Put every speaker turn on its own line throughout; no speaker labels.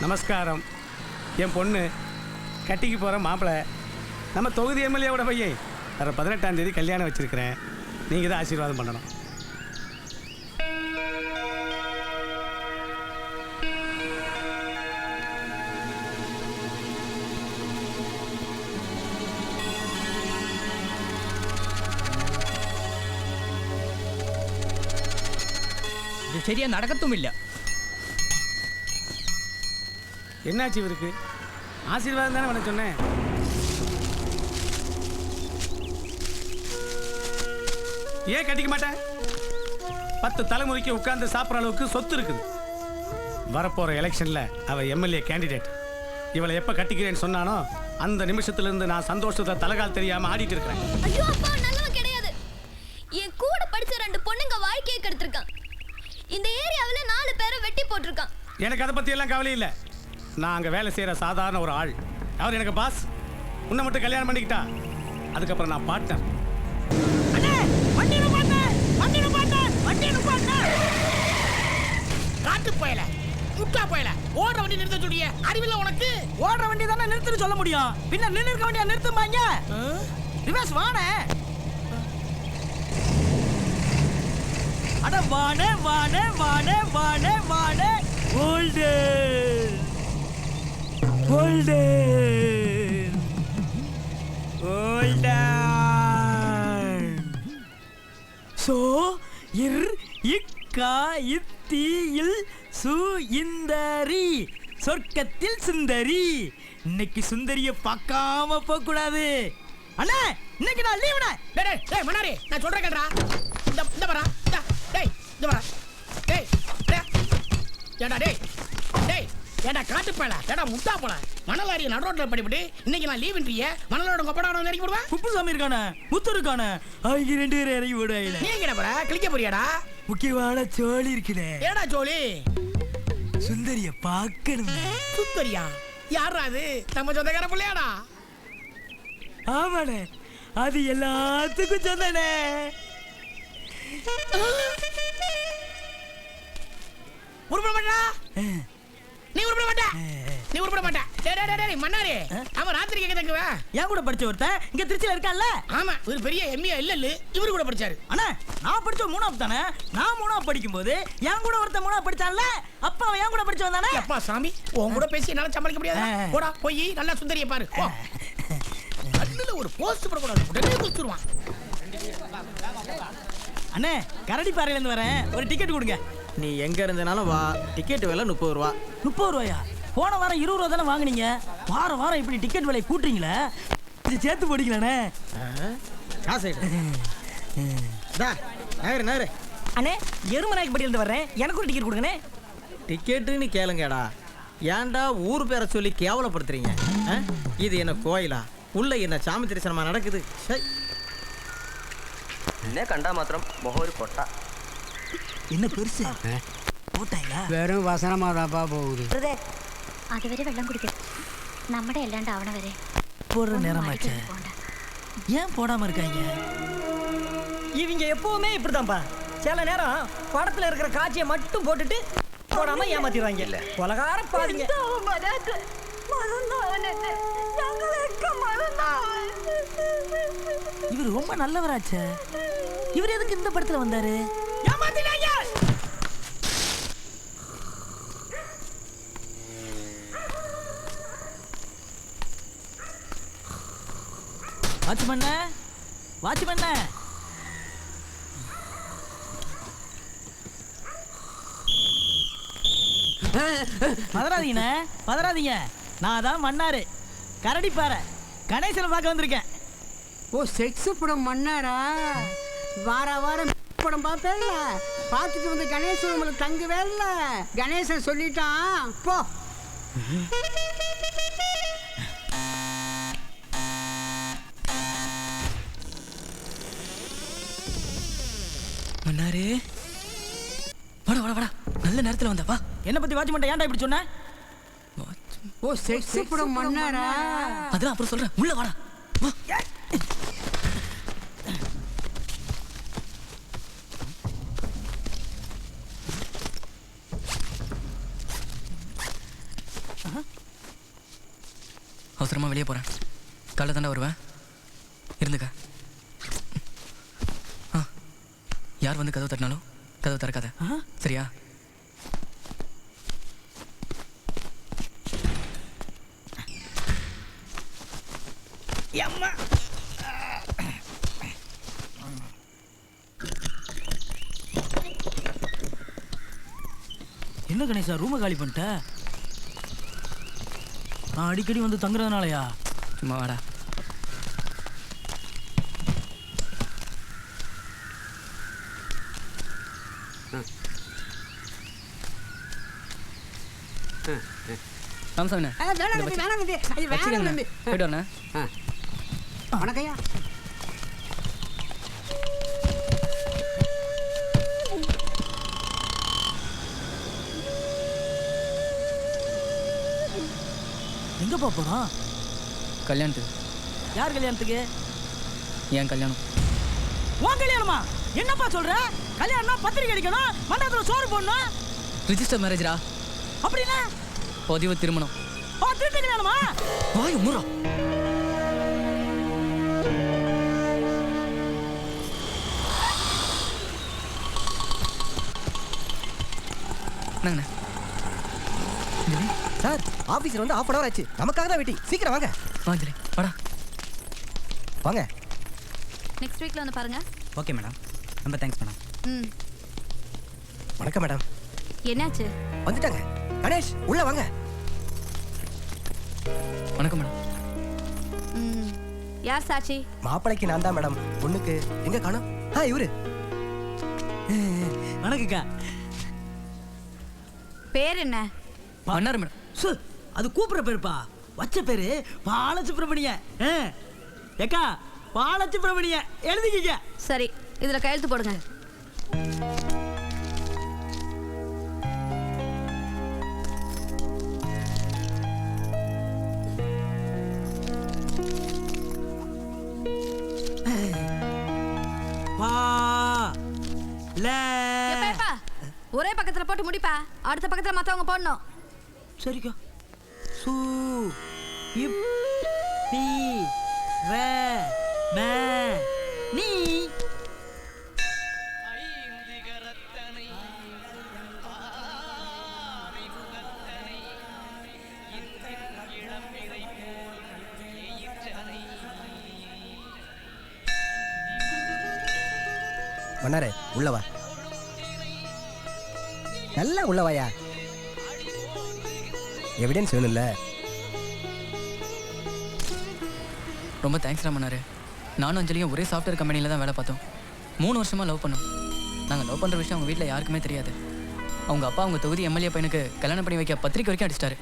நமஸ்காரம். என் பொண்ணு கட்டிக்கு போகிற மாப்பிள்ளை நம்ம தொகுதி எம்எல்ஏவோட பையன். வர 18ஆம் தேதி கல்யாணம் வச்சுருக்கிறேன். நீங்கள் தான் ஆசீர்வாதம் பண்ணணும்.
இது சரியா நடக்கத்தும் இல்லை.
என்னாச்சு இவருக்கு? ஆசீர்வாதம் தானே பண்ண சொன்னேன். ஏன் கட்டிக்க மாட்டேன்? 10 தலைமுறைக்கு உட்கார்ந்து சாப்பிட்ற அளவுக்கு சொத்து இருக்குது. வரப்போற எலெக்ஷன்ல அவ எம்எல்ஏ கேண்டிடேட். இவளை எப்ப கட்டிக்கிறேன்னு சொன்னானோ அந்த நிமிஷத்துல இருந்து நான் சந்தோஷத்தை தலைகால் தெரியாம ஆடிட்டு இருக்கிறேன்.
ஐயோ அப்பா நல்லவன் கிடையாது. என் கூட படிச்ச 2 பொண்ணுங்க வாழ்க்கையை கெடுத்திருக்கான். இந்த ஏரியாவுல 4 பேரை வெட்டி போட்டிருக்கான்.
எனக்கு அதை பத்தி எல்லாம் கவலை இல்லை. நான் அங்க வேலை செய்யற சாதாரண ஒரு ஆள். அவர் எனக்கு பாஸ். உன்னை மட்டும் கல்யாணம் பண்ணிக்கிட்டா அதுக்கப்புறம் நான் பார்ட்னர்.
காட்டு போயல முட்டா போயல ஓடுற வண்டி நிறுத்த சொல்லிய அறிவில்லை உனக்கு?
ஓடுற வண்டி தானே நிறுத்துன்னு சொல்ல முடியும். பின்ன நின்னுக்க வண்டியா நிறுத்துமாங்க. ரிவர்ஸ் வானே. அட வானே வானே வானே வானே வானே. Old old old. சோ இர் இக்கா இத்தி இல் சு இந்தரி. சொர்க்கத்தில் சுந்தரி. இன்னைக்கு சுந்தரிய பார்க்காம போக கூடாது. அண்ணா இன்னைக்கு நான் லீவுண்ணே.
டேய் டேய் மனாரே நான் சொல்றேன் கேட்றா. இந்த வரா டேய் இந்த வரா டேய் ஏடா டேய் டேய் ஏடா காட்டு போயல ஏடா முட்டா போல மணலாரிய நடு ரோட்ல படிப்படி இன்னைக்கு நான் லீவுன்றியே மணலோட கொப்படான இறக்கி விடுவேன்.
குப்புசாமி இருக்கானே முத்து இருக்கானே அவங்க 2 பேரும் இறங்கி விடுவாங்க.
நீ எங்கடா போற? கிளிக்க போறியாடா?
முக்கியமான சோழி இருக்குனே.
ஏடா சோழி?
சுந்தரிய பார்க்கணும்.
சுந்தரியா? யாரா அது? நம்ம சொந்தக்கார பிள்ளையாடா?
ஆமாண்ணே அது எல்லாத்துக்கும் சொந்தனே.
உருப்பட மாட்டா? நீ உருப்பட மாட்டா? நீ உருப்பட மாட்டா? டேய் டேய் டேய் மன்னாரே அவன் ராத்திரி கேக்க தங்குவா.
என் கூட படிச்ச ஒருத்தன் இங்க திருச்சியில இருக்கான்ல.
ஆமா ஒரு பெரிய எம்ஏ இல்ல இவரு கூட படிச்சாரு.
அண்ணா நான் படிச்ச 3ஆவது தானே. நான் 3ஆவது படிக்கும்போது என் கூட ஒருத்தன் 3ஆவது படிச்சான்ல. அப்பா அவன் என் கூட படிச்சவன் தானே.
அப்பா சாமி உன் கூட பேசி என்னால சமாளிக்க முடியாது. போடா போய் நல்லா சுந்தரியை பாரு. போ. கண்ணுல ஒரு போஸ்ட் போட கூடாது. உடனே குளிச்சுருவான்.
அண்ணே கரடிப்பாறையில இருந்து வரேன். ஒரு டிக்கெட் கொடுங்க.
நீ எங்க இருந்தனாலும் வா. டிக்கெட் விலை 30 ரூபா.
30 ரூபாயா? போன வாரம் 20 ரூபா தானே வாங்குனீங்க. வாரம் இப்படி டிக்கெட் விலை கூட்டுறீங்களே. இது சேர்த்து போடிக்கலானே.
காசு நேரு
அண்ணே எருமநாயக்கு இருந்து வரேன். எனக்கு ஒரு டிக்கெட் கொடுங்கண்ணே.
டிக்கெட்டுன்னு கேளுங்கடா. ஏன்டா ஊர் பேரை சொல்லி கேவலப்படுத்துறீங்க? இது என்ன கோயிலா? உள்ள என்ன சாமி தரிசனமா நடக்குது?
എന്നെ കണ്ടാ മാത്രം മുഖം ഒരു കൊട്ട.
என்ன பெருசு போட்டாங்களா?
வெறும் வசனமாதாப்பா போகுது.
അതുവരെ വെള്ളം കുടിക്കണം. നമ്മുടെ എല്ലാം ആവണ വരെ
போடுற நேரமாச்சே. ஏன் போடாம இருக்காங்க? இவங்க எப்பவுமே இப்படிதான்ப்பா. சில நேரம் படத்துல இருக்கிற காட்சியை மட்டும் போட்டுட்டு போடாம ஏமாத்திடுவாங்க. இல்ல கொலகார பாருங்க. இவர் ரொம்ப நல்லவராச்சே. இவர் எதுக்கு இந்த படத்துல வந்தாரு? ஏமாத்திட்டாங்க. வாட்ச்மேன் பதறாதீங்க. நான் தான் மன்னாரு கரடிப்பாறை கணேசனை பார்க்க வந்திருக்கேன்.
ஓ செக்ஸ் படம் மன்னாரா? வாரம் படம் பார்ப்பேன்ல. பார்த்துட்டு வந்து கணேசன் உங்களுக்கு தங்குவே இல்லை. கணேசன் சொல்லிட்டான் போ.
மன்னாரு வாடா நல்ல நேரத்துல வந்தப்பா. என்ன பத்தி வாட்ச்மேன் ஏன்டா இப்படி சொன்ன?
ஓ செக்ஸ் படம் மன்னாரா?
அதெல்லாம் அப்புறம் சொல்றேன். உள்ள வாடா.
வெளியே போகிறேன். காலைல தாண்டா வருவேன், இருந்துக்க. யார் வந்து கதவு தட்டினாலும் கதவு திறக்காத, சரியா?
என்ன கணேசா ரூமை காலி பண்ணிட்ட? நான் அடிக்கடி வந்து தங்குறதுனாலயா?
சும்மா வாடா. ராமசாமி போயிட்டு வரேன்.
வணக்கம்யா.
எங்கப்பா போறோம்?
கல்யாணத்துக்கு.
யார் கல்யாணத்துக்கு?
ஏன் கல்யாணம்?
உன் கல்யாணமா? என்னப்பா சொல்ற? கல்யாணம்னா பத்திரிக்கை அடிக்கணும், மண்டபத்துல சோறு போடணும்.
ரிஜிஸ்டர் மேரேஜ்ரா.
அப்படின்னா
பதிவு திருமணம்.
திருட்டு கல்யாணமா?
வாய் முறா. என்னங்கண்ணே?
சார் ஆபீஸ்ல வந்து 1/2 hour ஆச்சு. நமக்காக தான் வெயிட்டிங். சீக்கிரம் வாங்க.
வாங்கலே வாடா.
வாங்க.
நெக்ஸ்ட் வீக்ல வந்து பாருங்க.
ஓகே மேடம், ரொம்ப தேங்க்ஸ் மேடம்.
ம்.
வணக்கம் மேடம்.
என்னாச்சு?
வந்துட்டாங்க. கணேஷ் உள்ள வாங்க.
வணக்கம் மேடம்.
ம். யார் சாட்சி?
மாப்பிளைக்கு நான் தான் மேடம். பொண்ணுக்கு எங்க காணோம்? இவரு.
வணக்கக்கா.
பேர் என்ன?
பண்ணாரு மேடம்.
அது கூப்பிடுற பேருப்பா. வச்ச பேரு பாலசுப்ரமணிய. ஏக்கா பாலசுப்ரமணிய எழுதிக்கிங்க.
சரி, இதுல கையெழுத்து போடுங்க. எப்பா, ஒரே பக்கத்துல போட்டு முடிப்பா. அடுத்த பக்கத்துல மத்தவங்க போடணும்.
சரிக்கா. சு இப் பி ர ம நீ.
மன்னாரே உள்ளவா. நல்லா உள்ளவாயா. எவிடன்ஸ் வேணும்ல.
ரொம்ப தேங்க்ஸ் ராமண்ணாரு. நானும் அஞ்சலியும் ஒரே சாஃப்ட்வேர் கம்பெனியில் தான் வேலை பார்த்தோம். 3 வருஷமாக லவ் பண்ணோம். நாங்கள் லவ் பண்ணுற விஷயம் அவங்க வீட்டில் யாருக்குமே தெரியாது. அவங்க அப்பா அவங்க தொகுதி எம்எல்ஏ பையனுக்கு கல்யாணம் பண்ணி வைக்க பத்திரிக்கை வரைக்கும் அடிச்சிட்டாரு.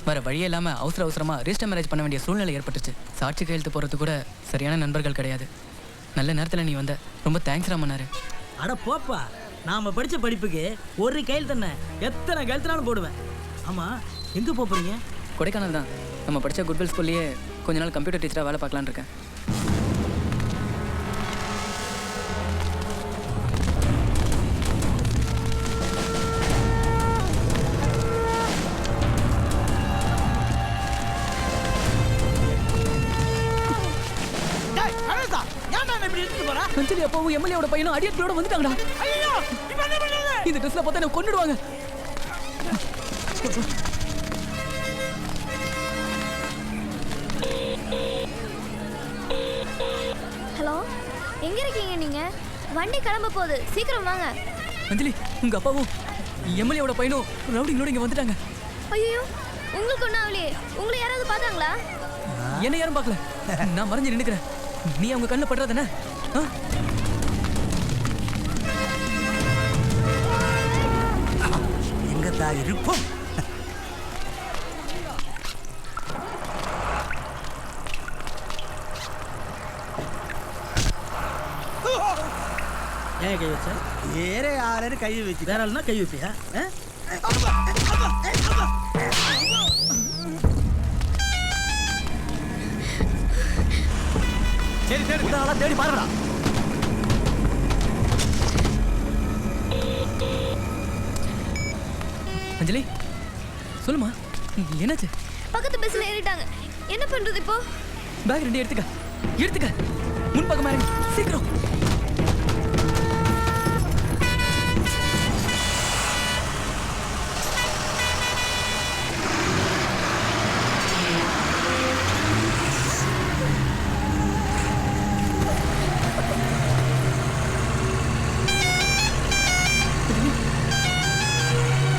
வேறு வழியே இல்லாமல் அவசரமாக ரிஜிஸ்டர் மேரேஜ் பண்ண வேண்டிய சூழ்நிலை ஏற்பட்டுச்சு. சாட்சி கையெழுத்து போகிறது கூட சரியான நண்பர்கள் கிடையாது. நல்ல நேரத்தில் நீ வந்த. ரொம்ப தேங்க்ஸ் ராமண்ணாரு.
அட போப்பா, நாம படிச்ச படிப்புக்கு ஒரு கையில் தானே எத்தனை கழுத்துனாலும் போடுவேன். ஆமா, எங்க போறீங்க?
கொடைக்கானல் தான். நம்ம படித்த குட்வில் ஸ்கூல்லையே கொஞ்ச நாள் கம்ப்யூட்டர் டீச்சராக வேலை பார்க்கலான்னு இருக்கேன். அஞ்சலி அப்பாவும் எம்எல்ஏவோட பையனும் அடியத்தோட வந்துட்டாங்கடா. இந்த ட்ரெஸ்ல பார்த்தா என்ன கொன்னுடுவாங்க.
ஹலோ, எங்க இருக்கீங்க நீங்க? வண்டி கிளம்ப போகுது, சீக்கிரம் வாங்க.
அஞ்சலி, உங்க அப்பாவும் எம்எல்ஏவோட பையனும் ரவுடிங்களோட இங்க வந்துட்டாங்க.
ஐயோ, உங்களுக்கு ஒன்றும் ஆகலையே? உங்களை யாராவது பார்த்தாங்களா?
என்ன யாரும் பார்க்கல. நான் மறைஞ்சு நின்னுக்கிறேன். நீ அவங்க கண்ணில் படுறதானே?
எங்கத்தான் இருப்போம்.
ஏன் கை வச்ச?
வேற யாரும் கை வச்சு
வேற ஆளுனா கை வைப்பியா?
சரி சரி,
ஆளா தேடி பாருடா.
அஞ்சலி சொல்லுமா, என்னாச்சு?
பக்கத்து பஸ்ல ஏறிட்டாங்க. என்ன பண்றது இப்போ?
பேக் ரெடி எடுத்துக்க எடுத்துக்க. முன் பக்கமா இறங்கு சீக்கிரம்.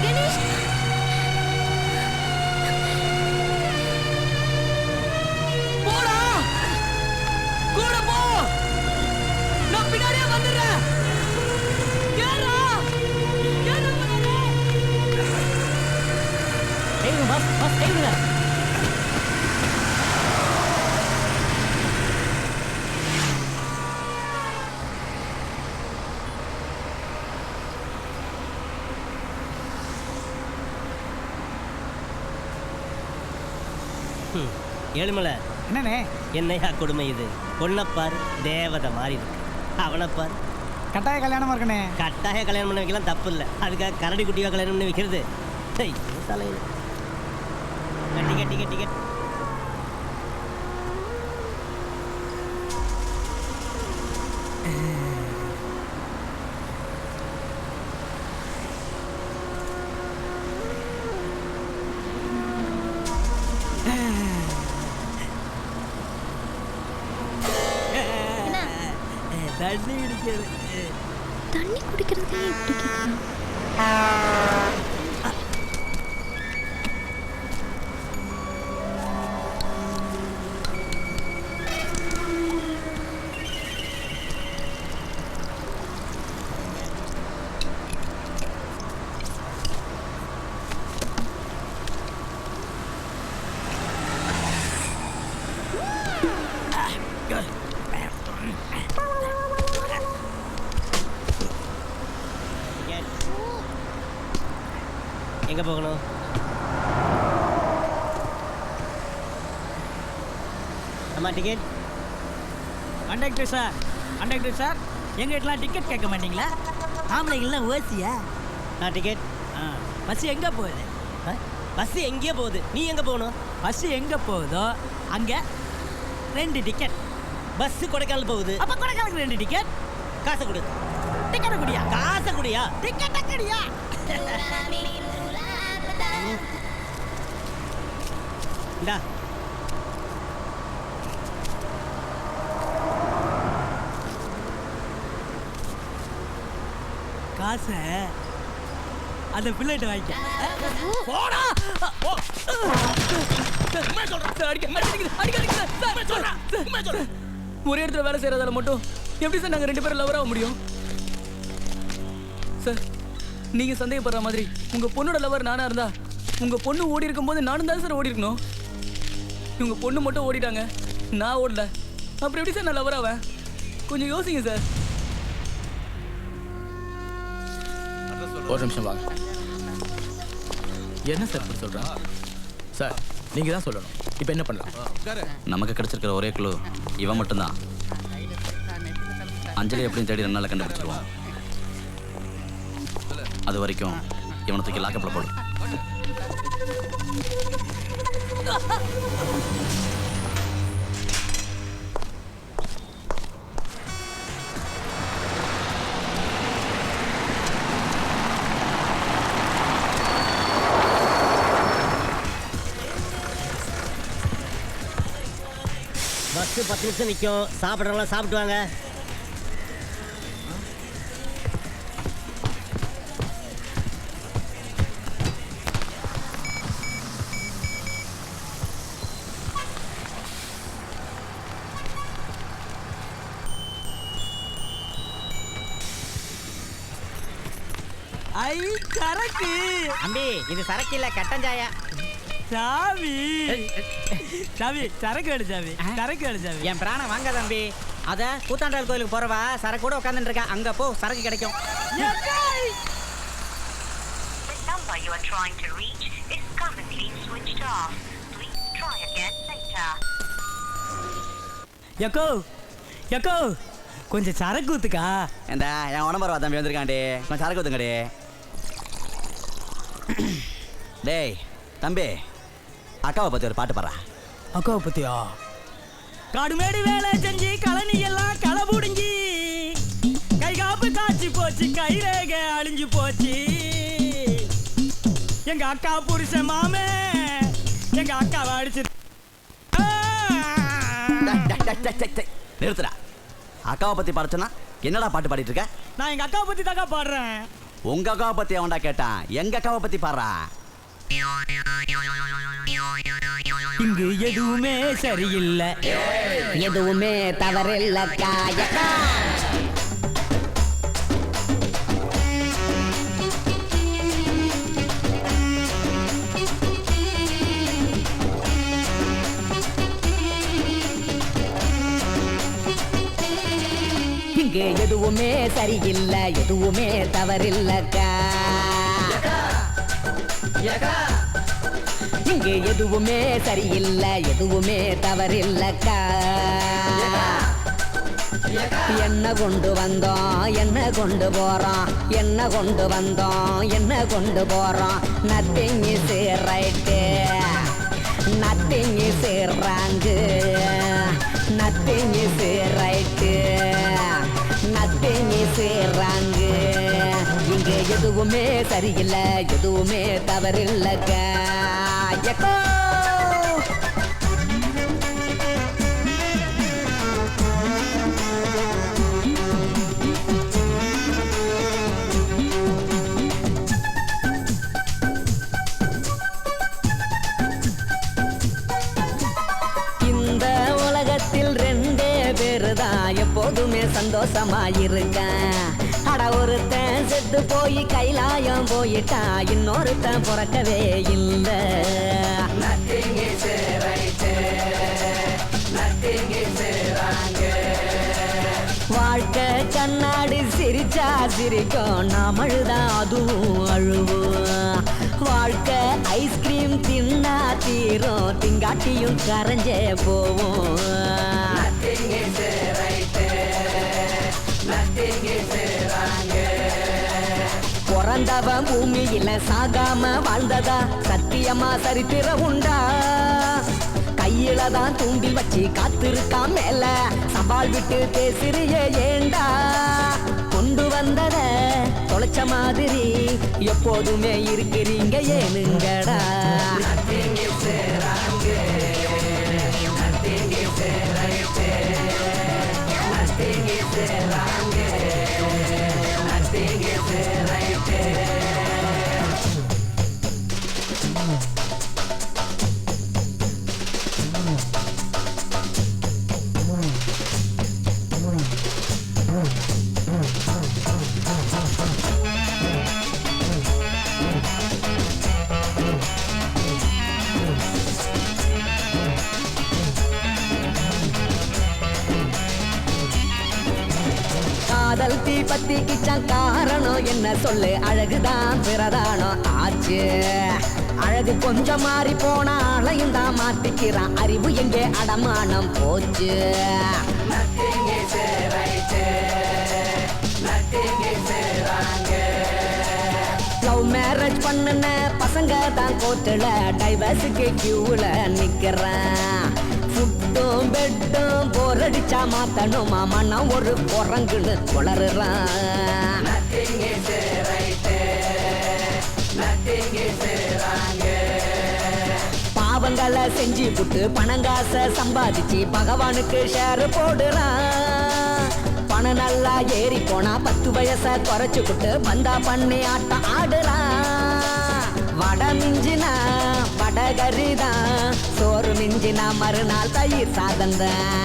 கணேஷ்,
போடா கூட போ. நான் பின்னாடியே வந்துடுறேன். ஏறா ஏறா பண்ணாதே.
ஏய் பாஸ் பாஸ் ஏறுங்க.
ஏழுமலை
என்னண்ணே?
என்னையா கொடுமை இது? பொண்ணப்பார் தேவதை மாதிரி இருக்கு, அவனைப்பார்
கட்டாய கல்யாணமா இருக்கண்ணே.
கட்டாய கல்யாணம் பண்ண வைக்கலாம், தப்பு இல்லை. அதுக்காக கரடி குட்டியாக கல்யாணம் பண்ணி வைக்கிறது தலையில் டிக்கெட் டிக்கெட் டிக்கெட்.
என்ன?
தண்ணி குடிக்கிறது.
தண்ணி குடிக்கிறதுக்கு எப்படி கேட்கலாம்?
எங்க போகணும்? அம்மா ticket.
Conductor sir, conductor sir, எங்கிட்டலாம் டிக்கெட் கேட்க மாட்டீங்களா? ஆம்பளைங்களாம் ஓசியா?
டிக்கெட்.
பஸ் எங்கே போகுது?
பஸ் எங்கேயோ போகுது, நீ எங்க போகணும்?
பஸ் எங்கே போகுதோ அங்கே 2 டிக்கெட்.
பஸ் கொடைக்கானல் போகுது.
அப்போ கொடைக்கானலுக்கு 2 டிக்கெட்.
காசை கொடு.
டிக்கெட்டை குடியா?
காசை குடியா?
டிக்கெட்டை குடியா?
இந்தா.
காசை அந்த பிள்ளைகிட்ட வாங்கிக்க.
போடா. ஒரே இடத்துல வேலை செய்யறதால மட்டும் எப்படி சார் நாங்க 2 பேரும் லவர் ஆக முடியும்? சார், நீங்க சந்தேகப்படுற மாதிரி உங்க பொண்ணோட லவர் நானா இருந்தா உங்க பொண்ணு ஓடி இருக்கும்போது நானும் தான் சார் ஓடி இருக்கணும். இவங்க பொண்ணு மட்டும் ஓடிட்டாங்க, நான் ஓடல. அப்புறம் எப்படி சார் நான் லவர் ஆவேன்? கொஞ்சம் யோசிங்க சார்.
ஒரு நிமிஷம் வாங்க. என்ன சார் இப்படி சொல்றான்? சார் நீங்க தான் சொல்லணும். இப்போ என்ன பண்ணலாம்?
நமக்கு கிடைச்சிருக்கிற ஒரே க்ளூ இவன் மட்டும்தான். அஞ்சலி எப்படியும் தேடி 2 நாள்ல கண்டுபிடிச்சிருவோம். அது வரைக்கும் இவனை தூக்கி லாக்கப்ல போடும்.
பஸ் 10 நிமிஷம் நிற்கும். சாப்பிட்றவங்களாம் சாப்பிட்டு வாங்க.
ஐ சரக்கு.
அம்பி, இது சரக்கு இல்ல, கட்டஞ்சாயா.
சாவி சாவி, சரக்கு எடு சாவி, சரக்கு எடு சாவி.
என் பிராணம் வாங்க தம்பி. அத கூத்தாண்டாள் கோயிலுக்கு போறவா சரக்கு கூட உட்காந்துட்டு இருக்கா, அங்க போ, சரக்கு கிடைக்கும்.
எக்கோ எக்கோ, கொஞ்சம் சரக்கு ஊத்துக்கா.
ஏண்டா என் உடம்பு தம்பி வந்திருக்காண்டி, கொஞ்சம் சரக்கு ஊத்துங்கடி. டேய் தம்பி, அக்காவை பற்றி ஒரு பாட்டு பாடுறா.
அக்காவை பத்தியா? காடுமேடு வேலை செஞ்சு கழனி எல்லாம் களை புடுங்கி கை காப்பு காய்ச்சி போச்சு, கைரேக அழிஞ்சு போச்சு. எங்க அக்கா புருஷன் மாமே எங்க அக்காவை அடிச்சு.
நிறுத்துடா. அக்காவை பத்தி பாடுச்சனா என்னடா பாட்டு பாடிட்டு இருக்க?
நான் எங்க அக்காவை பத்தி தாக்கா பாடுறேன்.
உங்க அக்காவை பத்தி அவன்டா கேட்டான், எங்க அக்காவை பத்தி பாடுறா.
இங்கு எதுவுமே சரியில்லை,
எதுவுமே தவறில்லக்கா. இங்கு எதுவுமே சரியில்லை, எதுவுமே தவறில்லக்கா. இங்கு எதுவுமே சரியில்லை, எதுவுமே தவறில்லக்கா. என்ன கொண்டு வந்தோம், என்ன கொண்டு போறோம், என்ன கொண்டு வந்தோம், என்ன கொண்டு போறோம். Nothing is right, nothing is wrong, nothing is right, nothing is wrong. இங்க எதுவுமே சரியில்லை, எதுவுமே தவறில்லக்கா. இந்த உலகத்தில் ரெண்டே பேருதான் எப்போதுமே சந்தோஷமாயிருக்கேன். அட ஒருத்தன் செத்து போய் கைலாயம் போயிட்டா, இன்னொருத்தன் பிறக்கவே இல்லை. வாழ்க்கை கண்ணாடி சிரிச்சா சிரிக்கும், நாம் அழுதா அதுவும் அழுவோம். வாழ்க்கை ஐஸ்கிரீம் தின்னா தீரும், திங்காட்டியும் கரைஞ்சே போவோம். பிறந்தவன் பூமியில சாகாம வாழ்ந்ததா சத்தியமா சரித்திரம் உண்டா? கையில தான் தூண்டில் வச்சு காத்திருக்கா மேல, சவால் விட்டு பேசுறிய ஏண்டா? கொண்டு வந்தத தொலைச்ச மாதிரி எப்போதுமே இருக்கிறீங்க ஏனுங்கடா? காதல் தீ பத்தி கிச்சான், காரணம் என்ன சொல்லு? அழகுதான் பிரதானம் ஆச்சு. அழகு கொஞ்சம் மாறி போனா ஆளையும் தான் மாத்திக்கிறான், அறிவு எங்கே அடமானம் போச்சு. லவ் மேரேஜ் பண்ணுன பசங்க தான் கோர்ட்டுல டைவர்ஸுக்கு கியூல நிக்கிறேன். ஃபுட்டும் பெட்டும் போரடிச்சா மாத்தணுமா, மனம் ஒரு குரங்குன்னு குளறுறான். பாவங்களை செஞ்சு புட்டு பணங்காசை சம்பாதிச்சு பகவானுக்கு ஷேர் போடுறான். பணம் நல்லா ஏறி போனா 10 வயசை குறைச்சு புட்டு பந்தா பண்ணி ஆட்டம் ஆடுறான். வடை மிஞ்சினா வடகரிதான், சோறு மிஞ்சினா மறுநாள் தயிர் சாதந்தான்.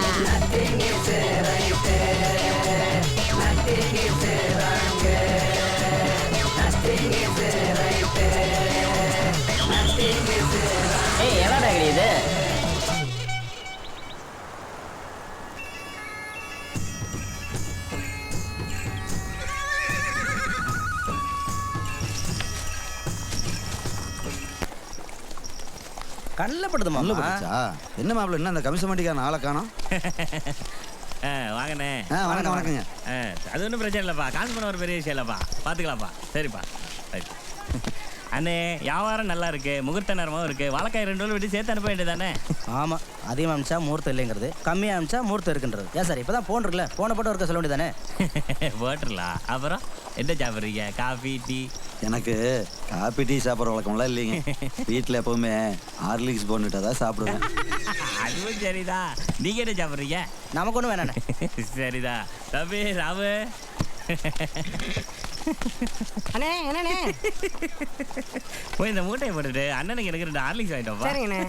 ஏய் எவ்வளோடா இது?
கண்ணில் படுது மாப்பிள்ள. என்ன மாப்பிள்ள என்ன அந்த கமிஷன் வண்டிக்கான ஆளை காணோம்?
வாங்கண்ணே.
வணக்கம் வணக்கங்க.
அது ஒன்றும் பிரச்சனை இல்லைப்பா, காசு பண்ண ஒரு பெரிய விஷயம் இல்லைப்பா, பார்த்துக்கலாம்ப்பா. சரிப்பா ரைட். அண்ணே வியாபாரம் நல்லா இருக்கு, முகூர்த்த நேரமும் இருக்கு. வாழைக்காய் 2 விட்டு சேர்த்து அனுப்ப வேண்டியதானே?
ஆமாம், அதிகமாக அமிச்சா முகூர்த்தம் இல்லைங்கிறது, கம்மியாக அமிச்சா முகூர்த்தம் இருக்குன்றது. ஏன் சார் இப்போ தான் ஃபோன் இருக்குல்ல, ஃபோனை போட்டு இருக்க சொல்ல வேண்டியதானே?
போட்டுடலாம். அப்புறம் என்ன சாப்பிட்றீங்க? Coffee, tea?
எனக்கு காப்பி டீ சாப்பிட்ற வழக்கம்லாம் இல்லைங்க. வீட்டில் எப்பவுமே ஹார்லிக்ஸ் போட்டுட்டா தான் சாப்பிடுவேன்.
அதுவும் சரிதா. நீங்க என்ன சாப்பிட்றீங்க?
நமக்கு ஒன்றும் வேணாண்ணே.
சரிதா. தம்பி ராமு,
அண்ணே என்னண்ணே?
போய் இந்த மூட்டையை போட்டுட்டு அண்ணனுக்கு எனக்கு 2 ஹார்லிக்ஸ் வாங்கிட்டோம்.
சரிங்கண்ணே.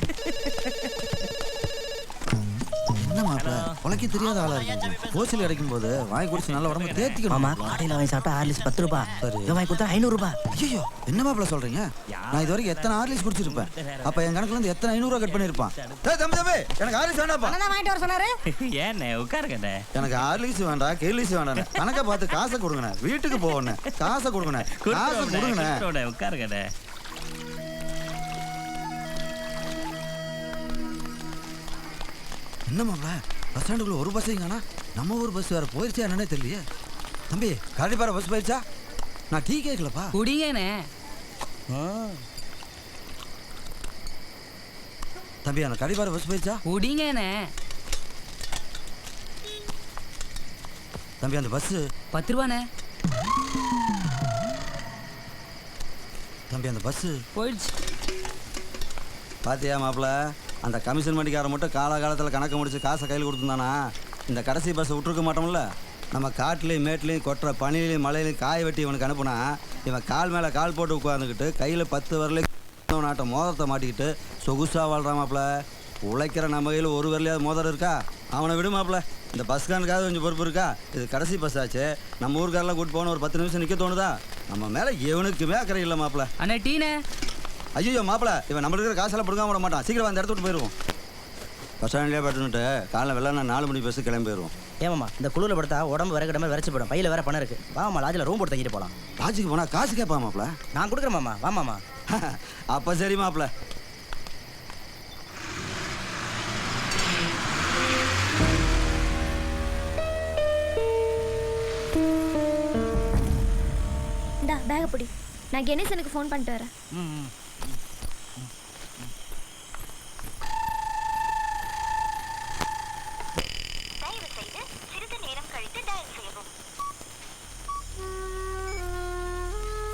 என்ன மாப்பிள்ள உனக்கு தெரியாத ஆளா இருக்கு. போச்சில் கிடைக்கும் போது வாங்கி குடிச்சு நல்ல உடம்பு தேத்திக்கணும்.
ஆமாம், கடையில் வாங்கி சாப்பிட்டா ஹார்லிக்ஸ் 10 ரூபா, வாங்கி கொடுத்தா 500 ரூபா.
ஐயோ என்ன மாப்பிள்ள சொல்றீங்க? நான் இது வரைக்கும் எத்தனை ஹார்லிக்ஸ் குடிச்சிருப்பேன். அப்ப என் கணக்குல இருந்து எத்தனை 500 ரூபா கட் பண்ணிருப்பான். தம்பி தம்பி எனக்கு ஹார்லிக்ஸ் வேண்டாப்பா.
அண்ணா வாங்கிட்டு வர சொன்னாரு.
ஏண்ணே உட்காருங்கண்ணே.
எனக்கு ஹார்லிக்ஸ் வேண்டாம், கேர்லிக்ஸ் வேண்டாம். கணக்கை பார்த்து காசை கொடுங்கண்ணே. வீட்டுக்கு போகணும், காசை கொடுங்கண்ணே. காசை கொடுங்கண்ணே.
உட்காருங்கண்ணே.
என்ன மாப்பிள்ள பஸ் ஸ்டாண்டுக்குள்ள ஒரு பஸ் எங்கன்னா நம்ம ஊர் பஸ் வேற போயிருச்சா என்னன்னே தெரியலையே. தம்பி கண்டிப்பாக பஸ் போயிருச்சா? நான் டீ கேட்கலப்பா.
குடிங்கண்ணே.
தம்பி அந்த கடிப்பார பஸ் போயிருச்சா?
குடிங்கண்ணே.
தம்பி அந்த பஸ்
10 ரூபாண்ணே.
தம்பி அந்த பஸ்
போயிடுச்சு.
பாத்தியா மாப்பிள்ள, அந்த கமிஷன் மண்டிக்காரன் மட்டும் காலகாலத்தில் கணக்கு முடிச்சு காசை கையில் கொடுத்துருந்தானா இந்த கடைசி பஸ்ஸை விட்டுருக்க மாட்டோம்ல. நம்ம காட்டுலேயும் மேட்லேயும் கொட்டுற பனிலையும் மழையிலையும் காய வெட்டி இவனுக்கு அனுப்புனா இவன் கால் மேலே கால் போட்டு உட்காந்துக்கிட்டு கையில் 10 வரலையும் நாட்டை மோதிரத்தை மாட்டிக்கிட்டு சொகுசாக வாழ்கிறான் மாப்பிள்ள. உழைக்கிற நம்ம கையில் ஒரு வரலையாவது மோதிரம் இருக்கா? அவனை விடு மாப்பிள்ள. இந்த பஸ்காரனுக்காவது கொஞ்சம் பொறுப்பு இருக்கா? இது கடைசி பஸ் ஆச்சு. நம்ம ஊருக்காரெல்லாம் கூட்டு போகணும், ஒரு 10 நிமிஷம் நிற்க தோணுதா? நம்ம மேலே எவனுக்குமே அக்கறை இல்லை மாப்பிள்ள.
அண்ணே டீனே.
ஐயோ மாப்பிள்ள, இவன் நம்மளுக்கு இருக்கிற காசெல்லாம் பிடுங்காம விட மாட்டான். சீக்கிரம் அந்த இடத்த விட்டு போயிடுவோம். பஸ் ஸ்டாண்ட்லேயே பட்டுன்னுட்டு காலைல வெள்ளம் 4 மணி பஸ்ஸு கிளம்பி போயிடுவோம்.
ஏமாம்மா, இந்த குளிரில் படுத்தா உடம்பு விறகிடமே விரைச்சி போயிடும். பையில் வேற பணம் இருக்குது. வாமா லாட்ஜில் ரூம் போட்டு தங்கிட்டு போகலாம்.
லாட்ஜுக்கு போனால் காசு கேட்பா மாப்பிள்ள?
நான் கொடுக்குறேன் மாமா. வாமாம்மா.
அப்போ சரி மாப்பிள்ள.
இந்தா பேக பிடி. நான் கணேசனுக்கு ஃபோன் பண்ணிட்டு வரேன்.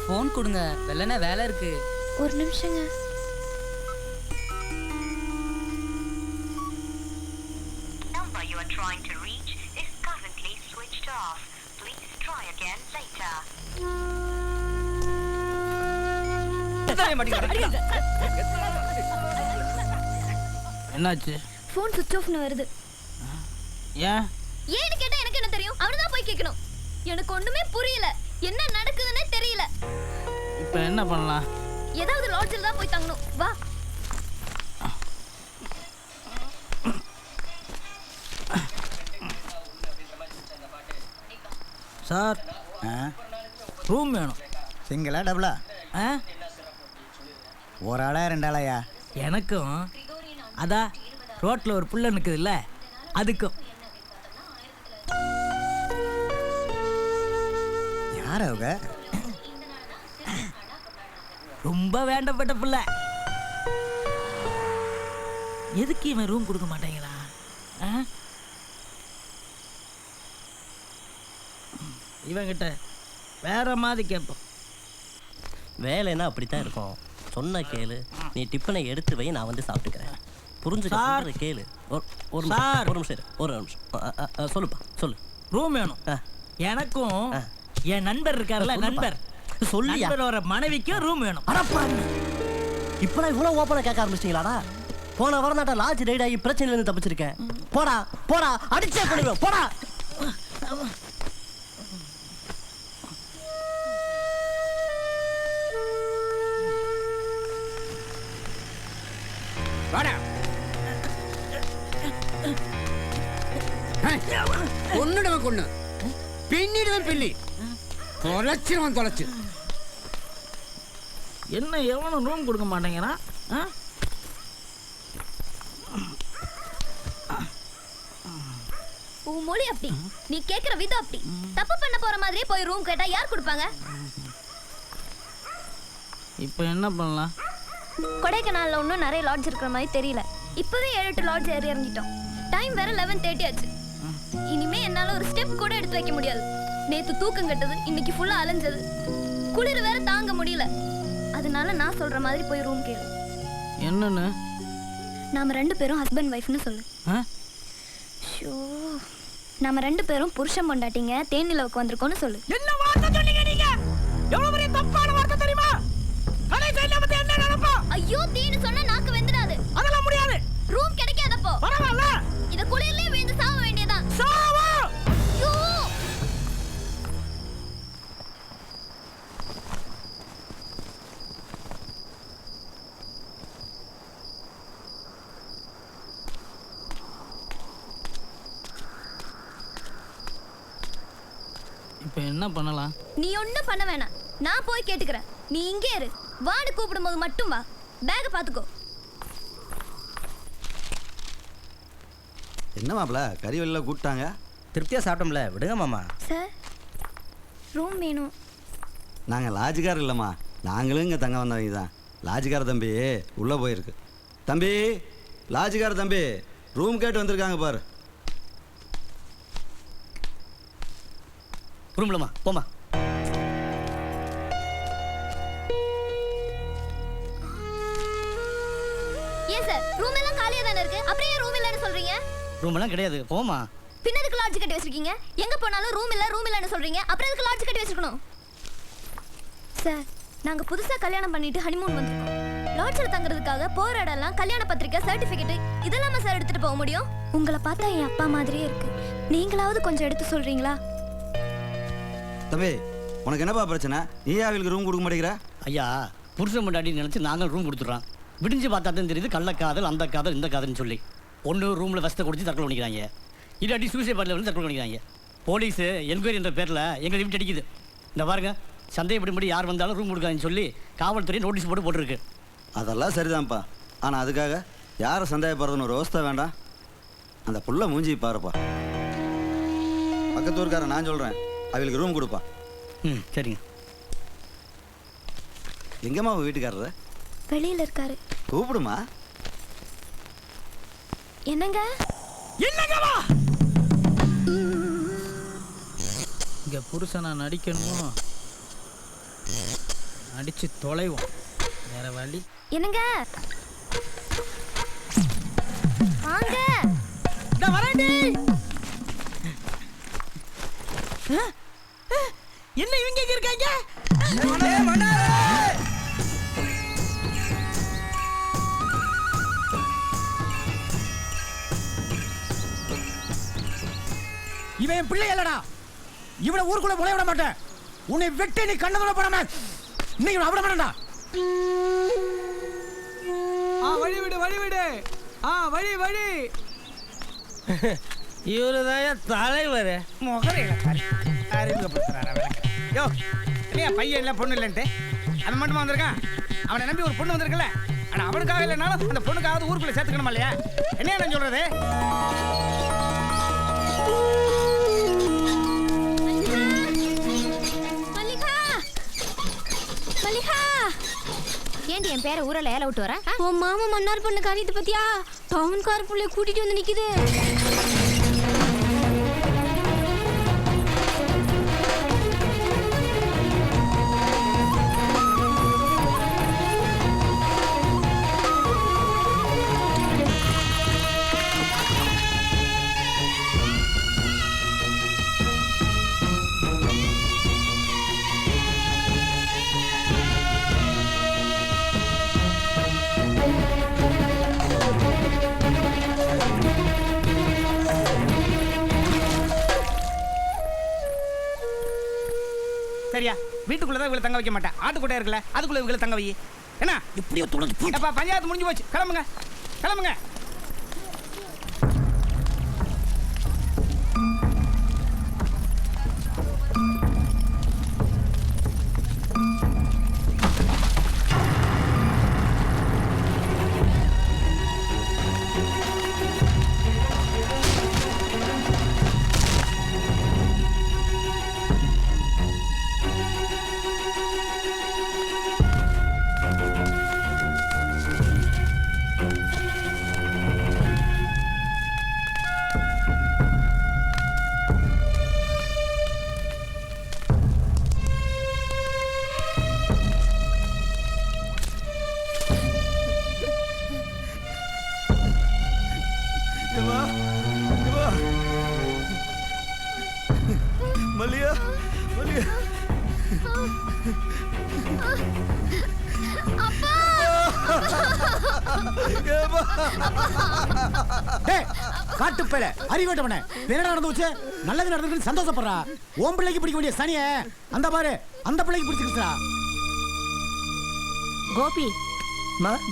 ஃபோன் கொடுங்க, வெள்ளனே வேலை இருக்கு.
ஒரு நிமிஷங்க.
என்னாச்சு?
ஃபோன் சுவிட்ச் ஆஃப்னு வருது.
ஏன்?
ஏன்னு கேட்டா எனக்கு என்ன தெரியும்? அவனை தான் போய் கேட்கணும். எனக்கு ஒண்ணுமே புரியல. என்ன நடக்குதுன்னே தெரியல.
இப்போ என்ன பண்ணலாம்?
ஏதாவது லாட்ஜில் தான் போய் தங்கணும். வா.
சார், ரூம் வேணும்.
சிங்கிளா டபுளா? ஒரு ஆளா 2 ஆளாயா?
எனக்கும் அதான் ரோட்டில் ஒரு புள்ள நிற்குது இல்லை, அதுக்கும்.
யார் அவங்க?
ரொம்ப வேண்டப்பட்ட புள்ள. எதுக்கு இவன் ரூம் கொடுக்க மாட்டேங்கிறான்? இவங்கிட்ட வேற மாதிரி கேட்போம்.
வேலைன்னா அப்படித்தான் இருக்கும். சொன்ன கேளு, நீ டிஃபனை எடுத்து வை, நான் வந்து சாப்பிட்டுக்கிறேன். புரிஞ்சுக்க கேளு. ஒரு நிமிஷம், ஒரு நிமிஷம். சொல்லுப்பா, சொல்லு.
ரூம் வேணும் எனக்கும். என் நண்பர் இருக்காருல்ல, நண்பர்
சொல்லியா?
நண்பரோட மனைவிக்கும் ரூம் வேணும்.
இப்பெல்லாம் இவ்வளவு ஓப்பனா கேட்க ஆரம்பிச்சிட்டீங்களாடா? போன வரநாட்ட லாட்ஜ் ரைட் ஆகி பிரச்சனையில இருந்து தப்பிச்சிருக்கேன். போடா போடா, அடிச்சே பண்ணிடுவேன். போடா.
ஒன்னுடுவன் கொண்டு பின்னிடுவன் பில்லி தொலைச்சிருவன் தொலைச்சு.
என்ன எவனும் ரூம் கொடுக்க மாட்டேங்கிறான்?
உன் மொழி அப்படி, நீ கேக்குற விதம் அப்படி. தப்பு பண்ண போற மாதிரியே போய் ரூம் கேட்டா யார் கொடுப்பாங்க?
இப்போ என்ன பண்ணலாம்?
கொடைக்கானல்ல இன்னும் நிறைய லாட்ஜ் இருக்கிற மாதிரி தெரியல. இப்பவே 7-8 லாட்ஜ் ஏறி இறங்கிட்டோம். டைம் வேற 11:30 ஆச்சு. இனிமே என்னால ஒரு ஸ்டெப் கூட எடுத்து வைக்க முடியாது. நேத்து தூக்கம் கட்டது, இன்னைக்கு ஃபுல்லா அலைஞ்சது, குளிர் வேற தாங்க முடியல. அதனால நான் சொல்ற மாதிரி போய் ரூம் கேளு.
என்னன்னு?
நாம 2 பேரும் ஹஸ்பண்ட் வைஃப்னு சொல்லு. ஷோ, நாம 2 பேரும் புருஷன் பொண்டாட்டிங்க தேனிலவுக்கு வந்திருக்கோம்னு சொல்லு.
என்ன வார்த்தை சொன்னீங்க நீங்க? எவ்வளவு பெரிய தப்பான வார்த்தை தெரியுமா? கடைசி என்ன பத்தி என்ன நினைப்பா?
ஐயோ, தேனு சொன்னா நாக்கு வெந்துடாது.
அதெல்லாம் முடியாது.
ரூம் கிடைக்காதப்போ
பரவாயில்ல,
இத குளிர்லயே விழுந்து சாவ வேண்டியதான்.
சாவா.
ஐயோ,
இப்போ என்ன பண்ணலாம்?
நீ ஒண்ணும் பண்ண வேணாம், நான் போய் கேட்டுக்கிறேன். நீ இங்கே இரு. வார்டு கூப்பிடும்போது மட்டும் வா. பேக பாத்துக்கோ.
என்ன மாப்பிள கறி வெளில கூப்பிட்டாங்க?
திருப்தியாக சாப்பிட்டோம்ல, விடுங்க மாமா.
சார், ரூம் வேணும்.
நாங்கள் லாட்ஜுக்கார் இல்லைம்மா, நாங்களும் இங்கே தங்க வந்தவங்க தான். லாட்ஜுக்கார தம்பி உள்ளே போயிருக்கு. தம்பி, லாட்ஜுக்கார தம்பி ரூம் கேட்டு வந்திருக்காங்க பாரு.
ரூம்லம்மா போமா.
ஏன் சார், ரூம் எல்லாம் காலியா தானே இருக்கு, அப்புறம் ஏன் ரூம் இல்லன்னு சொல்றீங்க?
ரூம் எல்லாம் கிடையாது, போமா.
பின்ன எதுக்கு லாட்ஜ் கட்டி வச்சிருக்கீங்க? எங்க போனாலும் ரூம் இல்லன்னு சொல்றீங்க, அப்புறம் எதுக்கு லாட்ஜ் கட்டி வச்சிருக்கணும்? சார், நாங்க புதுசா கல்யாணம் பண்ணிட்டு ஹனிமூன் வந்திருக்கோம். லாட்ஜ்ல தங்குறதுக்காக போற இடம்லாம் கல்யாண பத்திரிக்கை, சர்டிபிகேட் இதெல்லாம் சார் எடுத்துட்டு போக முடியும்? உங்களை பார்த்தா என் அப்பா மாதிரியே இருக்கு. நீங்களாவது கொஞ்சம் எடுத்து சொல்றீங்களா?
தம்பி, உனக்கு என்னப்பா பிரச்சனை? நீ அவங்களுக்கு ரூம் கொடுக்க மாட்டேங்கிற?
ஐயா, புருஷன் முன்னாடி நினச்சி நாங்கள் ரூம் கொடுத்துட்றோம். விடிஞ்சு பார்த்தா தான் தெரியுது கள்ளக்காதல், அந்த காதல், இந்த காதல்னு சொல்லி. ஒன்று ரூமில் வசத்தை கொடுத்து தற்கொலை பண்ணிக்கிறாங்க, இல்லாட்டி சூசைட் பாட்டில் வந்து தற்கொலை பண்ணிக்கிறாங்க. போலீஸு என்கொயரி என்ற பேரில் எங்களை விட்டு அடிக்குது. இந்த பாருங்க, சந்தேகப்படி யார் வந்தாலும் ரூம் கொடுக்காதுன்னு சொல்லி காவல்துறை நோட்டீஸ் போட்டுருக்கு.
அதெல்லாம் சரிதான்ப்பா, ஆனால் அதுக்காக யாரை சந்தேகப்படுறதுன்னு ஒரு அவஸ்தை வேண்டாம். அந்த புள்ள மூஞ்சி பாருப்பா. பக்கத்து ஊருக்காரன் நான் சொல்கிறேன், அவங்களுக்கு ரூம் கொடுப்பா.
ம், சரிங்க.
எங்கம்மா வீட்டுக்காரரு?
வெளியில இருக்காரு.
கூப்பிடுமா.
என்னங்க?
என்னங்கவா?
இங்கே புருஷனா நடிக்கணுமோ? நடிச்சு தொலைவோம், வேற வழி.
என்னங்க? வாங்க.
நான் வரேன்டி. என்ன இவங்க இங்க இருக்காங்க? இவன் என் பிள்ளை இல்லடா. இவனை ஊருக்குள்ள போல விட மாட்டேன். உன்னை வெட்டி நீ கண்ணதுல போடாம இன்னைக்கு விட மாட்டேன்டா.
வழி விடு, வழி விடு. வழி வழி. இவருதான் தலைவர்.
யோ, இல்லையா பையன் இல்லை பொண்ணு இல்லைன்ட்டு அவன் மட்டுமா வந்திருக்கான்? அவனை நம்பி ஒரு பொண்ணு வந்திருக்குல்ல, ஆனால் அவனுக்காக இல்லைனாலும் அந்த பொண்ணுக்காவது ஊருக்குள்ள சேர்த்துக்கணுமா இல்லையா? என்ன நான் சொல்றது?
ஏண்டி என் பேரை ஊரில் ஏல விட்டு வரேன்? உன் மாமா மன்னார் பொண்ணு காரியத்தை பத்தியா? டவுன்கார பிள்ளைய கூட்டிட்டு வந்து நிக்குது.
சரியா, வீட்டுக்குள்ளதான் இவங்களை தங்க வைக்க மாட்டேன். ஆட்டுக்குட்டே இருக்குல்ல, அதுக்குள்ள இவங்களை தங்க வை. என்ன இப்படியோ தொடர்ந்து பஞ்சாயத்து முடிஞ்சு போச்சு. கிளம்புங்க, கிளம்புங்க.
வலியா வலியா
காட்டுப்பேல அறிவேட்டவனே என்னடா நடந்து வச்சு நல்லது நடந்துருக்கு சந்தோஷப்படுறா ஓம் பிள்ளைக்கு பிடிக்க வேண்டிய சனிய அந்த பாரு அந்த பிள்ளைக்கு பிடிச்சிருச்சா
கோபி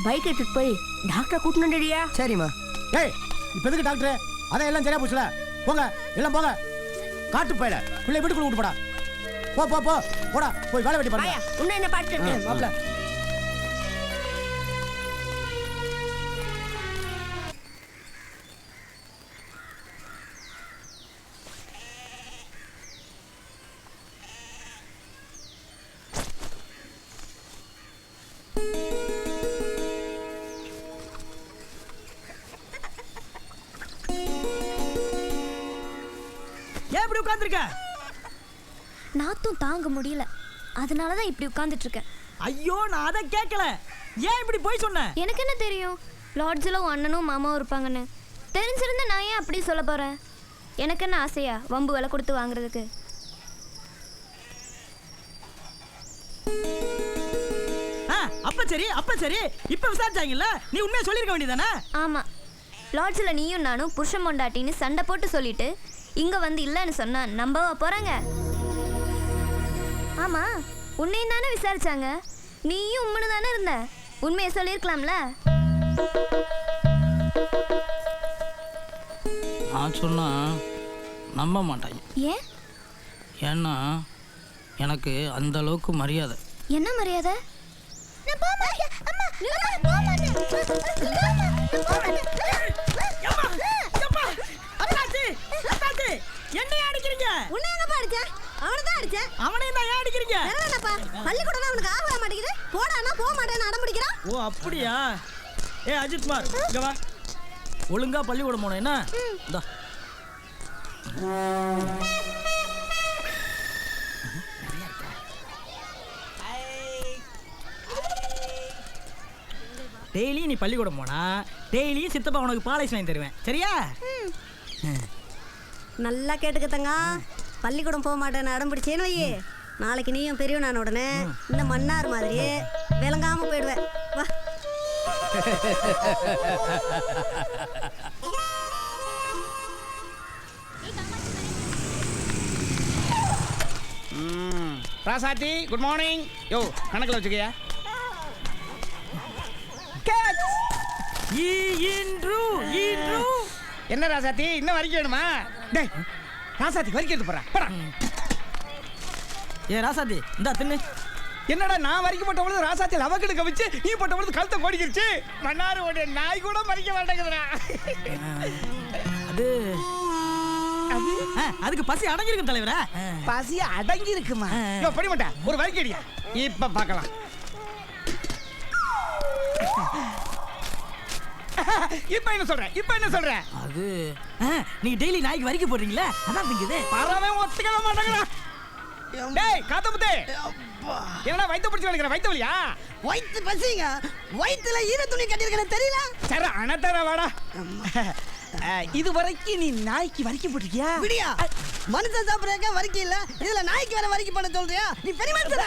பைக் எடுத்துட்டு போய் டாக்டரை கூட்டணும்டியா
சரிம்மா
ஏய் இப்போ எதுக்கு டாக்டர் அதான் எல்லாம் சரியா போச்சுல போங்க எல்லாம் போங்க காட்டுப்பேல பிள்ளை வீட்டுக்குள்ள விட்டு போடா போ போ போ போடா போய் வேலை வெட்டி பாருங்க
உன்ன என்ன பாட்டு
மாப்ள
ஏன் இப்படி உட்கார்ந்திருக்க?
நாத்தும் தாங்க முடியல அதனால தான் இப்படி உட்கார்ந்துட்டு இருக்கேன்.
ஐயோ நான் அதை கேட்கல. ஏன் இப்படி போய் சொன்ன?
எனக்கு என்ன தெரியும் லாட்ஜில் உன் அண்ணனும் மாமாவும் இருப்பாங்கன்னு. தெரிஞ்சிருந்தா நான் ஏன் அப்படி சொல்ல போறேன்? எனக்கு என்ன ஆசையா வம்பு விலை கொடுத்து வாங்குறதுக்கு?
அப்ப சரி இப்ப விசாரிச்சாங்கல்ல, நீ உண்மையா சொல்லிருக்க வேண்டியதானே?
ஆமா, லாட்ஜில் நீயும் நானும் புருஷன் பொண்டாட்டின்னு சண்டை போட்டு சொல்லிட்டு இங்க வந்து இல்லைன்னு சொன்னா நம்பவா போறாங்க? ஆமா, உன்னையும் தானே விசாரிச்சாங்க, நீயும் உண்மைன்னு தானே இருந்த, உண்மையை சொல்லியிருக்கலாம்ல.
நான் சொன்னா நம்ப மாட்டாங்க.
ஏன்?
ஏன்னா எனக்கு அந்த அளவுக்கு மரியாதை.
என்ன மரியாதை?
என்னையா அடிக்கிறீங்க?
உன்னை என்னப்பா அடிச்ச? அவனைதான் அடிச்சேன்.
அவனையும் தான் ஏன் அடிக்கிறீங்க?
என்னப்பா பள்ளிக்கூடம் அவனுக்கு ஆக மாட்டேங்குது, போடானா போக மாட்டேன்னு அடம் பிடிக்கிறான்.
ஓ அப்படியா? ஏ அஜித் குமார் இங்க வா, ஒழுங்கா பள்ளிக்கூடம் போனோம். என்ன இந்தா டெய்லி நீ பள்ளிக்கூடம் போனா டெய்லியும் சித்தப்பா உனக்கு பாலைஸ் வாங்கி தருவேன், சரியா?
நல்லா கேட்டுக்கத்தங்க, பள்ளிக்கூடம் போக மாட்டேன்னு அடம் பிடிச்சேன்னு வையே, நாளைக்கு நீயும் பெரியவனான உடனே இந்த மன்னார் மாதிரியே விளங்காம போயிடுவேன். வா.
ராசாத்தி குட் மார்னிங். யோ கணக்கில் வச்சுக்கயா. என்ன ராசாத்தி இன்னும் வரைக்கும் வேணுமா? டேய் ராசாத்தி வரைக்கும் எடுத்து போறேன்.
ஏ ராசாத்தி இந்தா தின்னு.
என்னடா நான் வரைக்கும் போட்ட பொழுது ராசாத்தி லவக்கெடுக்க வச்சு நீ போட்ட பொழுது கழுத்தை கோடிக்கிருச்சு. மன்னாரு ஓட நாய் கூட மறிக்க மாட்டேங்குதுடா.
அதுக்கு பசி அடங்கி இருக்கும் தலைவரா.
பசி அடங்கி இருக்குமா? படி மாட்டேன் ஒரு வரைக்கும் அடியா. இப்ப பார்க்கலாம். இப்ப என்ன சொல்ற?
அது நீங்க டெய்லி நாய்க்கு வரைக்கும் போடுறீங்களா, அதான் திங்குது.
பரவே ஒத்துக்கவே மாட்டேங்கிறா. டேய் காத்தமுத்து, என்னடா வயித்து பிடிச்சு வலிக்கிற? வயித்து வலியா?
வயித்து பசிங்க, வயித்துல ஈர துணி கட்டிருக்கேன்னு தெரியல.
சரி அனத்தர வாடா. இது வரைக்கும் நீ நாய்க்கு வரைக்கும் போட்டிருக்கியா?
விடியா, மனுஷன் சாப்பிடுறக்க வரைக்கும் இல்ல, இதுல நாய்க்கு வேற வரைக்கும் பண்ண சொல்றியா? நீ பெரிய மனுஷனா?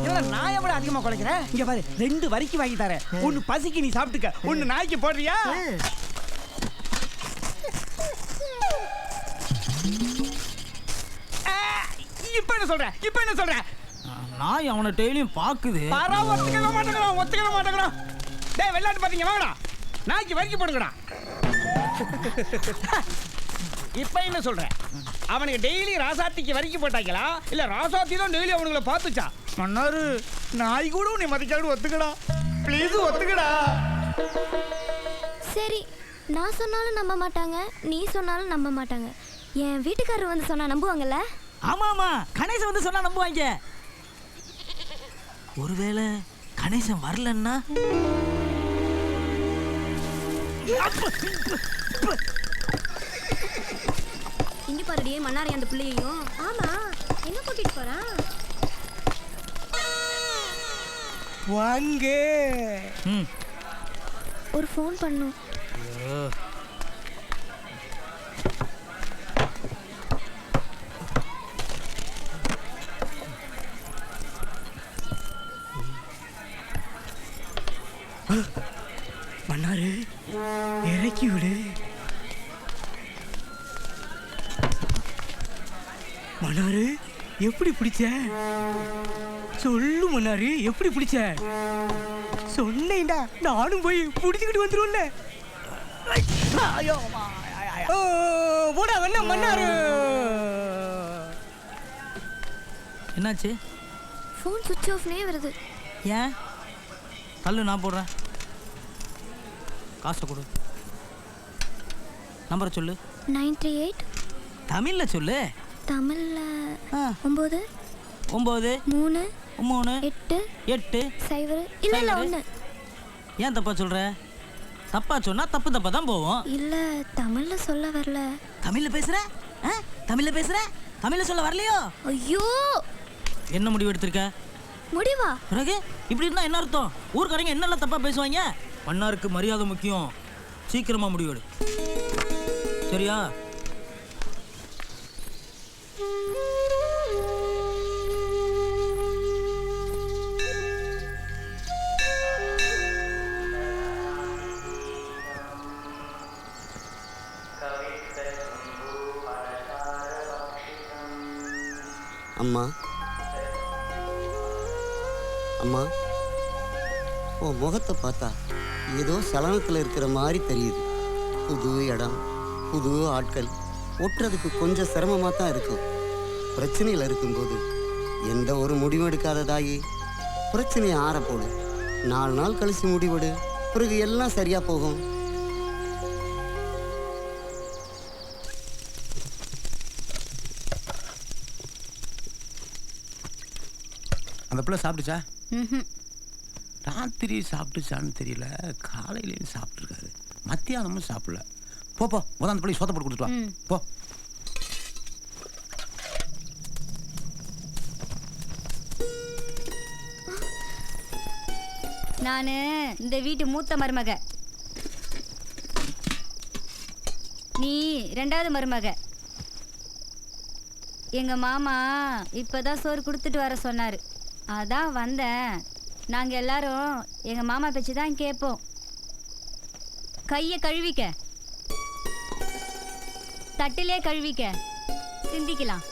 என்னடா நாயை விட அதிகமா குலைக்கிற? இங்க பாரு, 2 வரைக்கும் வாங்கி தரேன். ஒன்னு பசிக்கு நீ சாப்பிட்டுக்க, ஒன்னு நாய்க்கு போடுறியா? இப்ப என்ன சொல்ற?
நாய் அவனை டெய்லியும் பாக்குது.
ஒத்துக்கவே மாட்டேங்கிறான். டேய் வெள்ளாட்டு பாத்தீங்க வாங்கடா, நாய்க்கு வரைக்கும் போடுங்கடா. இப்ப என்ன சொல்ற? அவனுக்கு டெய்லி ராசாத்திக்கு வரைக்கும் போட்டாங்களா, இல்ல ராசாத்தி தான் டெய்லி அவனுங்களை பார்த்துச்சா? மன்னாரு நாய் கூட உன்னை மதிக்காடு ஒத்துக்கடா, ப்ளீஸ் ஒத்துக்கடா.
சரி, நான் சொன்னாலும் நம்ப மாட்டாங்க, நீ சொன்னாலும் நம்ப மாட்டாங்க. என் வீட்டுக்காரர் வந்து சொன்னா நம்புவாங்கல்ல?
ஆமா, கணேசன் வந்து சொன்னா நம்புவாங்க. ஒருவேளை கணேசன் வரலன்னா
இங்க பாருடியே மன்னாரி அந்த பிள்ளையையும். ஆமா, எங்க கூட்டிட்டு போறான்?
வாங்க,
ஒரு ஃபோன் பண்ணும்.
மன்னாரு எப்படி பிடிச்ச? சொல்லு மன்னாரு, எப்படி பிடிச்ச? சொன்னேன்டா, நானும் போய் பிடிச்சிக்கிட்டு வந்துருவேன்ல. போடா வேணா மன்னாரு.
என்னாச்சு?
ஃபோன் சுவிட்ச் ஆஃப்னே வருது.
ஏன்? தள்ளு, நான் போடுறேன். காசை கொடு. நம்பரை சொல்லு.
938.
தமிழில் சொல்லு.
தமிழ்ல 9
9
3
3
8
8
0 இல்ல 1.
ஏன் தப்பா சொல்ற? தப்பா சொன்னா தப்பு தப்பா தான் போவோம்.
இல்ல தமிழ்ல சொல்ல வரல.
தமிழ்ல பேசுற? தமிழ்ல பேசுற? தமிழ்ல சொல்ல வரலையோ?
ஐயோ,
என்ன முடிவு எடுத்திருக்க?
முடிவா?
பிறகு இப்படி இருந்தா என்ன அர்த்தம்? ஊர்க்காரங்க என்னெல்லாம் தப்பா பேசுவாங்க. மன்னாருக்கு மரியாதை முக்கியம். சீக்கிரமா முடிவெடு, சரியா?
அம்மா, அம்மா, உன் முகத்தை பார்த்தா ஏதோ சலனத்தில் இருக்கிற மாதிரி தெரியுது. புது இடம், புது ஆட்கள், ஒட்டுறதுக்கு கொஞ்சம் சிரமமாக தான் இருக்கும். பிரச்சனையில் இருக்கும்போது எந்த ஒரு முடிவும் எடுக்காத தாயி, பிரச்சனையை ஆற போடு. 4 நாள் கழிச்சு முடிவெடு, பிறகு எல்லாம் சரியாக போகும்.
அந்த பிள்ளை சாப்பிட்டுச்சா? ராத்திரி சாப்பிட்டுச்சான்னு தெரியல, காலையிலேயும் சாப்பிட்ருக்காரு, மத்தியானமும் சாப்பிடல. போ போ, முதல் அந்த பிள்ளை சோத்த போட்டு கொடுத்துட்டு வா. போ.
நான் இந்த வீட்டு மூத்த மருமக, நீ 2வது மருமக. எங்க மாமா இப்பதான் சோறு கொடுத்துட்டு வர சொன்னாரு, அதான் வந்தேன். நாங்க எல்லாரும் எங்க மாமா பேச்சு தான் கேட்போம். கையை கழுவிக்க, தட்டிலே கழுவிக்க, சிந்திக்கலாம்.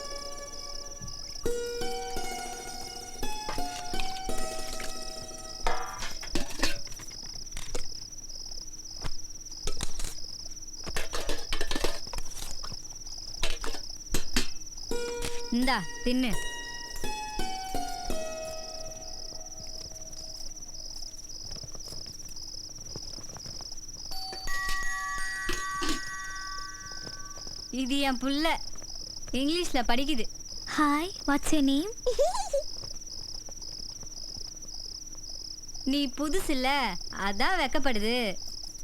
இந்தா தின்னு. இது என் புள்ள, இங்கிலீஷ்ல படிக்குது.
Hi, what's your name?
நீ புதுசு இல்ல, அதான் வெக்கப்படுது.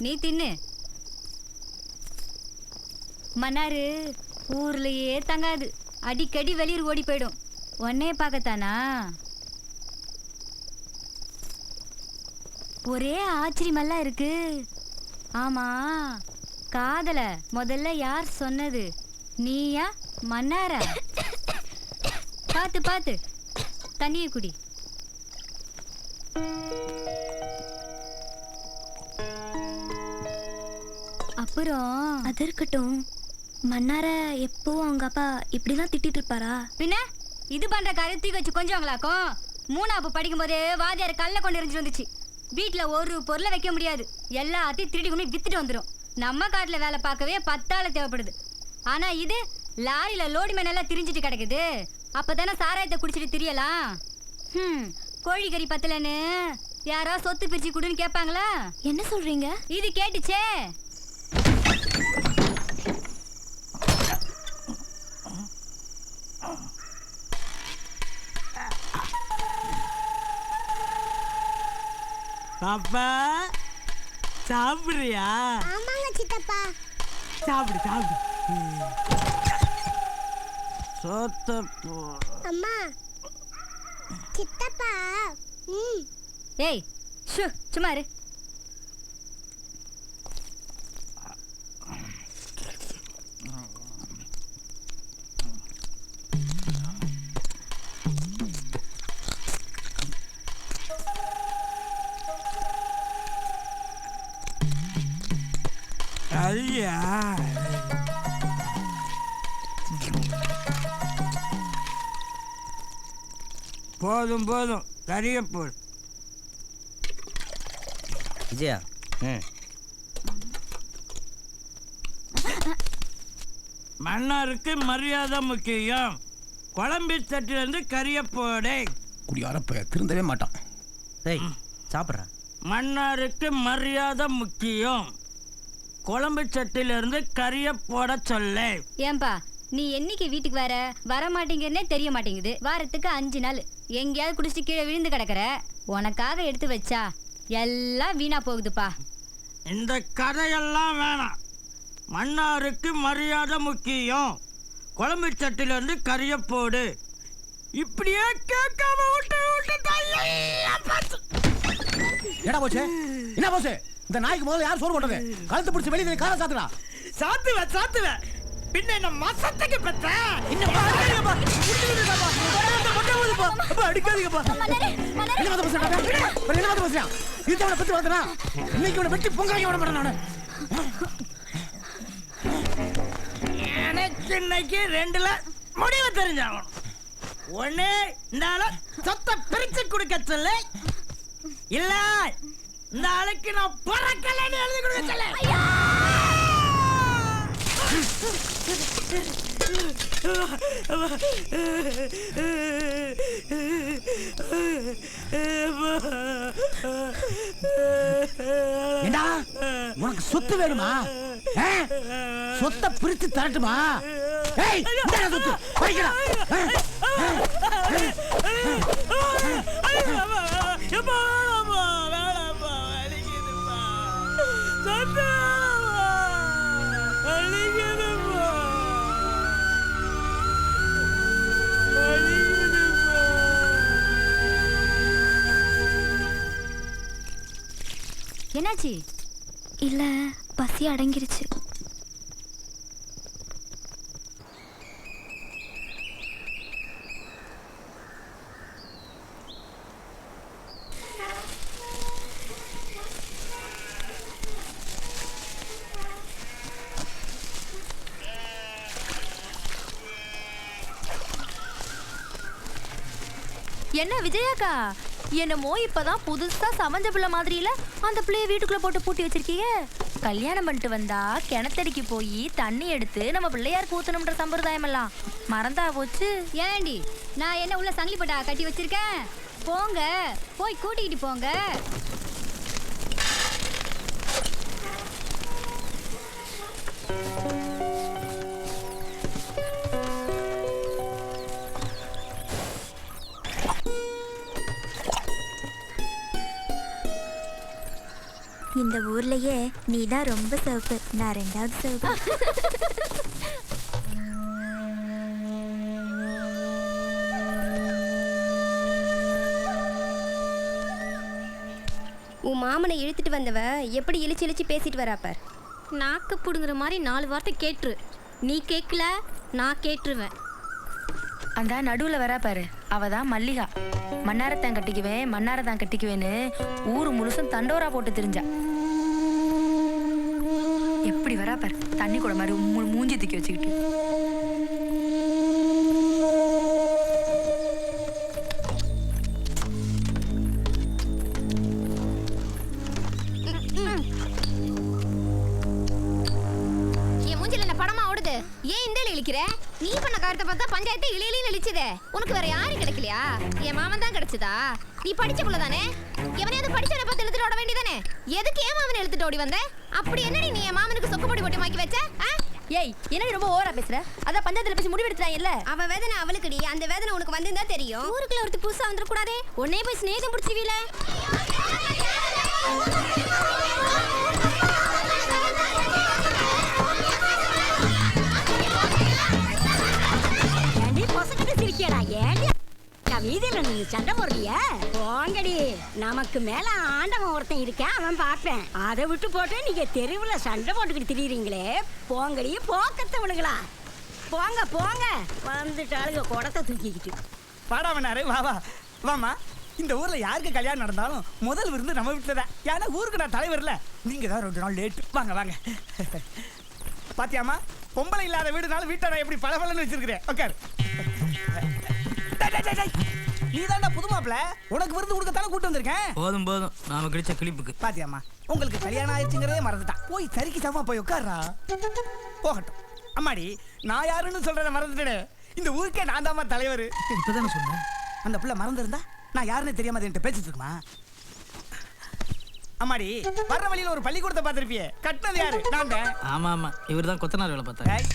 நீ தின்னு. மன்னாரு ஊர்லயே தங்காது, அடிக்கடி வெளியூர் ஓடி போயிடும். உன்னைய பார்க்கத்தானா? ஒரே ஆச்சரியமெல்லாம் இருக்கு. ஆமா, காதல முதல்ல யார் சொன்னது, நீயா மன்னாரா? பாத்து பாத்து தண்ணியை குடி. அப்புறம்
அது இருக்கட்டும், மன்னார எப்பவும் அவங்க அப்பா இப்படிதான் திட்டிட்டு இருப்பாரா?
பின்ன இது பண்ற காரியம் தூக்கி வச்சு கொஞ்சவங்களாக்கும். 3ஆப்பு படிக்கும் போதே வாதியார் கல்ல கொண்டு எரிஞ்சிட்டு வந்துச்சு. வீட்டுல ஒரு பொருளை வைக்க முடியாது, எல்லாத்தையும் திருடி கொண்டு வித்துட்டு வந்துடும். நம்ம காட்டுல வேலை பார்க்கவே 10 ஆள் தேவைப்படுது. ஆனா இது லாரியில லோடி மேனெல்லாம் திரிஞ்சிட்டு கிடக்குது. அப்பதானே சாராயத்தை குடிச்சிட்டு திரியலாம். கோழிக்கறி பத்தலன்னு யாரா சொத்து பிரிச்சு குடுன்னு கேட்பாங்களா?
என்ன சொல்றீங்க?
இது கேட்டுச்சே.
பாப்பா சாப்பிடுறியா?
ஆமாங்க சித்தப்பா.
சாப்பிடு சாப்பிடு. சோத்த
அம்மா, சித்தப்பா.
ஏய் ஷூ, சும்மா இரு.
ஐயா
போதும் போதும் கரிய போடு.
விஜயா
மன்னாருக்கு மரியாதை முக்கியம். குழம்பு சட்டிலேருந்து கரிய போடு.
குடியாரப்ப திருந்தவே மாட்டான்.
டேய் சாப்பிட்றேன்.
மன்னாருக்கு மரியாதை முக்கியம். குழம்பு சட்டிலிருந்து கரிய போட சொல்லு.
ஏன்பா நீ என்னைக்கு வீட்டுக்கு வர மாட்டேங்கிறனே தெரிய மாட்டேங்குது. வாரத்துக்கு 5 நாள் எங்கேயாவது குடிச்சிட்டு கீழே விழுந்து கிடக்குற. உனக்காக எடுத்து வச்சா எல்லாம் வீணா போகுதுப்பா.
இந்த கதையெல்லாம் வேணாம். மன்னாருக்கு மரியாதை முக்கியம். குழம்பு சட்டிலிருந்து கரிய போடு. இப்படியே கேட்காம விட்டு
என்ன போச்சு என்ன போச்சு? இந்த நாய்க்கு முதல்ல யார் சோறு கொண்டது? கழுத்து பிடிச்சி வெளியே காலை சாத்துடா.
சாத்துவேன் பின்ன என்ன மாசத்துக்கு பெற்ற
அடிக்காதீங்கப்பா. இன்னைக்கு வெட்டி பொங்கலைக்கு விட மாட்டேன் நானு.
எனக்கு இன்னைக்கு 2ல முடிவு தெரிஞ்சாகணும். ஒண்ணு இந்த ஆள சொத்தை பிரிச்சு கொடுக்க சொல்லு, இல்ல இந்த ஆளுக்கு நான் பிறக்கலன்னு எழுதி கொடுக்க சொல்லு.
ஏண்டா உனக்கு சொத்து வேணுமா? சொத்தை பிரித்து தரட்டுமா? ஏய் இந்தாடா சொத்து பறிக்கடா.
என்னாச்சு?
இல்ல பசி அடங்கிருச்சு.
என்ன விஜயாக்கா, என்னமோ இப்பதான் புதுசா சமைஞ்ச பிள்ளை மாதிரி இல்ல அந்த பிள்ளைய வீட்டுக்குள்ள போட்டு பூட்டி வச்சிருக்கீங்க. கல்யாணம் பண்ணிட்டு வந்தா கிணத்தடிக்கு போய் தண்ணி எடுத்து நம்ம பிள்ளையாருக்கு ஊத்தணும்ன்ற சம்பிரதாயம் எல்லாம் மறந்தா போச்சு.
ஏண்டி நான் என்ன உள்ள சங்கிலி பட்டா கட்டி வச்சிருக்கேன்? போங்க போய் கூட்டிக்கிட்டு போங்க.
இந்த ஊர்லயே நீதான் ரொம்ப சிவப்பு, நான் 2வது சிவப்பு.
உன் மாமனை இழுத்துட்டு வந்தவ எப்படி இழிச்சு இழிச்சு பேசிட்டு வராப்பார்.
நாக்கு புடுங்குற மாதிரி 4 வார்த்தை கேட்டுரு. நீ கேட்கல நான் கேட்டுருவேன். அந்த நடுவுல வரா பாரு, அவதான் மல்லிகா. மன்னாரத்தான் கட்டிக்குவேன் மன்னாரத்தான் கட்டிக்குவேன்னு ஊரு முழுசும் தண்டோரா போட்டு தெரிஞ்சா. எப்படி வரா பாரு, தண்ணி கூட மாதிரி மூஞ்சி தூக்கி வச்சுக்கிட்டு.
என் மூஞ்சில என்ன படமா ஓடுது? ஏன் இந்த இழிக்கிற? நீ பண்ண காரியத்தை பார்த்தா பஞ்சாயத்து இழியிலையும் இழிச்சுதே. உனக்கு வேற யாரும் கிடைக்கலையா? என் மாமன் தான் கிடைச்சதா? நீ படிச்ச புள்ள தானே? எவனையாவது படிச்சவனை பார்த்து எழுத்துட்டு ஓட வேண்டியதானே? எதுக்கு ஏன் மாமன் எழுத்துட்டு ஓடி வந்த? அப்படி என்னடி நீ என் மாமனுக்கு சொக்கு போட்டி போட்டி மாக்கி வச்ச?
ஏய் என்னடி ரொம்ப ஓவரா பேசுற? அதான் பஞ்சாயத்துல பேசி முடிவெடுத்துறாங்க இல்ல.
அவ வேதனை அவளுக்குடி, அந்த வேதனை உனக்கு வந்திருந்தா தெரியும்.
ஊருக்குள்ள ஒருத்தி புதுசா வந்துட கூடாதே. உன்னைய போய் ஸ்நேகம் பிடிச்சிவீல.
ஏண்டி பொசக்கிட்டு சிரிக்கடா? ஏண்டி வீதியில நீங்க சண்டை போடுறிய? போங்கடி, நமக்கு மேல ஆண்டவன் ஒருத்தன் இருக்கேன், அவன் பார்ப்பேன். அதை விட்டு போட்டு நீங்க தெருவுல சண்டை போட்டுக்கிட்டு திரியுறீங்களே, போங்கடி போக்கத்தை விழுங்களா. போங்க போங்க, வந்துட்டாளுங்க குடத்தை தூக்கிக்கிட்டு.
பாடாமனாரு வா வா வாமா. இந்த ஊர்ல யாருக்கு கல்யாணம் நடந்தாலும் முதல் விருந்து நம்ம வீட்டுல தான். ஏன்னா ஊருக்கு நான் தலைவர்ல, நீங்க தான் 2 நாள் லேட். வாங்க வாங்க. பாத்தியாமா, பொம்பளை இல்லாத வீடுனாலும் வீட்டை நான் எப்படி பளபளன்னு வச்சிருக்கிறேன். உட்காரு. நீ தான்டா புது மாப்பிள, உனக்கு விருந்து கொடுக்கத்தானே கூட்டு வந்திருக்கேன்.
போதும் போதும், நாம கிடைச்ச கிளிப்புக்கு.
பாத்தியாம்மா, உங்களுக்கு கல்யாணம் ஆயிடுச்சுங்கிறதே மறந்துட்டான். போய் சரிக்கு சமமா போய் உட்கார்றா. போகட்டும். அம்மாடி, நான் யாருன்னு சொல்றத மறந்துட்டேனே. இந்த ஊருக்கே நான் தாம்மா தலைவர். இப்பதானே சொன்னேன். அந்த பிள்ளை மறந்துருந்தா நான் யாருன்னு தெரியாம என்கிட்ட பேசிட்டு இருக்குமா? அம்மாடி, வர்ற வழியில ஒரு பள்ளிக்கூடத்தை பார்த்திருப்பியே, கட்டினது யாரு? நான் தான்.
ஆமா ஆமா, இவர்தான் கொத்தனார் வேலை பார்த்தாரு.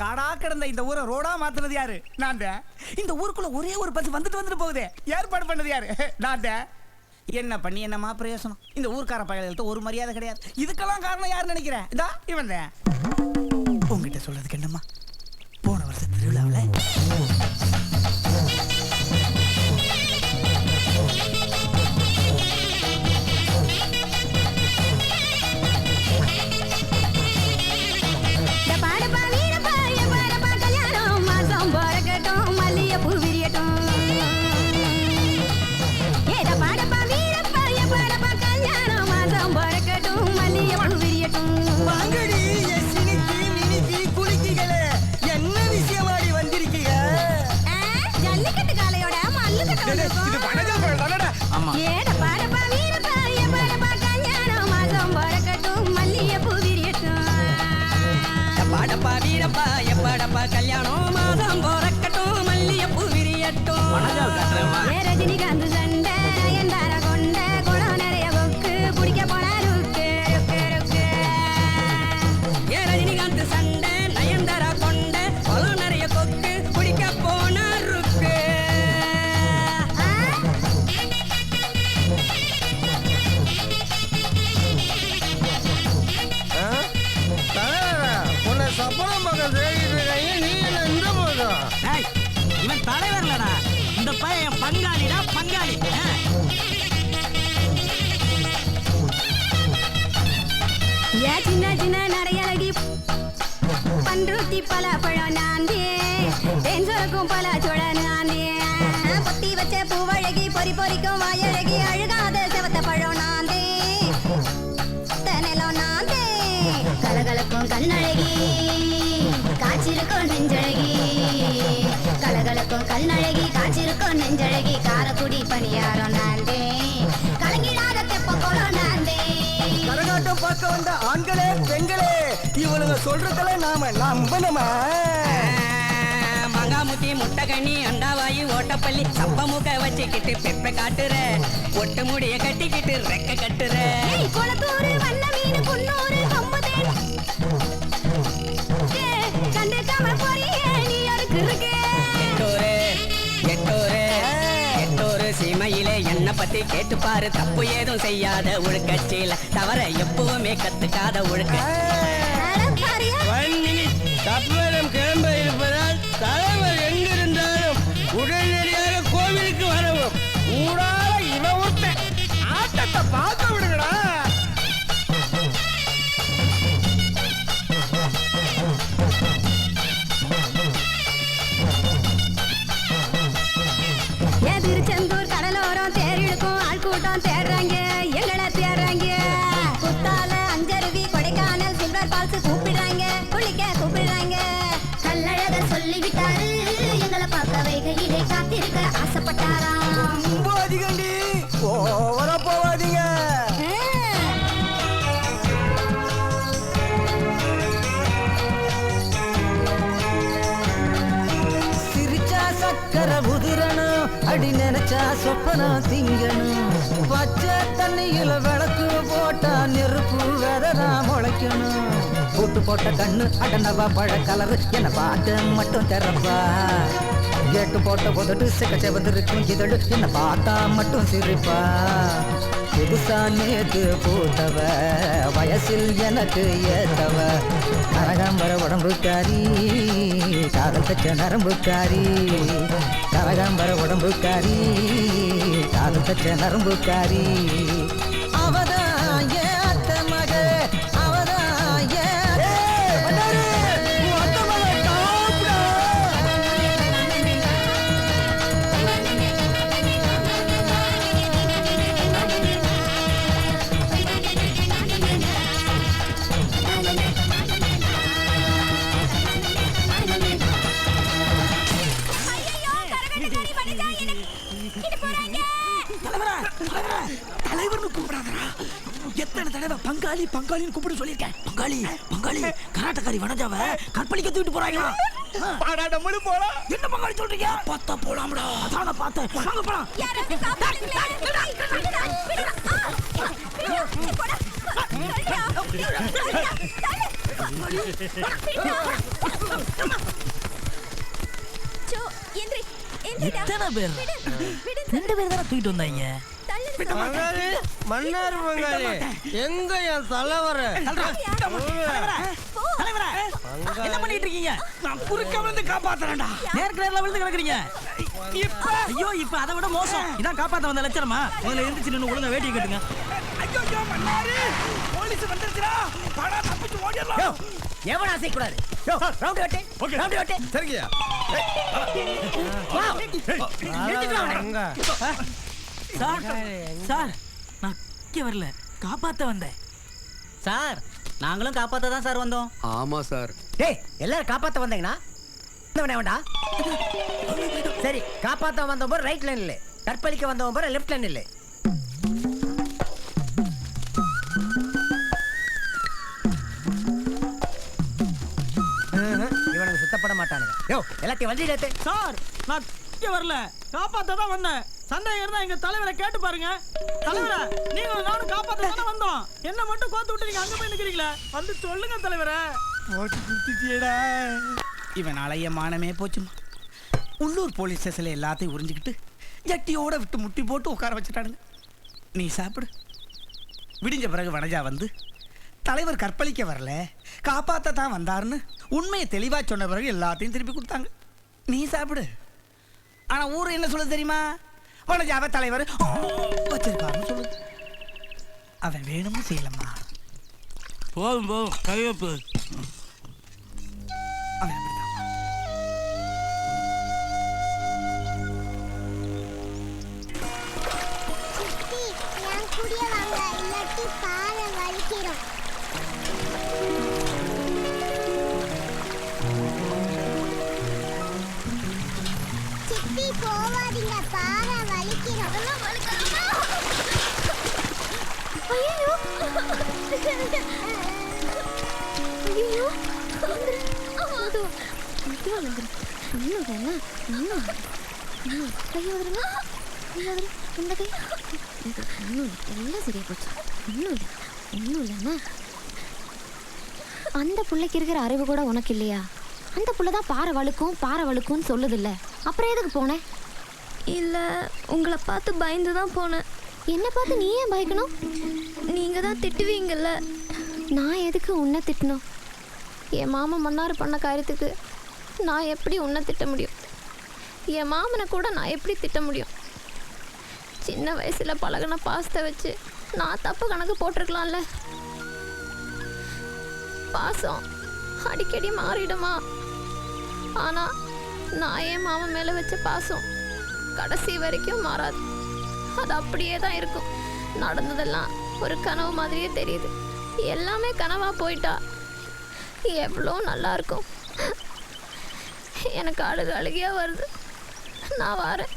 காடா கிடந்த இந்த ஊரை ரோடா மாத்துனது யாரு? நான் தான். இந்த ஊருக்குள்ள ஒரே ஒரு பஸ் வந்துட்டு போகுதே, ஏற்பாடு பண்ணது யாரு? நான் தான். என்ன பண்ணி என்னமா பிரயோசனம்? இந்த ஊர்க்கார பயல்கிட்ட ஒரு மரியாதை கிடையாது. இதுக்கெல்லாம் காரணம் யாருன்னு நினைக்கிறேன்? இதா இவன் தான். உங்ககிட்ட சொல்றதுக்கு என்னம்மா, போன வருஷம் திருவிழாவில்
கல்யாணம் மாதம் பிறக்கட்டும் மல்லிகைப்பூ விரியட்டும். ரஜினிகாந்த் சண்டை எந்தார கொண்ட குளம் நிறைய கொக்கு குடிக்க போன ருக்கு ருக்கு ருக்கு. ரஜினிகாந்த் சண்டை நயன்தாரா கொண்ட குளம் நிறைய கொக்கு குடிக்க போன ருக்கு.
இவன் தலைவர்லடா, இந்த பையன் பங்காளிடா, பங்காளி.
சின்ன சின்ன நரையழகி பன்ருத்தி பல பழம் நாந்தே, தேன் சுரக்கும் பல சோழ நாந்தே, பொத்தி வச்ச பூவழகி பொறி பொறிக்கும் வாயழகி அழுகாத செவத்த பழம் நாந்தே, தனலம் நாந்தே, கலகலக்கும் கண்ணழகி காய்ச்சிருக்கும் நெஞ்சழகி, கலகலக்கும் கண்ணழகி காய்ச்சிருக்கும் நெஞ்சழகி, காரக்குடி பணியாரம் நாந்தே, கலங்கிடாத தெப்ப கோலம் நாந்தே.
கரகாட்டம் பார்க்க வந்த ஆண்களே பெண்களே, இவனுங்க சொல்றதெல்லாம் நாம நம்பணுமா?
மங்காமுத்தி முட்டகண்ணி அண்டாவாயி ஓட்டப்பள்ளி சப்பமுக வச்சுக்கிட்டு பெப்ப காட்டுற, ஒட்டு முடிய கட்டிக்கிட்டு ரெக்க கட்டுற, குளத்தூர் வண்ண மீன் குன்னூர் கொம்புதே கண்டுக்காம போறியே நீ யாருக்கு இருக்கே. எட்டோரு சீமையிலே என்ன பத்தி கேட்டுப்பாரு, தப்பு ஏதும் செய்யாத ஒழுக்கச்சில தவற எப்பவுமே கத்துக்காத ஒழுக்க.
தப்பரம் கிளம்ப இருப்பதால் தலைவர் எங்கிருந்தாலும் உடனடியாக கோவிலுக்கு வரவும்.
ஊடால இவன் ஒருத்தன் ஆட்டத்தை பார்க்க விடுங்கடா.
திருச்செந்தூர் கடலோரம் தேரிழுக்கும் ஆள் கூட்டம் தேடுறாங்க, எங்களை தேடுறாங்க. குத்தால அஞ்சருவி கொடைக்கானல் சில்வர் பால்ஸ் கூப்பிடுறாங்க, குளிக்க கூப்பிடுறாங்க. கல்லழக சொல்லிவிட்டாரு, எங்களை பார்க்க வைகையிலே காத்திருக்க ஆசைப்பட்டாராம்.
போதிகண்டி ஓவர போவாதீங்க. சிரிச்சா சக்கரை உதிரணும், அடி நினைச்சா சொப்பனம் திங்கணும், பச்சை தண்ணியில விளக்கு போட்டா நெருப்பு வெதரா முளைக்கணும். போட்டு போட்ட கண்ணு அடனவா பழ கலரு என்ன பார்த்து மட்டும் திறப்பா, கேட்டு போட்ட போதட்டு செக்கச்ச வந்திருக்கும் இதழு என்ன பார்த்தா மட்டும் சிரிப்பா. புதுசா நேத்து பூத்தவ வயசில் எனக்கு ஏத்தவ, கரகாம்பர உடம்புக்காரி காதல் தச்ச நரம்புக்காரி, கரகாம்பர உடம்புக்காரி காதல் தச்ச நரம்புக்காரி. அவதான் ஏன் அத்த மக, அவதான் ஏன்
பங்காளி பங்காளின்னு கூப்பிட்டு சொல்லியிருக்கேன். பங்காளி பங்காளி கராட்டக்காரி வனஜாவை கற்பழிக்க தூக்கிட்டு போறாங்களா?
பாடா நம்மளும் போலாம்.
என்ன பங்காளி சொல்றீங்க? பார்த்தா போலாம்டா. அதான் நான் பார்த்தேன். வாங்க போலாம். எத்தனை பேர்? 2 பேர் தானே தூக்கிட்டு வந்தாங்க.
மன்னார் பங்காளி எங்க என் தலைவர
என்ன பண்ணிட்டு இருக்கீங்க? நான் குறுக்க விழுந்து காப்பாத்துறேன்டா. நேர்ல விழுந்து கிடக்குறீங்க. இப்ப ஐயோ இப்ப அதை விட மோசம். இதான் காப்பாத்த வந்த லட்சணமா? முதல்ல எந்திரிச்சு நின்னு ஒழுங்கா வேட்டியை கட்டுங்க. ஐயோ மன்னாரு போலீஸ் வந்துருச்சுடா. படா தப்பிச்சு ஓடிரலாம். எவனா செய்யக்கூடாது. ரவுண்ட் வெட்டு. ஓகே ரவுண்ட் வெட்டு.
சரிங்கயா.
சார் சார் நான் இங்கே வரல, காப்பாத்த வந்தேன்.
சார் நாங்களும் காப்பாத்த தான் சார் வந்தோம்.
ஆமா சார்.
டேய் எல்லாரும் காப்பாத்த வந்தீங்கன்னா வேண்டா. சரி காப்பாத்த வந்தவங்க ரைட் லைன் இல்ல, கற்பழிக்க வந்தவங்க லெஃப்ட் லைன் இல்ல. இவனுக்கு சுத்தப்பட மாட்டானுங்க. யோ எல்லாத்தையும் வண்டி ஏத்து.
சார் நான் இங்கே வரல, காப்பாத்த தான் வந்தேன். சந்தேகம் இருந்தா எங்க தலைவரை கேட்டு பாருங்க. தலைவரே நீங்க நானும் காப்பாத்த தானே வந்தோம். என்ன மட்டும் கோத்து விட்டு நீங்க அங்க போய் நிக்கிறீங்களே, வந்து சொல்லுங்க தலைவரே.
ஓட்டு குத்திட்டியடா. இவன் அலைய மானமே போச்சுமா. உள்ளூர் போலீஸ் ஸ்டேஷன்ல எல்லாத்தையும் உறிஞ்சிக்கிட்டு ஜட்டியோட விட்டு முட்டி போட்டு உட்கார வச்சுட்டானுங்க. நீ சாப்பிடு. விடிஞ்ச பிறகு வனஜா வந்து தலைவர் கற்பழிக்க வரல, காப்பாத்த தான் வந்தாருன்னு உண்மையை தெளிவா சொன்ன பிறகு எல்லாத்தையும் திருப்பி கொடுத்தாங்க. நீ சாப்பிடு. ஆனா ஊர் என்ன சொல்லுது தெரியுமா? வனஜாவை தலைவர் வச்சிருக்காருன்னு சொல்லுது. அவன் வேணும்னு செய்யலம்மா.
போதும் போதும் கையப்பு.
அவன் அப்படிதான்.
அந்த புள்ளைக்கு இருக்கிற அறிவு கூட உனக்கு இல்லையா? அந்த புள்ள தான் பாறை வழுக்கும்னு சொல்லுது இல்ல, அப்புறம் எதுக்கு போனேன்? இல்ல உங்களை பார்த்து பயந்து தான் போனேன். என்ன பார்த்து நீ ஏன் பயக்கணும்? நீங்க தான் திட்டுவீங்கல்ல. நான் எதுக்கு உன்னை திட்டணும்? என் மாமன் மன்னார் பண்ண காரியத்துக்கு நான் எப்படி உன்னை திட்ட முடியும்? என் மாமனை கூட நான் எப்படி திட்ட முடியும்? சின்ன வயசில் பழகின பாசத்தை வச்சு நான் தப்பு கணக்கு போட்டிருக்கலாம்ல. பாசம் அடிக்கடி மாறிடுமா? ஆனால் நான் என் மாமன் மேலே வச்ச பாசம் கடைசி வரைக்கும் மாறாது. அது அப்படியே தான் இருக்கும். நடந்ததெல்லாம் ஒரு கனவு மாதிரியே தெரியுது. எல்லாமே கனவா போயிட்டா எவ்வளோ நல்லா இருக்கும். எனக்கு அழுகையா வருது. நான் வரேன்.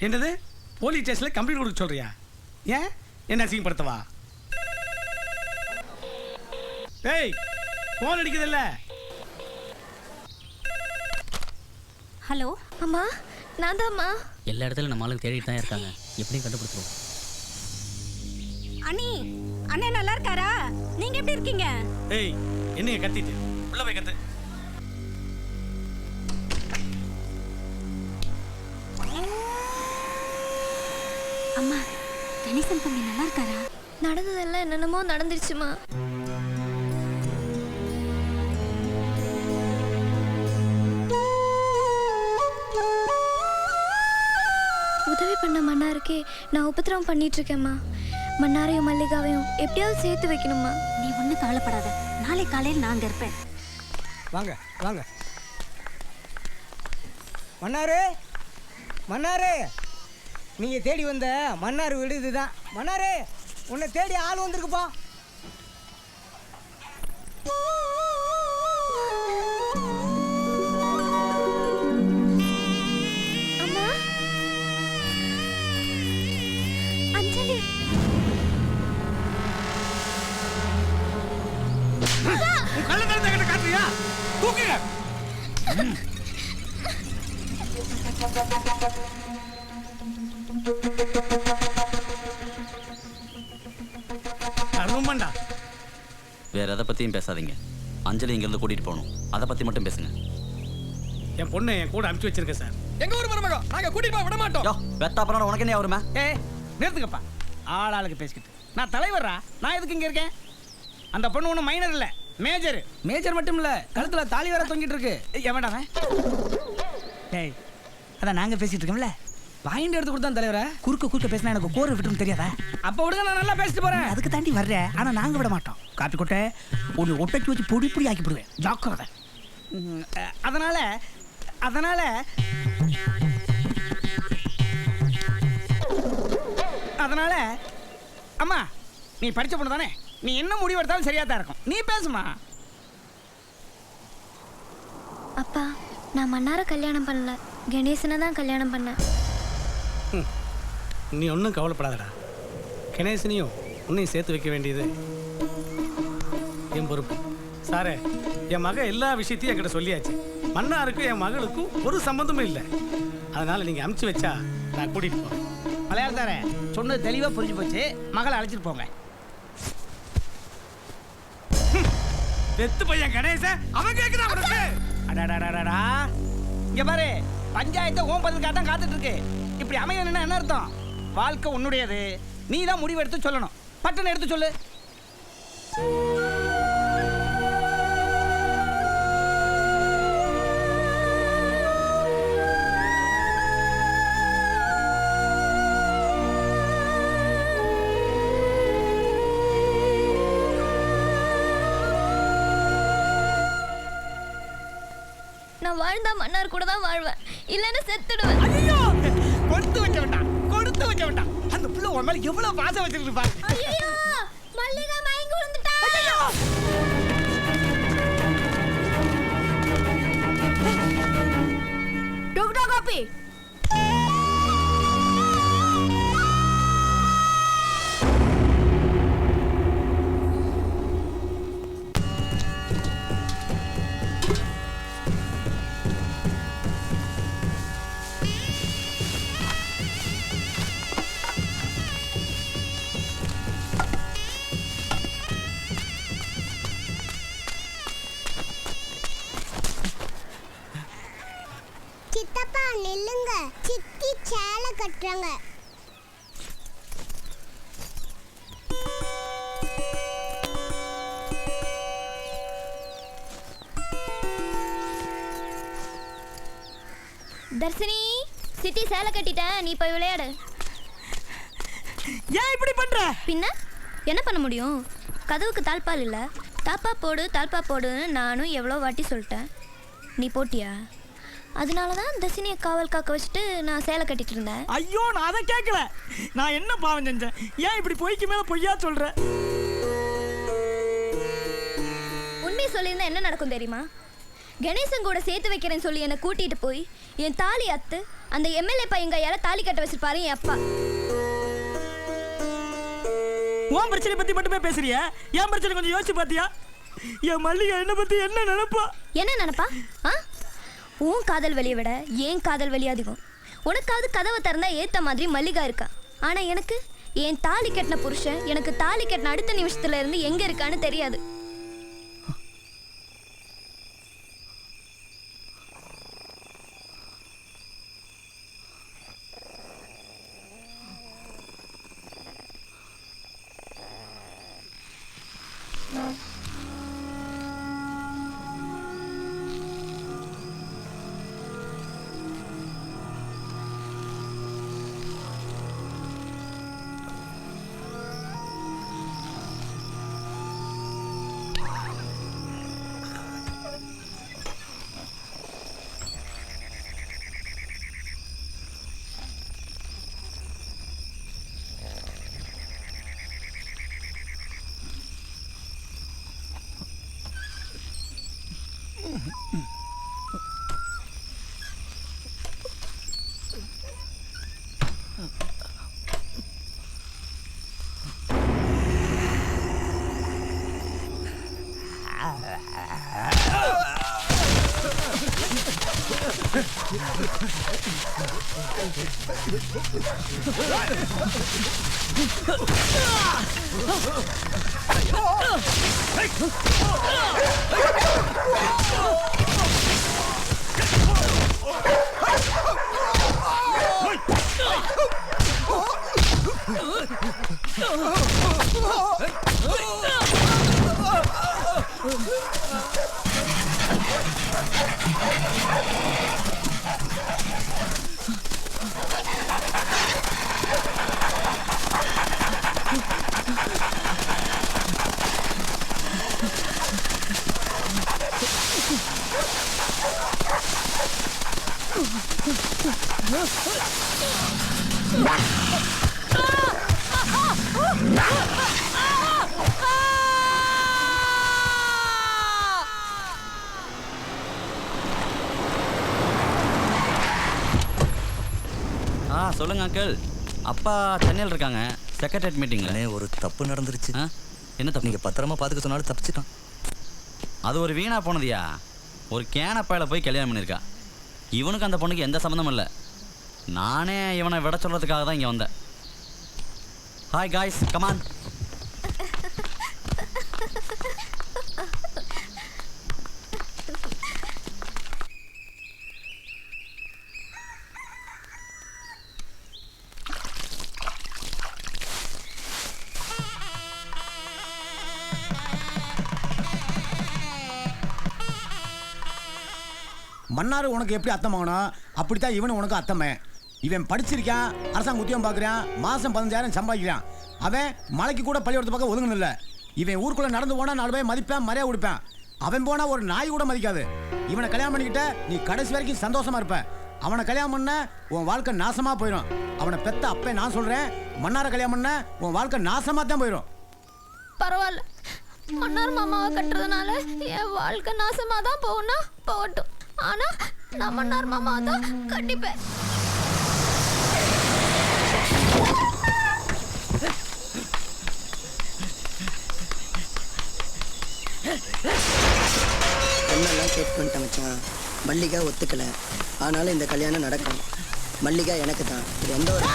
என்னது போலீஸ் ஸ்டேஷன்ல கம்ப்ளைண்ட் கொடுக்க சொல்றியா? ஏன் என்ன அசிங்கப்படுத்தவா? ஏய் போன் அடிக்குது இல்ல?
ஹலோ அம்மா, நான் தான்மா.
எல்லா இடத்துலயும் நம்ம ஆளுங்க தேடிட்டு தான் இருக்காங்க. எப்படி கண்டுபிடிச்சிருவோம்?
அண்ணி அண்ணே நல்லா இருக்காரா? நீங்க எப்படி இருக்கீங்க?
ஏய் என்னைய கத்திட்டு உள்ள போய் கத்து.
கணேசன் தம்பி நல்லா இருக்காரா?
நடந்ததெல்லாம் என்னென்னமோ நடந்துருச்சுமா. உதவி பண்ண மன்னாருக்கே நான் உபத்திரவம் பண்ணிட்டு இருக்கேம்மா. மன்னாரையும் மல்லிகாவையும் எப்படியாவது சேர்த்து வைக்கணுமா.
நீ ஒன்றும் கவலைப்படாத, நாளை காலையில் நான் அங்கே இருப்பேன்.
வாங்க வாங்க. மன்னாரு மன்னாரு, நீங்கள் தேடி வந்த மன்னார் வீடு இதுதான். மன்னாரு, உன்னை தேடி ஆள் வந்திருக்குப்பா.
அம்மா, அஞ்சலி.
உன் கள்ள தரத்தை கிட்ட காட்டுறியா? தூக்குங்க. அருமண்டா,
வேற எதை பத்தியும் பேசாதீங்க. அஞ்சலி இங்கிருந்து கூட்டிட்டு போகணும், அதை பத்தி மட்டும் பேசுங்க.
என் பொண்ணை என் கூட அனுப்பிச்சு வச்சிருக்கேன் சார்.
எங்க ஊர் மருமகம், நாங்க கூட்டிட்டு போக விட மாட்டோம்.
யோ, வெத்தா பண்ணா உனக்கு என்ன வருமா?
நிறுத்துங்கப்பா, ஆளாளுக்கு பேசிக்கிட்டு. நான் தலைவர்ரா, நான் எதுக்கு இங்க இருக்கேன்? அந்த பொண்ணு ஒன்றும் மைனர் இல்லை, மேஜர். மேஜர் மட்டும் இல்லை, கழுத்துல தாலி வேற தொங்கிட்டு இருக்கு. எவன்டாவன்? டேய், அதான் நாங்க பேசிட்டு இருக்கோம்ல, பாயிண்ட் எடுத்து கொடுத்தா தலைவரை. குறுக்க பேசினா எனக்கு கோர் விட்டுரும் தெரியாதா? அப்ப விடுங்க, நான் நல்லா பேசிட்டு போறேன். அதுக்கு தாண்டி வர்றேன், ஆனா நாங்க விட மாட்டோம். காப்பி கொட்டை ஒன்று ஒட்டைக்கு வச்சு பொடி ஆக்கி போடுவேன், ஜாக்கிரதை. அதனால அதனால அதனால அம்மா, நீ படிச்ச பொண்ணு தானே, நீ என்ன முடிவு எடுத்தாலும் சரியா தான் இருக்கும். நீ பேசுமா.
அப்பா, நான் மன்னாரை கல்யாணம் பண்ணல, கணேசனை தான் கல்யாணம் பண்ணேன்.
நீ ஒன்றும் கவலைப்படாதடா. கணேசனையும் உன்னையும் சேர்த்து வைக்க வேண்டியது என் பொறுப்பு. சாரே, என் மக எல்லா விஷயத்தையும் என்கிட்ட சொல்லியாச்சு. மன்னாருக்கும் என் மகளுக்கும் ஒரு சம்மந்தமும் இல்லை. அதனால நீங்க அமுச்சு வச்சா நான் கூட்டிட்டு போறேன்.
மலையாளத்தாரே, சொன்னது தெளிவா புரிஞ்சு போச்சு. மகளை அழைச்சிட்டு போங்க.
வெத்து பையன் கணேசன், அவன் கேட்கிறான் உனக்கு.
அடாடாடாடா, இங்க பாரு, பஞ்சாயத்தை ஓம் பதிலுக்காக தான் காத்துட்டு இருக்கு. இப்படி அமையணும்னா என்ன அர்த்தம்? வாழ்க்கை உன்னுடையது, நீ தான் முடிவு எடுத்து சொல்லணும். பட்டுன்னு எடுத்து சொல்லு.
நான் வாழ்ந்தா மன்னார் கூட தான் வாழ்வேன், இல்லைன்னு செத்துடுவேன்.
ஐயோ, கொடுத்து வைக்க வேண்டாம், கொடுத்து வைக்க வேண்டாம். அந்த புள்ள உன் மேல எவ்வளவு பாசம் வச்சிருக்கு பாரு.
ஐயோ, மல்லிகா மயங்கி விழுந்துட்டா.
Doctor coffee.
சித்தப்பா நில்லுங்க, சித்தி சேலை கட்டுறாங்க.
தர்ஷினி, சித்தி சேலை கட்டிட்டேன், நீ போய் விளையாடு.
ஏன் இப்படி பண்ற?
பின்ன என்ன பண்ண முடியும்? கதவுக்கு தாழ்பால் இல்லை, தாப்பா போடு தாழ்பா போடுன்னு நானும் எவ்வளோ வாட்டி சொல்லிட்டேன். நீ போட்டியா? அதனால தான் தர்ஷினியை காவல் காக்க வச்சுட்டு நான் சேலை கட்டிட்டு இருந்தேன்.
ஐயோ, நான் அதை கேட்கல. நான் என்ன பாவம் செஞ்சேன்? ஏன் இப்படி பொய்க்கு மேல பொய்யா சொல்ற?
உண்மை சொல்லியிருந்தா என்ன நடக்கும் தெரியுமா? கணேசன் கூட சேர்த்து வைக்கிறேன்னு சொல்லி என்னை கூட்டிட்டு போய் என் தாலி அத்து அந்த எம்எல்ஏ பையன் கையால தாலி கட்ட வச்சிருப்பாரு என் அப்பா.
உன் பிரச்சனை பத்தி மட்டுமே பேசுறிய, என் பிரச்சனை கொஞ்சம் யோசிச்சு பாத்தியா? என் மல்லிகை என்ன பத்தி என்ன நினைப்பா?
என்ன நினைப்பா? உன் காதல் வெளியை விட ஏன் காதல் வெளியே அதிகம். உனக்காவது கதவை திறந்தா ஏத்த மாதிரி மல்லிகா இருக்கா. ஆனா எனக்கு என் தாலி கட்டின புருஷன் எனக்கு தாலி கட்டின அடுத்த நிமிஷத்துல இருந்து எங்க இருக்கான்னு தெரியாது.
சொல்லுங்க அங்கிள். அப்பா சென்னையில் இருக்காங்க, செக்ரட்டரியேட் மீட்டிங்கில்.
ஒரு தப்பு நடந்துருச்சு.
என்ன தப்பு?
நீங்கள் பத்திரமா பார்த்துக்க சொன்னாலும் தப்பிச்சிட்டான்.
அது ஒரு வீணா போனதியா. ஒரு கேனப்பாயில போய் கல்யாணம் பண்ணியிருக்கா. இவனுக்கு அந்த பொண்ணுக்கு எந்த சம்மந்தமும் இல்லை. நானே இவனை விட சொல்கிறதுக்காக தான் இங்கே வந்தேன். Hi guys, come on.
மன்னார் உனக்கு எப்படி அத்தமாகணும், அப்படித்தான் இவனு உனக்கு அத்தமே. இவன் படிச்சிருக்கான், அரசாங்க உத்தியோகம் பார்க்குறான், மாதம் 15,000 சம்பாதிக்கிறான். அவன் மலைக்கு கூட பள்ளிக்கூடத்து பக்கம் ஒதுங்கணும் இல்லை. இவன் ஊருக்குள்ளே நடந்து போனால் 4 பேர் மதிப்பேன், மரியாதை கொடுப்பேன். அவன் போனால் ஒரு நாய் கூட மதிக்காது. இவனை கல்யாணம் பண்ணிக்கிட்ட நீ கடைசி வரைக்கும் சந்தோஷமா இருப்ப. அவனை கல்யாணம் பண்ண உன் வாழ்க்கை நாசமாக போயிடும். அவனை பெத்த அப்பே நான் சொல்கிறேன், மன்னாரை கல்யாணம் பண்ண உன் வாழ்க்கை நாசமாக தான் போயிடும்.
பரவாயில்ல, மன்னார் மாமாவை கட்டுறதுனால என் வாழ்க்கை நாசமாக தான் போகணும்னா போகட்டும். ஆனா நான் மன்னார் மாமா தான் கண்டிப்பேன்.
என்னெல்லாம் கேட் பண்ணிட்டேன் மச்சான். மல்லிகா ஒத்துக்கல, ஆனாலும் இந்த கல்யாணம் நடக்கும். மல்லிகா எனக்கு தான். இது எந்த ஒரு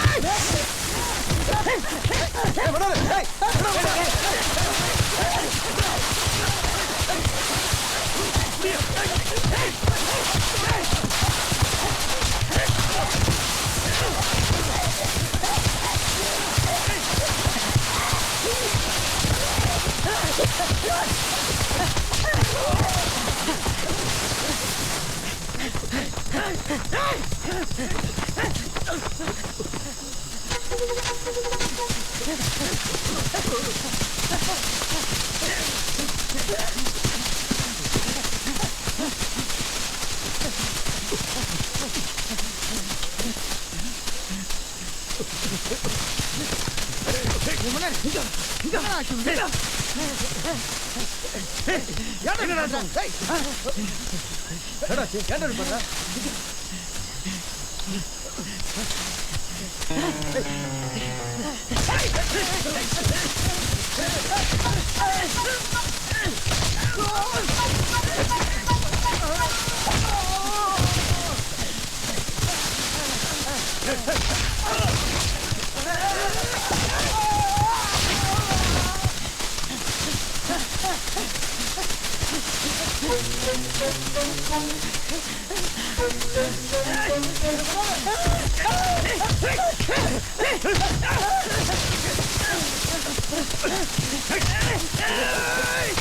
Hey!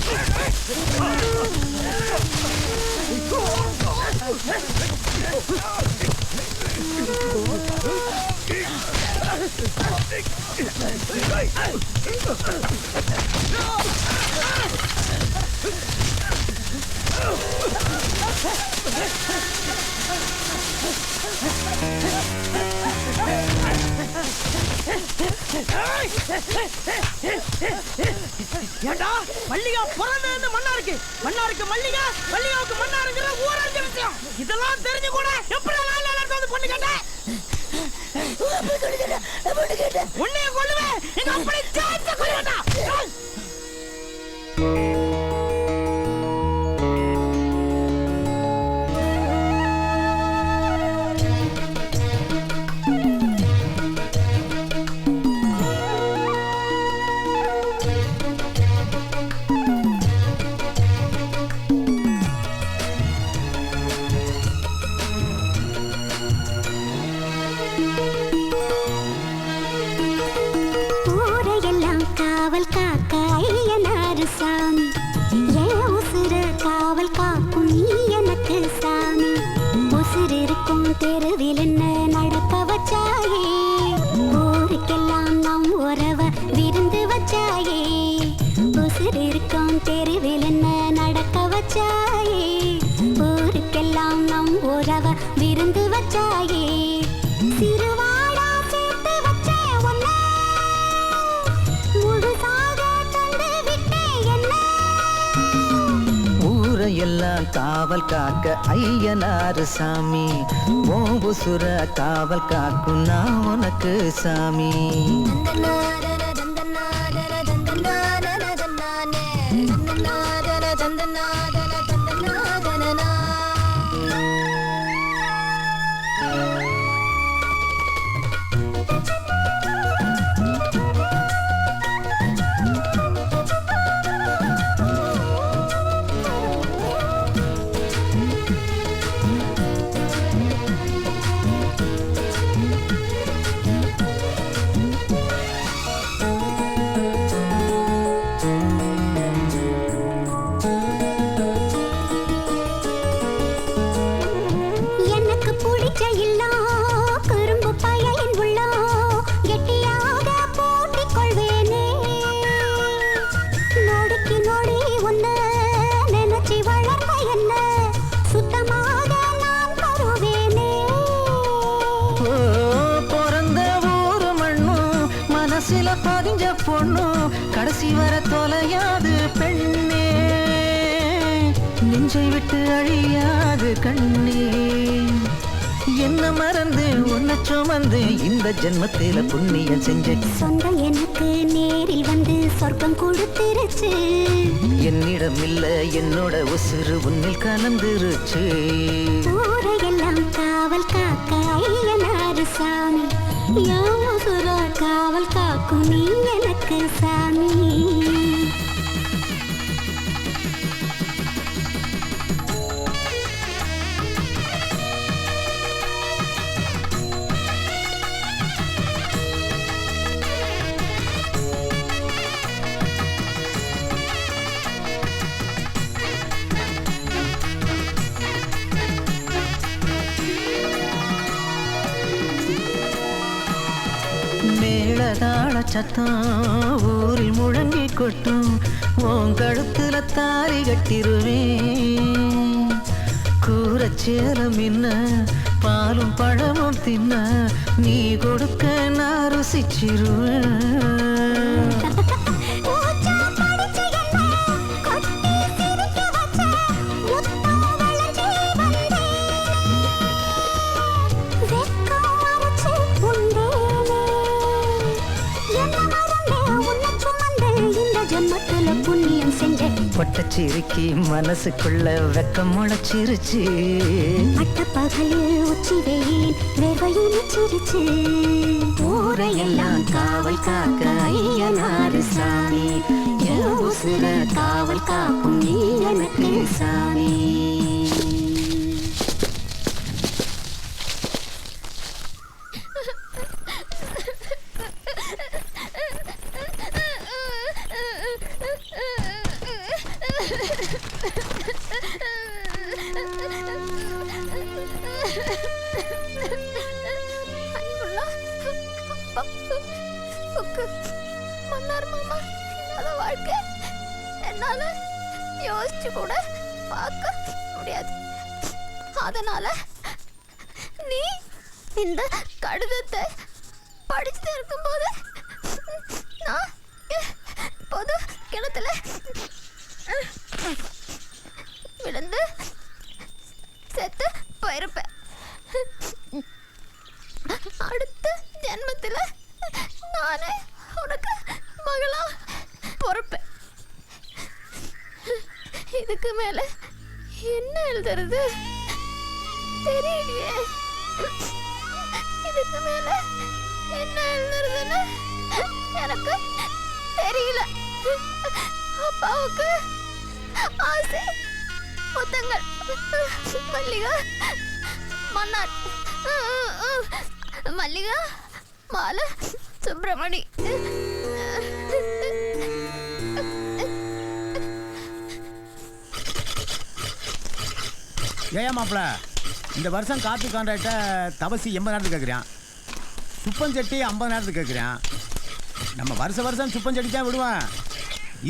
ஏண்டா மல்லிகா பிறந்தது மன்னாருக்கு மன்னாருக்கு மல்லிகா மல்லிகாவுக்கு மன்னாருங்கிற ஊரறிஞ்ச விஷயம் இதெல்லாம் தெரிஞ்சு கூட எப்படி வந்து பொண்ணு கேட்டேன் உன்னைய கொள்ளுவேன் எங்க அப்படி ஜாயிச்ச கொள்ளுவேண்டா
காவல் காக்க ஐயனாரு சாமி ஏன் உசுர காவல் காக்கும் நீ எனக்கு சாமி உசுர் இருக்கும் தெருவில் என்ன நடக்க வச்சாயே ஊருக்கெல்லாம் நம் உறவ விருந்து வச்சாயே உசுர் இருக்கும் தெருவில் என்ன நடக்க வச்சாயே ஊருக்கெல்லாம் நம் உறவ விருந்து வச்சாயே சிறுவாடா சேர்த்து வச்சே ஒன்ன
ஊரையெல்லாம் காவல் காக்க ஐயனாரு சாமி ஓம்புசுர காவல் காக்கும் நான் உனக்கு சாமி பதிஞ்ச பொண்ணு கடைசி வர தொலையாது பெண்ணே நெஞ்சை விட்டு அழியாது கண்ணே என்ன மறந்து உன்னை சுமந்து இந்த ஜென்மத்தில புண்ணியம் செஞ்ச
சொந்தம் எனக்கு நேரில் வந்து சொர்க்கம் கொடுத்துருச்சு
என்னிடம் இல்ல என்னோட உசுறு உன்னில் கலந்துருச்சு
ஊரையெல்லாம் காவல் காக்க ஐயனாரு சாமி யாசுரா காவல் காக்கும் நீ எனக்கு சாமி
மேளதாள சத்தம் ஊரில் முழங்கி கொட்டும் உன் கழுத்துல தாலி கட்டிருவேன் கூரச்சேலம் என்ன பாலும் பழமும் தின்ன நீ கொடுக்க நான் ருசிச்சிருவேன் பட்டச்சிரிக்கி மனசுக்குள்ள வெக்கம் முளைச்சிருச்சு
அட்ட பகலில் உச்சி வெயில் வேர்வையில் சிரிச்சு
ஊரையெல்லாம் காவல் காக்க ஐயனாரு சாமி உசுர காவல் காக்கும் நீ எனக்கு சாமி
யோசிச்சு கூட பார்க்க முடியாது. அதனால நீ இந்த கடிதத்தை படிச்சுட்டு இருக்கும்போது நான் பொது கிணத்துல விழுந்து செத்து போயிருப்பேன். அடுத்த ஜென்மத்தில் நானே உனக்கு மகளா பொறுப்பேன். இதுக்கு மேல என்ன எழுதுறது தெரியலையே. இதுக்கு மேல என்ன எழுதுறதுன்னு எனக்கு தெரியல. அப்பாவுக்கு ஆசை முத்தங்கள். மல்லிகா மன்னார் மல்லிகா மாலை சுப்பிரமணி.
ஏயா மாப்பிள்ள, இந்த வருஷம் காப்பி கான்ட்ராக்டை தவசி 80,000 கேட்குறான், சுப்பஞ்சட்டி 50,000 கேட்குறான். நம்ம வருஷம் சுப்பஞ்சட்டி தான் விடுவேன்,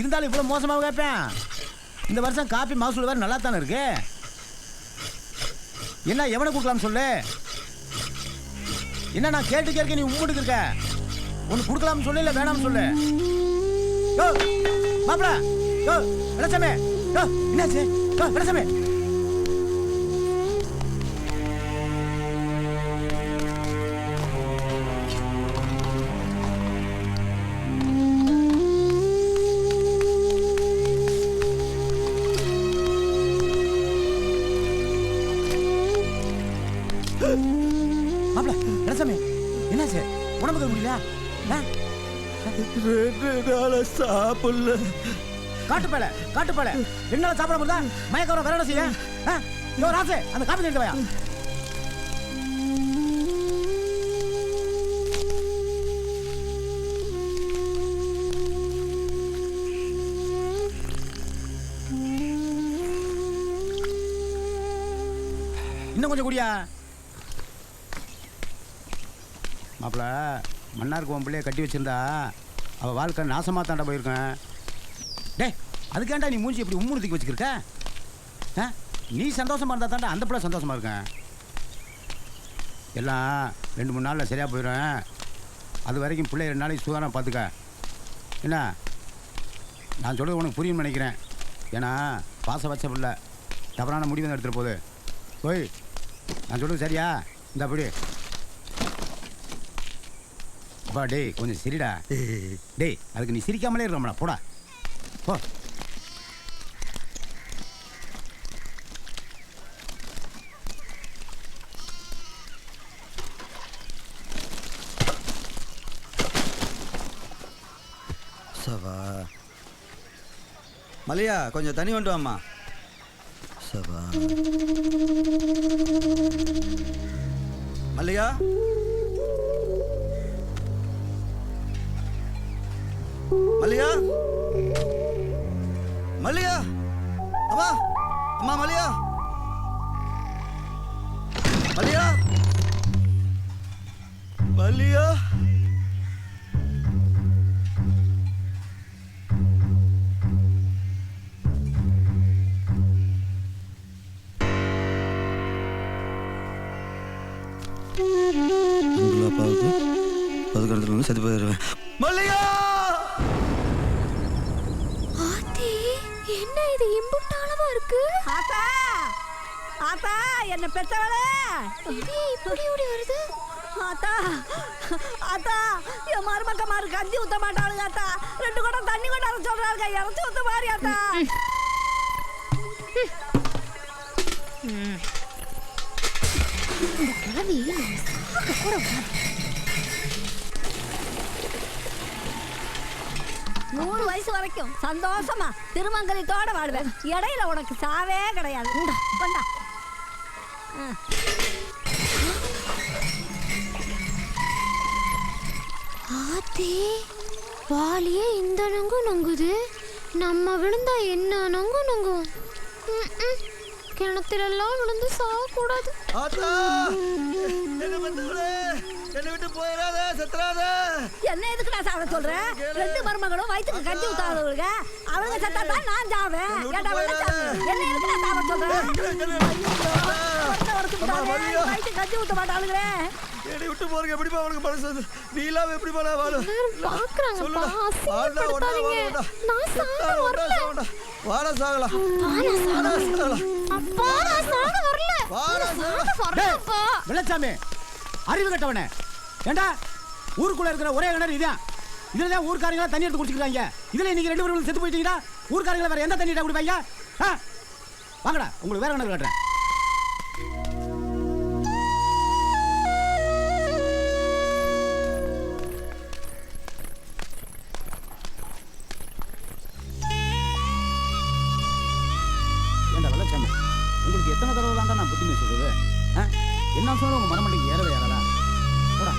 இருந்தாலும் இவ்வளோ மோசமாக கேட்பேன். இந்த வருஷம் காப்பி மகசூல் வேறு நல்லா தானே இருக்கு. என்ன எவனை கொடுக்கலாம்னு சொல்லு. என்ன நான் கேட்டு நீ உம்முட்டுக்கு இருக்க. ஒன்று கொடுக்கலாம்னு சொல்லு, இல்லை வேணாம்னு சொல்லு. யோ மாப்பிள்ள, யோ வெளசாமி, யோ என்னாச்சு, யோ வெளசாமி. என்னாச்சு, உடம்புக்கு முடியல?
சாப்பிடல.
காட்டுப்பேல 2 நாள் சாப்பிட முடியல, மயக்கம் வேற என்ன செய்ய? ராசு அந்த காப்பி எடுத்து வாயா. இன்னும் கொஞ்சம் குடியா. மாப்பிள்ள, மன்னாருக்கு உன் பிள்ளைய கட்டி வச்சிருந்தா அவள் வாழ்க்கை நாசமாக தாண்ட போயிருக்கேன். டே அதுக்கேண்டா நீ மூஞ்சி எப்படி உம்முடுத்திக்கு வச்சுக்கிருக்க? நீ சந்தோஷமாக இருந்தால் தாண்டா அந்த பிள்ளை சந்தோஷமாக இருக்கேன். எல்லாம் 2-3 நாளில் சரியாக போயிடும். அது வரைக்கும் பிள்ளை 2 நாளைக்கு சுதாரணம் பார்த்துக்க. என்ன நான் சொல்கிறது உனக்கு புரியும்னு நினைக்கிறேன். ஏன்னா பாச வச்ச பிள்ளை தவறான முடிவு தான் எடுத்துகிட்டு போகுது. போய் நான் சொல்கிறது சரியா? இந்த அப்படி அப்பா. டேய் கொஞ்சம் சிரிடா. டேய் அதுக்கு நீ சிரிக்காமலே இருக்கணும்டா, போடா போ.
சவா மல்லியா, கொஞ்சம் தண்ணி கொண்டு வாம்மா. சவா மல்லிகா, மல்லிகா, மல்லிகா, அம்மா அம்மா, மல்லிகா, மல்லிகா, மல்லிகா. அப்பாவுக்கு 10 கடத்துல செத்து போயிடுவேன். மல்லிகா,
என்ன இது இம்புட்டாளமா இருக்கு?
ஆத்தா ஆத்தா, என்ன பெத்தவளே,
இது இப்படி ஓடி வருது?
ஆத்தா ஆத்தா, என் மருமக்கமாரு கஞ்சி ஊத்த மாட்டாளுங்க ஆத்தா. 2 குடம் தண்ணி கொண்டாட சொல்றாங்க, இறச்சி ஊத்த மாதிரி ஆத்தா.
இந்த கிழவி கூட
100 வயசு வரைக்கும் சந்தோஷமா திருமங்கலத்தோட வாடுவேன். இடையில உனக்கு சாவே கிடையாது. கொண்டா.
ஆத்தி வாலியே இந்த நங்கு நங்குது. நம்ம விழுந்தா என்ன நங்கு நங்கும்?
கிணத்திலெல்லாம் விழுந்து சாகக்கூடாது.
என்னை விட்டு போயிடாத செத்துறாத.
என்ன எதுக்கு நான் சாவ சொல்றேன்? 2 மருமகளும் வயிற்றுக்கு கஞ்சி ஊத்தாதவங்க அவங்க சத்தா தான் நான் சாவேன். என்ன எதுக்கு நான் சாவ சொல்றேன்? வயிற்றுக்கு கஞ்சி ஊத்த மாட்டாளுங்களே.
என்னை விட்டு போறீங்க எப்படிப்பா அவனுக்கு மனசு? நீ இல்லாம எப்படி போனா வாழும்? வாடா சாகலாம்.
வெள்ளச்சாமி அறிவு கட்டவனே, ஏண்டா ஊருக்குள்ள இருக்கிற ஒரே கிணறு இதான். இதுலதான் ஊர்க்காரங்களா தண்ணி எடுத்து குடிச்சுக்கிறாங்க. இதுல நீங்க 2 பேரும் செத்து போயிட்டீங்கன்னா ஊர்க்காரங்களை வேற எந்த தண்ணி குடிப்பாங்க? வாங்கடா, உங்களுக்கு வேற கிணறு கட்டுறேன். உங்களுக்கு எத்தனை தடவை தான் நான் புத்திமே சொல்றது? என்ன சொல்ல உங்க மனமண்டைக்கு ஏறவே ஏறல. போடா,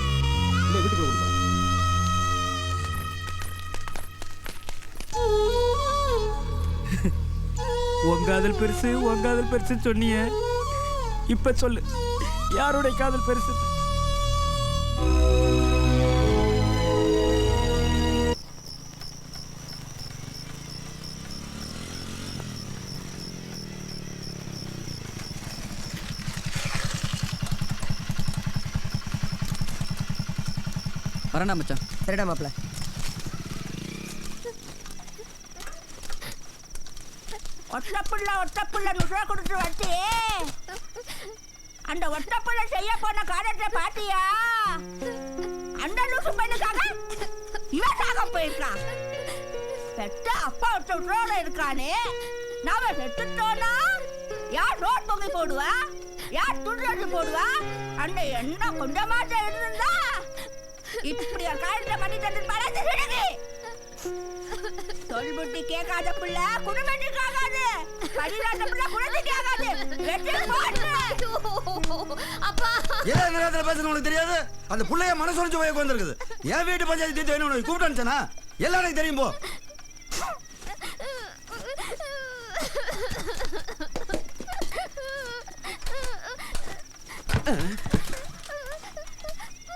இல்லை வீட்டுக்குள்ள கொடுப்பா.
உன் காதல் பெருசு, உன் காதல் பெருசுன்னு சொன்னிய. இப்ப சொல்லு, யாருடைய காதல் பெருசு?
வரண்டா மச்சான்.
சரிடா மாப்பிள்ள.
ஒட்டப்புள்ள நுசுவா கொடுத்து வச்சு அந்த ஒட்டப்புள்ள செய்ய போன காரியத்தை பாத்தியா? அந்த லூசு பையனுக்காக இவன் சாக போயிருக்கான். பெத்த அப்பா ஒருத்தரோட இருக்கானே, நாம செத்துட்டோன்னா யார் ரோட் பொங்கி போடுவா, யார் துண்டு போடுவா? அந்த எண்ணம் கொஞ்சமாட்ட இருந்தா இப்படி காரியத்தை பண்ணி தந்து பராஜி சொல்புட்டி கேட்காத பிள்ளை குடும்பத்துக்கு ஆகாது. படிக்காத பிள்ளை குடும்பத்துக்கு ஆகாது.
அப்பா ஏன் நேரத்துல பேசணும் உனக்கு தெரியாது? அந்த புள்ளைய மனசு உடைஞ்சு போய் உட்கார்ந்திருக்குது. என் வீட்டு பஞ்சாயத்து தீர்த்து வேணும் உனக்கு கூப்பிட்டு அனுப்பிச்சனா? எல்லாரும் தெரியும் போ.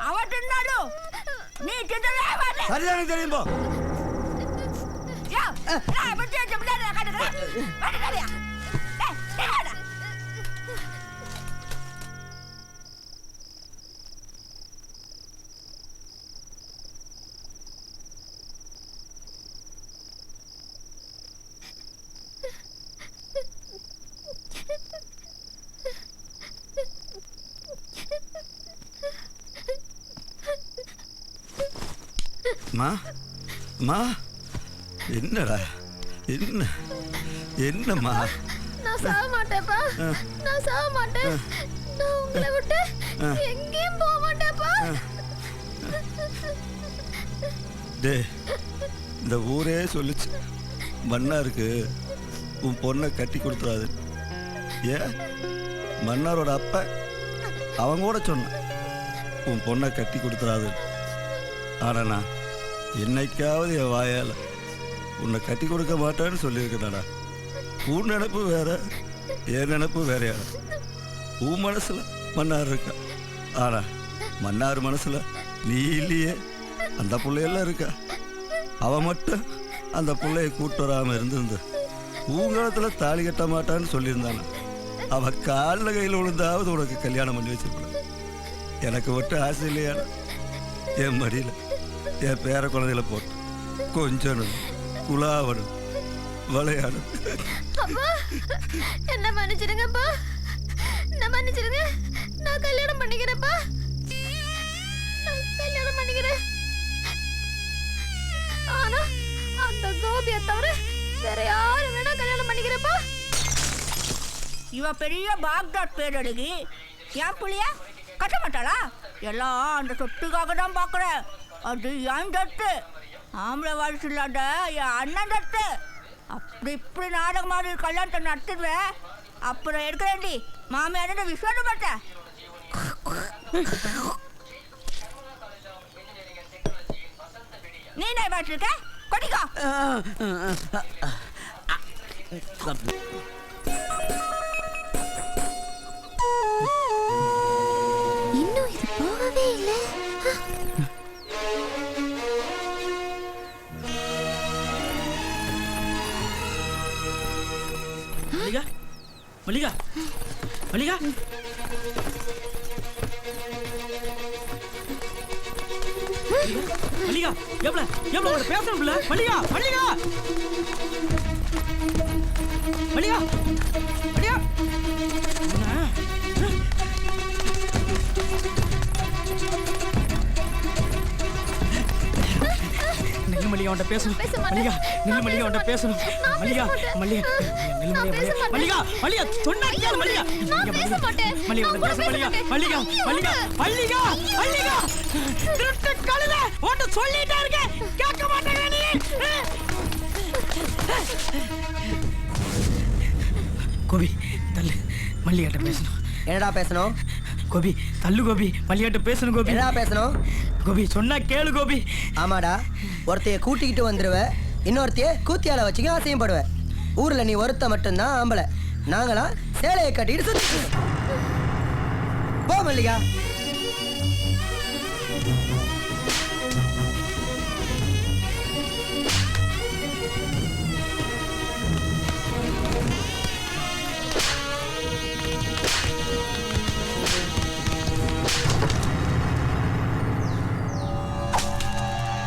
அவன் தின்னாலும் நீ தின்னவே மாட்டே.
சரியான தெரியும் போ.
யா நான் பத்தி ஜம்டால காட்டுறேன். வாடா. டேய் வாடா.
மா மா என்னடா என்ன என்னம்மா?
நான் சாக மாட்டேப்பா. நான் சாக மாட்டேன். நான் உங்களை விட்டு எங்கேயும் போக மாட்டேப்பா.
டே இந்த ஊரே சொல்லிச்சு மன்னாருக்கு உன் பொண்ணை கட்டி கொடுத்துறாது. ஏன் மன்னாரோட அப்ப அவங்க கூட சொன்னான் உன் பொண்ணை கட்டி கொடுத்துறாது. ஆனா நான் என்னைக்காவது என் வாயால் உன்னை கட்டி கொடுக்க மாட்டேன்னு சொல்லியிருக்கேன்டா. உன் நினப்பு வேற, என் நினப்பு வேறையா? உன் மனசுல மன்னார் இருக்கா, ஆனா மன்னார் மனசுல நீ இல்லையே. அந்த பிள்ளையெல்லாம் இருக்கா. அவன் மட்டும் அந்த பிள்ளைய கூட்டு வராமல் இருந்திருந்து பூங்காலத்தில் தாலி கட்ட மாட்டான்னு சொல்லியிருந்தானா அவன் காலில் கையில் விழுந்தாவது உனக்கு கல்யாணம் பண்ணி வச்சிருப்பான். எனக்கு மட்டும் ஆசை இல்லையானா என் மடியில் என் பேர குழந்தையில போட்டு கொஞ்சணும் குலாவணும் விளையாடும்.
அப்பா என்ன மன்னிச்சிடுங்கப்பா. என்ன மன்னிச்சிடுங்க. நான் கல்யாணம் பண்ணிக்கிறேன்ப்பா. நான் கல்யாணம் பண்ணிக்கிறேன். ஆனா அந்த கோபியை தவிர வேற யாரும் வேணா கல்யாணம் பண்ணிக்கிறேன்ப்பா.
இவ பெரிய பாக்தாட் பேரழகி என் புள்ளிய கட்ட மாட்டாளா? எல்லாம் அந்த சொத்துக்காக தான் பார்க்குறேன். அது என் தட்டு. ஆம்பளை வாரிசு இல்லாத என் அண்ணன் தட்டு. அப்படி இப்படி நாடகம் மாதிரி கல்யாணத்தை நடத்துடுவேன். அப்புறம் எடுக்கிறேன்டி மாமியார விஸ்வாசம் பார்த்தேன். நீ என்ன பாட்டு இருக்க? கொடிக்கோ.
மல்லிகா மல்லிகா மல்லிகா மல்லிகா எவ்வளவு எவ்வளவு பேசணும் பிள்ளை மல்லிகா மல்லிகா மல்லிகா மல்லிகா நில்லு மல்லிகா அவன்கிட்ட பேசணும் மல்லிகா நில்லு மல்லிகா அவன்கிட்ட பேசணும் மல்லிகா மல்லிகா நில்லு மல்லிகா மல்லிகா மல்லிகா சொன்னா கேளு மல்லிகா மல்லிகா பேச மல்லிகா மல்லிகா மல்லிகா மல்லிகா மல்லிகா திருட்டு கழுத ஓட்ட சொல்லிட்டே இருக்க கேட்க மாட்டேங்க நீ கோபி தள்ளு மல்லிகாட்ட பேசணும்
என்னடா பேசணும்
கோபி தள்ளு கோபி மல்லிகாட்ட பேசணும் கோபி
என்னடா பேசணும்
கோபி சொன்னா கேளு கோபி
ஆமாடா ஒருத்தைய கூட்டிக்கிட்டு வந்துருவ இன்னொருத்தைய கூத்தியால வச்சுக்க ஆசையப்படுவ ஊர்ல நீ ஒருத்த மட்டும்தான் ஆம்பளை நாங்களாம் சேலையை கட்டிட்டு சுத்தி போ மல்லிகா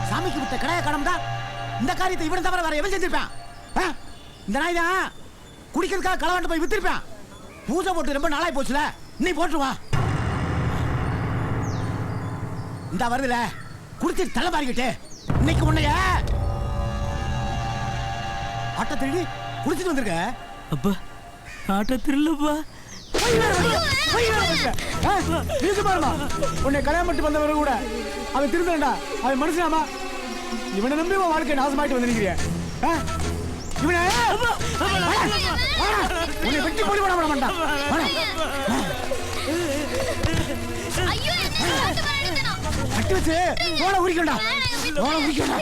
சாமிக்கு விட்ட கடைய கடம்டா இந்த காரியத்தை இவன் தவிர வேற எவன் செஞ்சிருப்பான் இந்த நாய் தான் குடிக்கிறதுக்காக களவாண்டு போய் வித்திருப்பான் பூஜை போட்டு ரொம்ப நாளாய் போச்சுல நீ போட்டுருவா இந்த வருதுல குடிச்சு தலை மாறிக்கிட்டு இன்னைக்கு உன்னைய ஆட்ட திருடி குடிச்சிட்டு வந்திருக்க
அப்பா ஆட்ட திருடலப்பா
உன்னை கல்யாணம் பண்ணிட்டு வந்தவரை கூட அவன் திருந்தா அவன் மனுஷனாமா இவனை நம்பி உன் வாழ்க்கை நாசமாயிட்டு வந்திருக்கிறிய இவனை உன்னை வெட்டி போடி போட மாட்டான் கட்டி வச்சு தோலை உரிக்கண்டா தோலை உரிக்கண்டா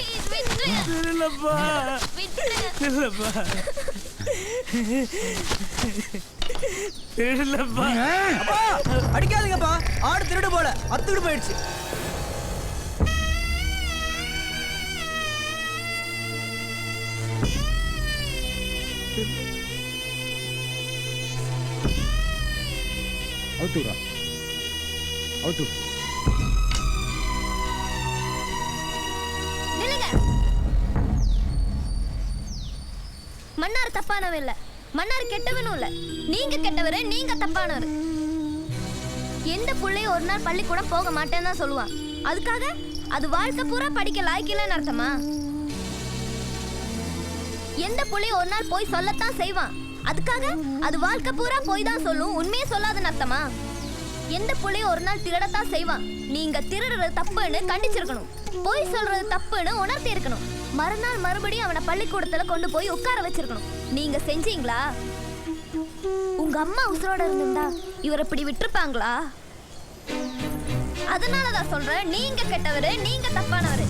அடிக்காதீங்கப்பா ஆடு திருடு போல அத்துக்கிட்டு போயிடுச்சு
அவுத்துடா அவுத்து
மன்னார் தப்பானவன் இல்ல மன்னார் கெட்டவனும் இல்ல நீங்க கெட்டவரு நீங்க தப்பானவரு எந்த புள்ளையும் ஒரு நாள் பள்ளிக்கூடம் போக மாட்டேன்னு தான் சொல்லுவான் அதுக்காக அது வாழ்க்கை பூரா படிக்க லாய்க்கலன்னு அர்த்தமா எந்த புள்ளையும் ஒரு நாள் போய் சொல்லத்தான் செய்வான் அதுக்காக அது வாழ்க்கை பூரா போய் தான் சொல்லும் உண்மையே சொல்லாதுன்னு அர்த்தமா எந்த புள்ளையும் ஒரு நாள் திருடத்தான் செய்வான் நீங்க திருடுறது தப்புன்னு கண்டிச்சிருக்கணும் போய் சொல்றது தப்புன்னு உணர்த்தி இருக்கணும் மறுநாள் மறுபடியும் அவனை பள்ளிக்கூடத்துல கொண்டு போய் உட்கார வச்சிருக்கணும் நீங்க செஞ்சீங்களா உங்க அம்மா உசுரோட இருந்தா இவர் இப்படி விட்டுருப்பாங்களா அதனாலதான் சொல்றேன் நீங்க கெட்டவரு நீங்க தப்பானவரு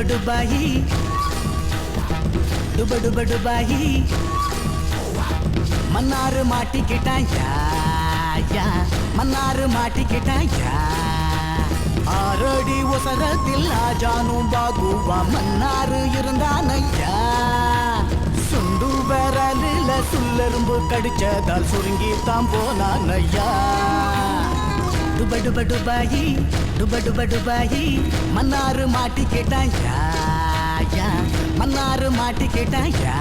டுபாயி டுபாயி மன்னாரு மாட்டிக்கிட்டான் யா மன்னாரு மாட்டிக்கிட்டான் யா ஆரடி ஒசரத்தில் ஆஜானும் பாகுவா மன்னாரு இருந்தானையா சுண்டு விரலில சுல்லெரும்பு கடிச்சதால் சுருங்கி தான் போனானையா டுபாயி மன்னாரு மாட்டிக்கிட்டான் யா மன்னாரு மாட்டிக்கிட்டான் யா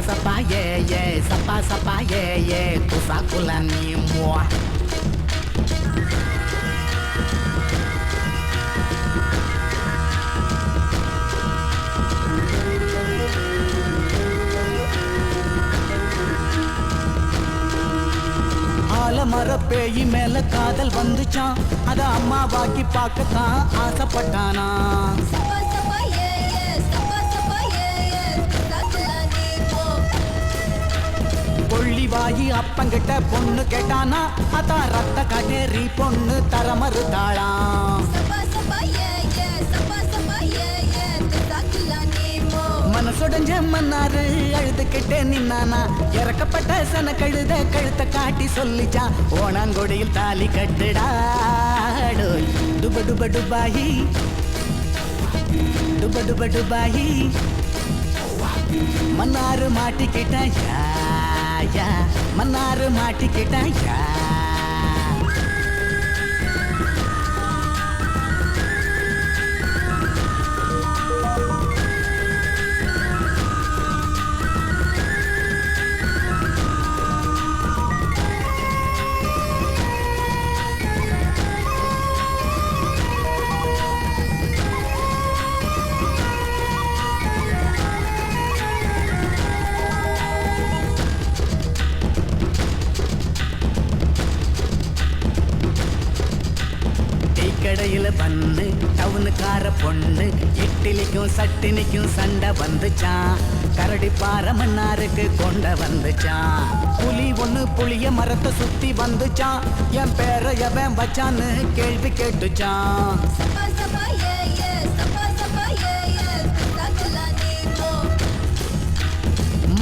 sapa yeah yeah, sapa yeah yeah, kusakula ni moi. ஆலமர பேயி மேல காதல் வந்துச்சான், அத அம்மாவாக்கி பார்க்கத்தான் ஆசைப்பட்டானா. கொள்ளிவாயி அப்பங்கிட்ட பொண்ணு கேட்டானா, அதான் ரத்த கடேரி பொண்ணு தர மறுத்தாளாம். மனசுடைஞ்ச மன்னாரு அழுதுகிட்டே நின்னானா, இறக்கப்பட்ட சன கழுத கழுத்த காட்டி சொல்லிச்சான், ஓணாங்கொடியில் தாலி கட்டுடாடோய். டுப டுப டுபாயி டுப டுப டுபாயி, மன்னாரு மாட்டிக்கிட்டான் யா யா, மன்னாரு மாட்டிக்கிட்டான் யா. கடையில பண்ணு டவுனுக்கார பொண்ணு, இட்லிக்கும் சட்டினிக்கும் சண்டை வந்துச்சான், கரடி பாறை மன்னாருக்கு கொண்ட வந்துச்சான். புலி ஒண்ணு புளிய மரத்தை சுத்தி வந்துச்சான், என் பேரை எவன் வச்சான்னு கேள்வி கேட்டுச்சான்.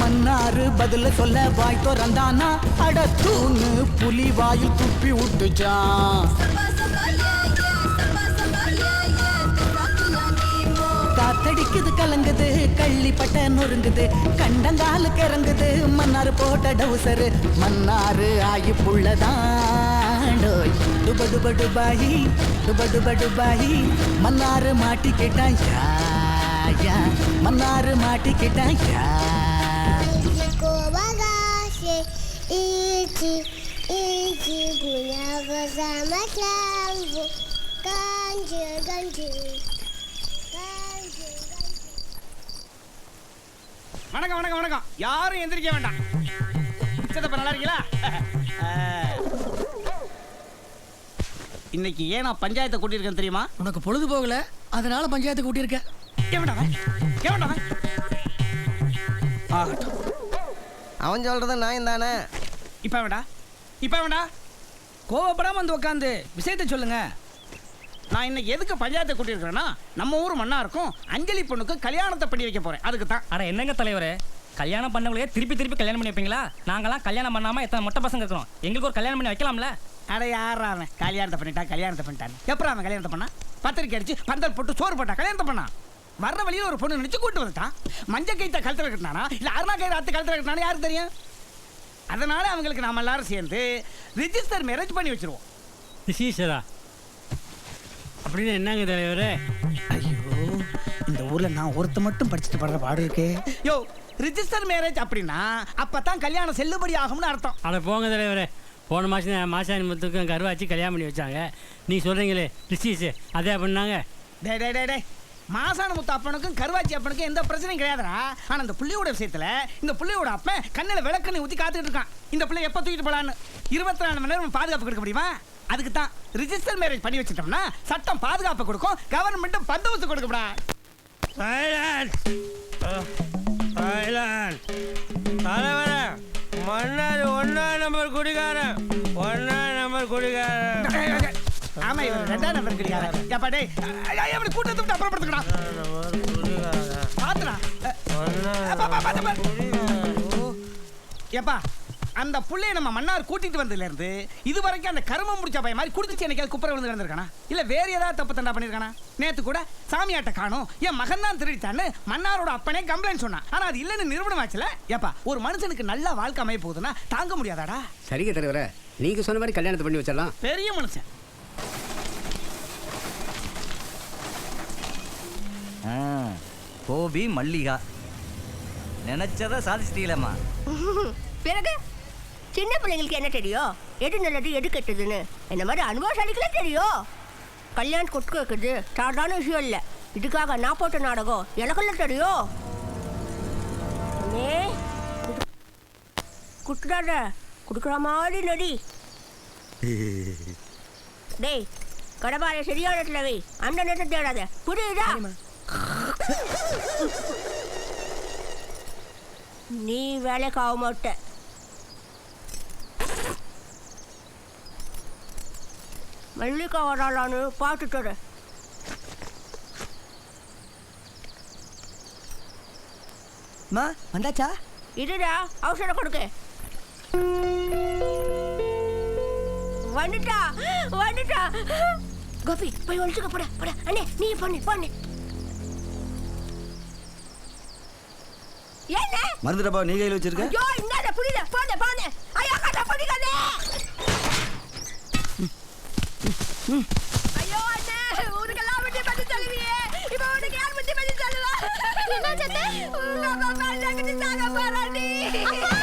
மன்னாரு பதில சொல்ல வாய் திறந்தானா, அட தூணு புலி வாயில் துப்பி விட்டுச்சான். காத்தடிக்குது கலங்குது கள்ளிப்பட்ட நொறுங்குது, கண்டங்காலுக்கு இறங்குது மன்னாரு போட்ட டவுசரு, மன்னாரு ஆகி புள்ளதாண்டோய். டுப டுப டுபாயி டுப டுப டுபாயி, மன்னாரு மாட்டிக்கிட்டான் யா யா, மன்னாரு மாட்டிக்கிட்டான் யா.
வணக்கம் வணக்கம் வணக்கம். யாரும் எந்திரிக்க வேண்டாம். சித்தப்பா நல்லா இருக்கீங்களா? இன்னைக்கு ஏன் நான் பஞ்சாயத்தை கூட்டியிருக்கேன் தெரியுமா?
உனக்கு பொழுது போகல, அதனால பஞ்சாயத்தை கூட்டியிருக்க.
அவன் சொல்றது நான் தானே.
இப்ப வேண்டா இப்ப வேண்டா, கோவப்படாம வந்து உட்காந்து விஷயத்தை சொல்லுங்க. நான் இன்னைக்கு எதுக்கு பஞ்சாயத்தை கூட்டியிருக்கிறேன்னா, நம்ம ஊர் மண்ணா இருக்கும் அஞ்சலி பொண்ணுக்கு கல்யாணத்தை பண்ணி வைக்க போறேன். அதுக்கு தான்.
அட என்னங்க தலைவரே, கல்யாணம் பண்ணவங்களே திருப்பி திருப்பி கல்யாணம் பண்ணி வைப்பீங்களா? நாங்களாம் கல்யாணம் பண்ணாம எத்தனை மொட்டை பசங்க இருக்கிறோம், எங்களுக்கு ஒரு கல்யாணம் பண்ணி வைக்கலாம்ல?
அட யாரா அவன் கல்யாணத்தை பண்ணிட்டான் எப்பறம் அவன் கல்யாணத்தை பண்ணா? பத்திரிக்கை அடிச்சு பந்தல் போட்டு சோறு போட்டா கல்யாணத்தை பண்ணா? வர்ற வழியில ஒரு பொண்ணு நினைச்சு கூட்டு வந்துட்டான். மஞ்ச கைத்த கழுத்துல கட்டினானா இல்ல அருணா கயிறு அத்து கழுத்துல கட்டினானா யாருக்கு தெரியும்? அதனால அவங்களுக்கு நாம எல்லாரும் சேர்ந்து ரிஜிஸ்டர் மேரேஜ் பண்ணி வச்சிருவோம்.
ரிஜிஸ்டரா அப்படின்னு என்னங்க தலைவரே?
ஐயோ, இந்த ஊர்ல நான் ஒருத்த மட்டும் படிச்சுட்டு படுற பாடு இருக்கே. யோ, ரிஜிஸ்டர் மேரேஜ் அப்படின்னா அப்பதான் கல்யாணம் செல்லுபடி ஆகும்னு அர்த்தம்.
அட போங்க தலைவரே, போன மாதம் மாசாணி முத்துக்கும் கருவாச்சி கல்யாணம் பண்ணி வச்சாங்க. நீ சொல்கிறீங்களே ரிஷிஸு அதே பண்ணாங்க.
டே டே டே டே மாசாணி முத்து அப்பனுக்கும் கருவாச்சி அப்பனுக்கும் எந்த பிரச்சனையும் கிடையாதுடா. ஆனால் இந்த புள்ளியோட விஷயத்தில் இந்த புள்ளியோட அப்பன் கண்ணில் விளக்கண்ணி ஊற்றி காத்துக்கிட்டு இருக்கான். இந்த பிள்ளை எப்போ தூக்கிட்டு போகலான்னு 24 மணி நேரம் பாதுகாப்பு கொடுக்க முடியுமா? அதுக்கு தான் ரிஜிஸ்டர் மேரேஜ் பண்ணி வச்சுட்டோம்னா சட்டம் பாதுகாப்பு கொடுக்கும், கவர்மெண்ட்டும் பந்தோபஸ்து கொடுக்கப்படா.
தலைவரே, மன்னார் 1ஆம் நம்பர் குடிகாரன், 1ஆம் நம்பர் குடிகாரன்.
ஆமா, இவர் 2ஆம் நம்பர் குடிகாரன். ஏப்பா டேய், அப்படி கூட்டத்தை விட்டு அப்புறப்படுத்துக்கடா. பாத்துடா. ஏப்பா, அந்த புள்ளைய நம்ம மன்னார் கூட்டிட்டு வந்ததுல இருந்து இது வரைக்கும் அந்த கரும முடிச்ச பையன் மாதிரி குடிச்சு என்னைக்காவது குப்பரை விழுந்து கிடந்திருக்கானா? இல்ல வேற ஏதாவது தப்பு தண்டா பண்ணிருக்கானா? நேத்து கூட சாமியாட்ட காணும், என் மகன் தான் திருடித்தான்னு மன்னாரோட அப்பனே கம்ப்ளைண்ட் சொன்னான். ஆனா அது இல்லன்னு நிரூபணம் ஆச்சுல. ஏப்பா, ஒரு மனுஷனுக்கு நல்ல வாழ்க்கை அமைய போகுதுன்னா தாங்க முடியாதாடா?
சரிங்க தலைவரே, நீங்க சொன்ன மாதிரி கல்யாணத்தை பண்ணி வச்சிடலாம்.
பெரிய மனுஷன்.
கோபி மல்லிகா
நினைச்சதை சாதிச்சிட்டீங்களேம்மா.
பிறகு சின்ன பிள்ளைங்களுக்கு என்ன தெரியும், எது நல்லது எது கெட்டதுன்னு? என்ன மாதிரி அனுபவசாலிகளே தெரியும். கல்யாணம் கொட்டு வைக்கிறது சாதாரண விஷயம் இல்லை. இதுக்காக நான் போட்ட நாடகம் எனக்குள்ள தெரியும். குட்டுறாத, குடுக்குற மாதிரி நடி. டேய், கடப்பாறை சரியான இடத்துல வை, அந்த நேரத்தை தேடாத, புரியுதா? நீ வேலைக்கு ஆக மாட்ட. மல்லிகா வராளான்னு பார்த்துட்டு
மா வந்தாச்சா?
இதுடா அவசரம் கொடுக்க. வந்துட்டா வந்துட்டா. கோபி போய் ஒழிச்சுக்க. போட போட. அண்ணே நீ பண்ணு பண்ணு. என்ன
மருந்து டப்பா நீ கையில் வச்சிருக்க?
ஐயோ என்னடா புரியல. போடு போடு. ஐயோ கட்ட பண்ணிக்காதே. ஐயோ அண்ணே ஊருக்கெல்லாம் விட்டு பண்ணி தருவியே. இப்போ உனக்கு யார் விட்டு பண்ணி தருவா? என்ன சத்தே? உங்க அம்மா மேலக்கிட்டு சாக போறாடி. அம்மா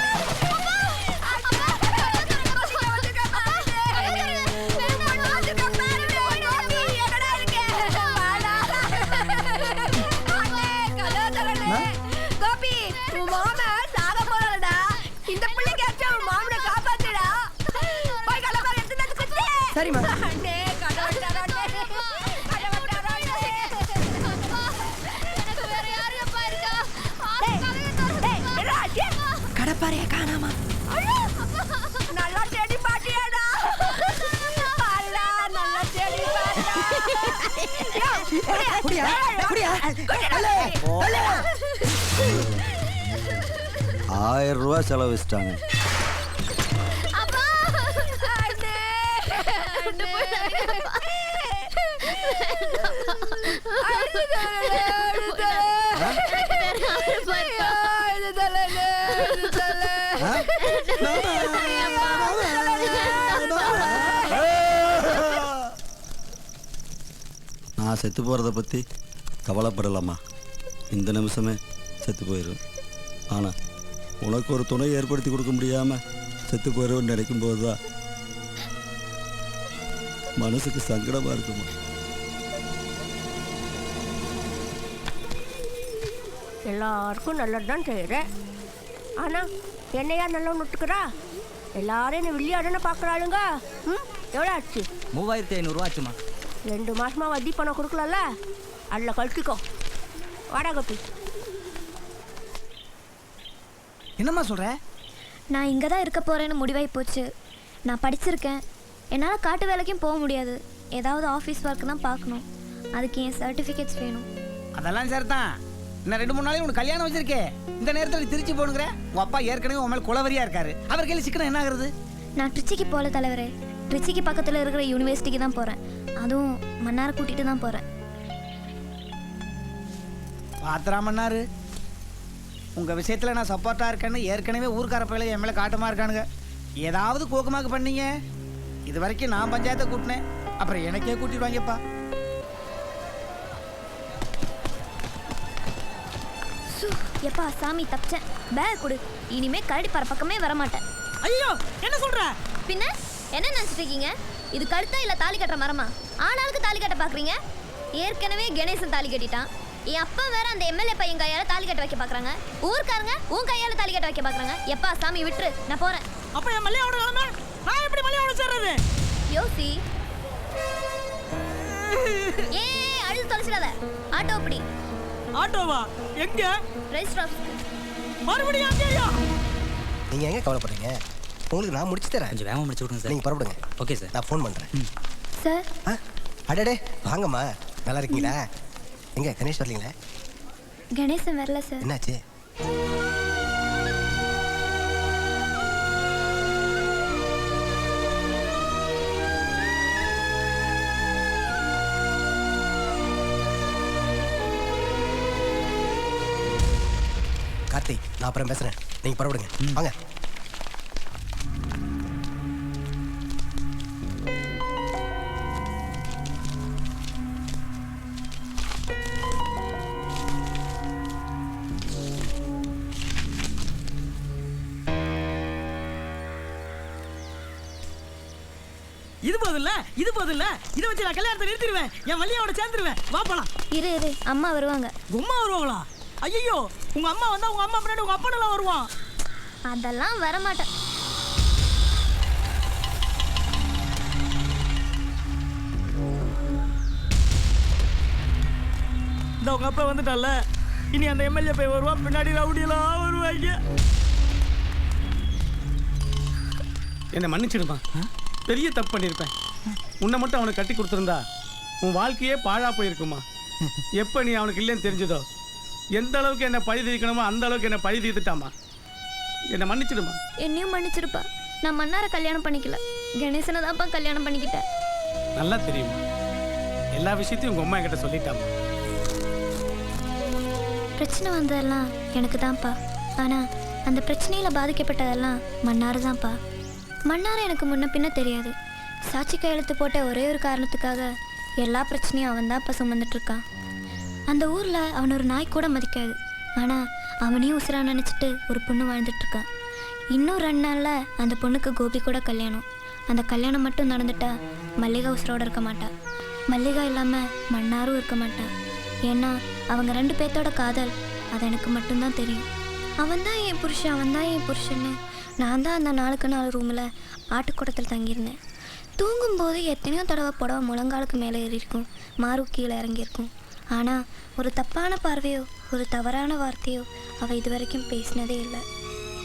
கோபி உன் மாமா சாக போறாடா. இந்த பிள்ளைக்கு அச்சா மாமனை காப்பாத்துடா. போய் கலப்பா எடுத்து வந்து குத்து.
சரிம்மா.
அண்ணே கடவுளடா.
கடப்பாறைய காணாமா?
நல்லா தேடி பாட்டியாடா. நல்லா தேடி
குடியா குடியா.
1000 ரூபா செலவு வச்சிட்டாங்க. நான் செத்து போகிறத பற்றி கவலைப்படலாமா? இந்த நிமிஷமே செத்து போயிடும். ஆனால் உனக்கு ஒரு துணை ஏற்படுத்தி கொடுக்க முடியாமல் செத்து போயிடுவேன்னு நினைக்கும் போது தான் மனசுக்கு சங்கடமாக இருக்குமா?
எல்லாருக்கும் நல்லது தான் செய்கிறேன். ஆனால் என்னையா நல்லா நுட்டுக்கிறா? எல்லாரும் என்ன வில்லியாடுன்னு பார்க்குறாளுங்க. எவ்வளோ ஆச்சு?
3500 ரூபா ஆச்சுமா.
2 மாசமா வட்டி பணம் கொடுக்கலல்ல, அதில் கழிச்சிக்கோ. வாடா கோப்பி.
என்னம்மா சொல்ற?
நான் இங்கே தான் இருக்க போகிறேன்னு முடிவாகி போச்சு. நான் படிச்சிருக்கேன். என்னால் காட்டு வேலைக்கும் போக முடியாது. ஏதாவது ஆஃபீஸ் ஒர்க் தான் பார்க்கணும். அதுக்கு என் சர்டிஃபிகேட்ஸ் வேணும்.
அதெல்லாம் சரி தான். இன்னும் 2-3 நாளைக்கு உனக்கு கல்யாணம் வச்சிருக்கே. இந்த நேரத்தில் நீ திருச்சி போகணுங்கிற? உன் அப்பா ஏற்கனவே உன் மேலே குலவரியா இருக்காரு. அவர் கையில் சிக்கனம் என்ன ஆகுறது?
நான் ட்ரிச்சிக்கு போகல தலைவரே. ட்ரிச்சிக்கு பக்கத்தில் இருக்கிற யூனிவர்சிட்டிக்கு தான் போகிறேன். அதுவும் மன்னாரை கூட்டிகிட்டு தான் போகிறேன்.
பாத்திரா மன்னாரு, உங்கள் விஷயத்தில் நான் சப்போர்ட்டாக இருக்கேன்னு ஏற்கனவே ஊர்க்கார பயில என் மேலே காட்டமாக இருக்கானுங்க. ஏதாவது கோக்கமாக்கு பண்ணீங்க. இது வரைக்கும் நான் பஞ்சாயத்தை கூட்டினேன், அப்புறம் எனக்கே கூட்டிடுவாங்கப்பா.
எப்பா சாமி தப்பிச்சேன். பேக் கொடு. இனிமே கரடி பற பக்கமே வரமாட்டேன்.
ஐயோ என்ன சொல்ற?
பின்ன என்ன நினைச்சிட்டு இருக்கீங்க? இது கழுத்தா இல்ல தாலி கட்டுற மரமா? ஆனாளுக்கு தாலி கட்ட பாக்குறீங்க. ஏற்கனவே கணேசன் தாலி கட்டிட்டான். என் அப்பா வேற அந்த எம்எல்ஏ பையன் கையால தாலி கட்ட வைக்க பாக்குறாங்க. ஊர்க்காரங்க உன் கையால தாலி கட்ட வைக்க பாக்குறாங்க. எப்பா சாமி விட்டுரு, நான் போறேன்.
அப்ப என் மல்லியாவோட நிலைமை நான் எப்படி மல்லியாவோட சேர்றது?
யோசி. ஏ அழுது தொலைச்சிடாத. ஆட்டோ அப்படி.
ஆட்டோவா? எங்க?
Register office.
மறுபடியும் அங்கேயா?
நீங்க எங்க கவலைப்படுறீங்க? உங்களுக்கு நான் முடிச்சு தரேன்.
கொஞ்சம் வேகமாக முடிச்சு விடுங்க சார்.
நீங்க புறப்படுங்க.
Okay sir.
நான் ஃபோன் பண்றேன்.
சார்.
அடடே வாங்கம்மா. நல்லா இருக்கீங்களா? எங்க கணேஷ் வரலீங்களா?
கணேசன் வரல சார்.
என்னாச்சு? கார்த்திக், நான் அப்புறம் பேசுறேன். நீங்க புறப்படுங்க. வாங்க.
இது போதும்ல இதை வச்சு நான் கல்யாணத்தை நிறுத்திடுவேன். என் வள்ளியோட சேர்ந்துருவேன். வா போலாம்.
இரு அம்மா வருவாங்க.
உம்மா வருவாங்களா? ஐயோ, உங்க அம்மா வந்தா உங்க அம்மா பின்னாடி உங்க அப்பனெல்லாம் வருவான்.
அதெல்லாம் வரமாட்டேன்.
இந்த உங்க அப்பா வந்துட்டால, இனி அந்த எம்எல்ஏ போய் வருவான், பின்னாடி ரவுடியெல்லாம் வருவாங்க.
என்னை மன்னிச்சிடுமா, பெரிய தப்பு பண்ணியிருப்பேன். உன்னை மட்டும் அவனுக்கு கட்டி கொடுத்துருந்தா உன் வாழ்க்கையே பாழா போயிருக்குமா. எப்போ நீ அவனுக்கு இல்லைன்னு தெரிஞ்சதோ எந்த அளவுக்கு என்னை பழி தீர்க்கணுமோ அந்த அளவுக்கு என்னை பழி தீர்த்துட்டாமா. என்னை மன்னிச்சிடுமா.
என்னையும் மன்னிச்சிருப்பா. நான் மன்னாரை கல்யாணம் பண்ணிக்கல, கணேசனை தான்ப்பா கல்யாணம் பண்ணிக்கிட்டேன்.
நல்லா தெரியுமா, எல்லா விஷயத்தையும் உங்கள் அம்மா என்கிட்ட சொல்லிட்டாமா.
பிரச்சனை வந்ததெல்லாம் எனக்கு தான்ப்பா. ஆனால் அந்த பிரச்சனையில் பாதிக்கப்பட்டதெல்லாம் மன்னார் தான்ப்பா. மன்னார் எனக்கு முன்ன பின்ன தெரியாது. சாட்சி கையெழுத்து போட்ட ஒரே ஒரு காரணத்துக்காக எல்லா பிரச்சனையும் அவன் தான் இப்போ சுமந்துட்டுருக்கான். அந்த ஊரில் அவன் ஒரு நாய் கூட மதிக்காது. ஆனால் அவனையும் உசுரா நினச்சிட்டு ஒரு பொண்ணு வாழ்ந்துட்டுருக்கான். இன்னும் 2 நாளில் அந்த பொண்ணுக்கு கோபி கூட கல்யாணம். அந்த கல்யாணம் மட்டும் நடந்துட்டா மல்லிகா உசுரோடு இருக்க மாட்டா. மல்லிகா இல்லாமல் மன்னாரும் இருக்க மாட்டான். ஏன்னா அவங்க 2 பேர்த்தோட காதல் அது எனக்கு மட்டும்தான் தெரியும். அவன் தான் என் புருஷன்னு நான் தான் அந்த 4x4 ரூமில் ஆட்டுக்கூடத்தில் தங்கியிருந்தேன். தூங்கும்போது எத்தனையோ தடவை புடவை முழங்காலுக்கு மேலே ஏறியிருக்கும், மாறு கீழே இறங்கியிருக்கும். ஆனால் ஒரு தப்பான பார்வையோ ஒரு தவறான வார்த்தையோ அவள் இது வரைக்கும் பேசினதே இல்லை.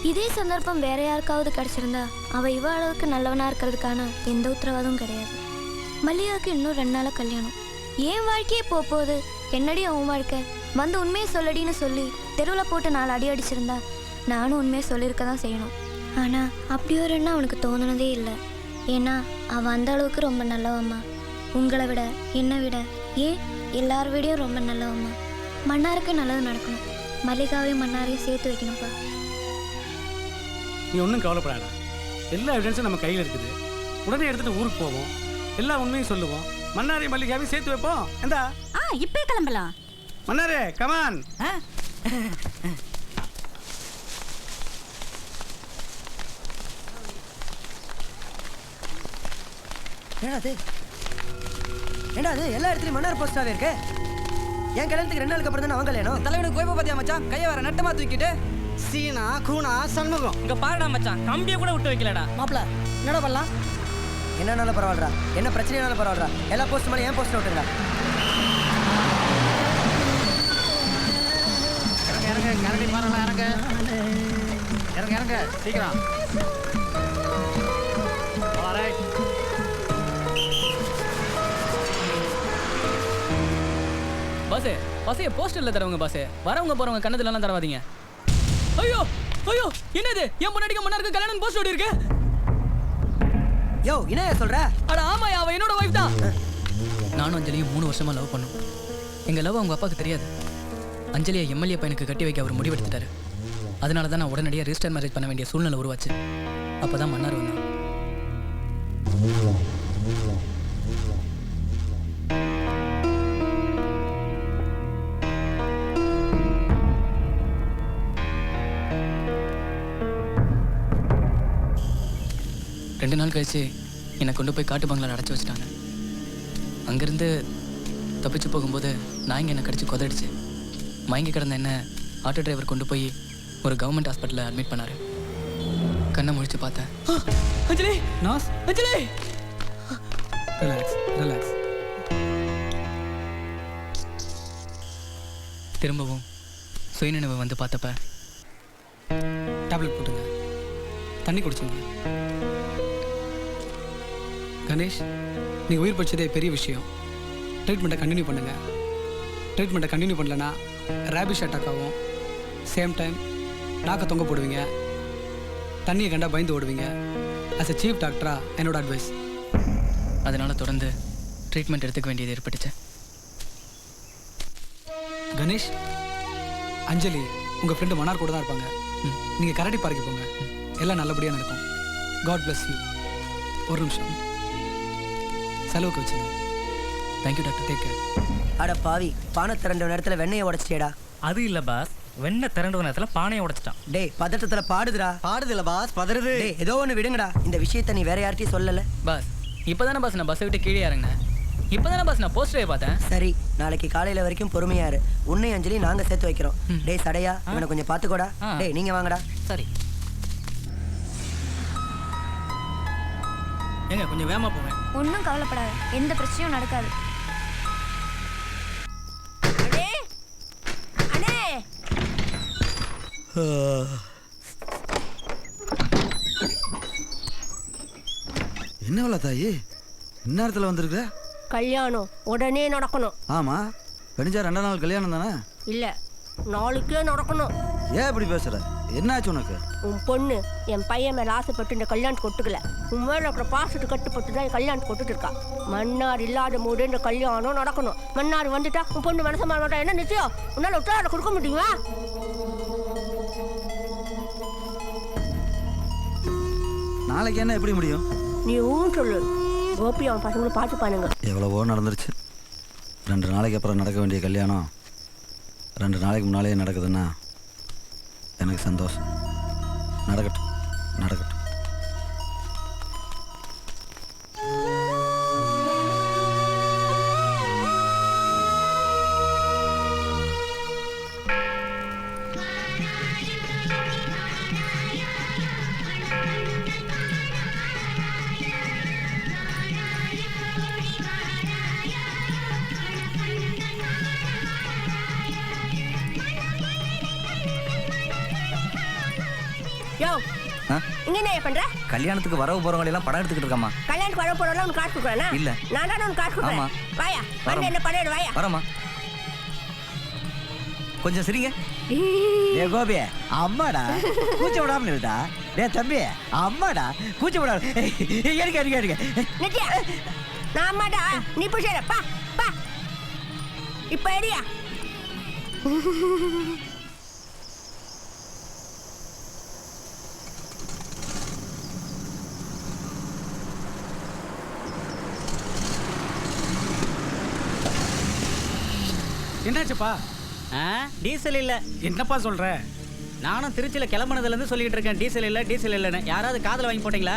இதே சந்தர்ப்பம் வேற யாருக்காவது கிடச்சிருந்தா அவள் இவ அளவுக்கு நல்லவனாக இருக்கிறதுக்கான எந்த உத்தரவாதமும் கிடையாது. மல்லிகாவுக்கு இன்னும் 2 நாளில் கல்யாணம். என் வாழ்க்கையே போகுது, என்னடி அவன் வாழ்க்கை, வந்து உண்மையை சொல்லடின்னு சொல்லி தெருவில் போட்டு 4 அடி அடிச்சிருந்தா நானும் உண்மையை சொல்லியிருக்க தான் செய்யணும். ஆனால் அப்படி ஒரு எண்ணம் அவனுக்கு தோணுனதே இல்லை. ஏன்னா அவன் அந்த அளவுக்கு ரொம்ப நல்லவம்மா. உங்களை விட என்னை விட ஏன் எல்லார் விடையும் ரொம்ப நல்லவம்மா. மன்னாருக்கு நல்லது நடக்கணும். மல்லிகாவையும் மன்னாரையும் சேர்த்து வைக்கணும்ப்பா.
நீ ஒன்றும் கவலைப்படாத, எல்லா எவிடன்ஸும் நம்ம கையில் இருக்குது. உடனே எடுத்துகிட்டு ஊருக்கு போவோம், எல்லா உண்மையும் சொல்லுவோம், மன்னாரை மல்லிகாவையும் சேர்த்து வைப்போம். எந்தா
இப்போ கிளம்பலாம்.
மன்னாரே கமான்.
ஏண்டா அது எல்லா இடத்துலையும் மன்னார் போஸ்டாவே இருக்கு. என் கல்யாணத்துக்கு 2 நாளுக்கு அப்புறம் தான் அவன் கல்யாணம்.
தலைவனுக்கு கோயப்ப பாத்தியா மச்சான், கையை வர நட்டமா தூக்கிட்டு
சீனா கூனா சண்முகம்
இங்க பாருடா மச்சான், கம்பியை கூட விட்டு வைக்கலடா.
மாப்பிள்ள என்னடா பண்ணலாம்?
என்னன்னாலும் பரவாயில்லடா, என்ன பிரச்சனைனாலும் பரவாயில்லடா, எல்லா போஸ்ட் மேலே என் போஸ்ட் விட்டுருடா.
இறங்க சீக்கிரம்.
பாசே பாசே போஸ்டர்ல தரவங்க பாசே, வரவங்க போறவங்க கண்ணத்துல எல்லாம் தரவாதீங்க. ஐயோ ஐயோ, என்னது என் முன்னாடிக்கு மன்னாருக்கு கல்யாணம் போஸ்ட் ஓடி இருக்கு.
யோ என்ன சொல்ற?
அட ஆமாயா, அவ என்னோட வைஃப் தான். நானும் அஞ்சலியும் 3 வருஷமா லவ் பண்ணோம். எங்க லவ் அவங்க அப்பாவுக்கு தெரியாது. அஞ்சலியை எம்எல்ஏ பையனுக்கு கட்டி வைக்க அவர் முடிவெடுத்துட்டாரு. அதனால தான் நான் உடனடியாக ரிஜிஸ்டர் மேரேஜ் பண்ண வேண்டிய சூழ்நிலை உருவாச்சு. அப்பதான் மன்னார் வந்தான். ரெண்டு நாள் கழிச்சு என்னை கொண்டு போய் காட்டு பங்களால் அடைச்சி வச்சுட்டாங்க. அங்கேருந்து தப்பிச்சு போகும்போது நாய்ங்க என்னை கடிச்சு கொதடிச்சு. மயங்கி கிடந்த என்ன ஆட்டோ டிரைவர் கொண்டு போய் ஒரு கவர்மெண்ட் ஹாஸ்பிட்டலில் அட்மிட் பண்ணாரு. கண்ணை முழிச்சு பார்த்தேன். அஞ்சலி நாஸ், அஞ்சலி ரிலாக்ஸ் ரிலாக்ஸ். திரும்பவும் சுயநினைவு வந்து பார்த்தப்ப டேப்லெட் போட்டுங்க, தண்ணி குடிச்சுங்க. கணேஷ், நீங்கள் உயிர் பறிச்சதே பெரிய விஷயம். ட்ரீட்மெண்ட்டை கண்டினியூ பண்ணுங்கள். ட்ரீட்மெண்ட்டை கண்டினியூ பண்ணலன்னா ரேபிஸ் அட்டாக் ஆகும். சேம் டைம் நாக்க தொங்க போடுவீங்க, தண்ணியை கண்டா பயந்து ஓடுவீங்க. ஆஸ் எ சீஃப் டாக்டரா என்னோட அட்வைஸ். அதனால் தொடர்ந்து ட்ரீட்மெண்ட் எடுத்துக்க வேண்டியது ஏற்பட்டுச்சு. கணேஷ், அஞ்சலி உங்கள் ஃப்ரெண்டு மன்னார் கூட தான் இருப்பாங்க. நீங்கள் கரடி பார்க்க போங்க, எல்லாம் நல்லபடியாக நடக்கும். God bless you. ஒரு நிமிஷம் செலவுக்கு வச்சுங்க. Thank you doctor, take care.
அட பாவி, பானை திரண்ட நேரத்தில் வெண்ணையை உடச்சிட்டேடா.
அது இல்லை பாஸ், வெண்ணெய் திரண்ட நேரத்தில் பானையை உடைச்சிட்டான்.
டேய் பதட்டத்தில் பாடுதுடா.
பாடுதில்ல பாஸ், பதறுது.
டேய் ஏதோ ஒன்று விடுங்கடா. இந்த விஷயத்தை நீ வேற யார்ட்டையும் சொல்லலை
பாஸ். இப்போதானே பாஸ் நான் பஸ்ஸை விட்டு கீழே இறங்கினேன். இப்போதானே பாஸ் நான் போஸ்டரே பார்த்தேன்.
சரி, நாளைக்கு காலையில வரைக்கும் பொறுமையா இரு. உன்னை அஞ்சலி நாங்க சேர்த்து வைக்கிறோம். டேய் சடையா, இவனை கொஞ்சம் பாத்துக்கோடா. டேய் நீங்க வாங்கடா.
சரி. ஏங்க கொஞ்சம் வேகமா போங்க.
ஒன்றும் கவலைப்படாது, எந்த பிரச்சனையும் நடக்காது.
என்னவளா தாயி இந்நேரத்தில் வந்திருக்க?
கல்யாணம் உடனே நடக்கணும்.
ஆமா, கணிஞ்சா 2 நாள் கல்யாணம் தானே?
இல்ல, நாளைக்கே நடக்கணும்.
ஏன் இப்படி பேசுற? என்னாச்சு உனக்கு?
உன் பொண்ணு என் பையன் மேல ஆசைப்பட்டு இந்த கல்யாணம் கொட்டுக்கல. உன் மேல இருக்கிற பாசத்துக்கு கட்டுப்பட்டு தான் கல்யாணம் கொட்டுட்டு இருக்கா. மன்னார் இல்லாத போது இந்த கல்யாணம் நடக்கணும். மன்னார் வந்துட்டா உன் பொண்ணு மனசு மாட்டா. என்ன நிச்சயம்? உன்னால உத்தரவாதம் கொடுக்க முடியுமா?
நாளைக்கு என்ன எப்படி முடியும்?
நீ ஊன்னு சொல்லு. கோபி அவன் பசங்களும் பார்த்துப்பானுங்க.
எவ்வளவோ நடந்துருச்சு. 2 நாளைக்கு அப்புறம் நடக்க வேண்டிய கல்யாணம் 2 நாளைக்கு முன்னாலே நடக்குதுன்னா எனக்கு சந்தோஷம். நடக்கட்டும் நடக்கட்டும்.
யோ, இங்க என்ன பண்ற?
கல்யாணத்துக்கு வரவு போறவங்க எல்லாம் படம் எடுத்துக்கிட்டு இருக்காமா.
கல்யாணத்துக்கு வர போறவங்க உனக்கு காசு கொடுக்குறானா?
இல்ல.
நான் தான் உனக்கு காசு கொடுக்குறேன்.
ஆமா.
வாயா, வந்து என்ன பண்ணிடு வாயா.
வரமா. கொஞ்சம் சரிங்க.
ஏ கோபி, அம்மாடா கூச்ச விடாம இருடா. டே தம்பி, அம்மாடா கூச்ச விடாம எடுக்க.
நித்யா, நான் அம்மாடா, நீ போய் சேர பா பா. இப்ப எரியா.
என்னாச்சுப்பா?
டீசல் இல்ல.
என்னப்பா சொல்ற?
நானும் திருச்சியில கிளம்புனதுல இருந்து சொல்லிட்டு இருக்கேன் டீசல் இல்லைன்னு. யாராவது காதுல வாங்கி போட்டீங்களா?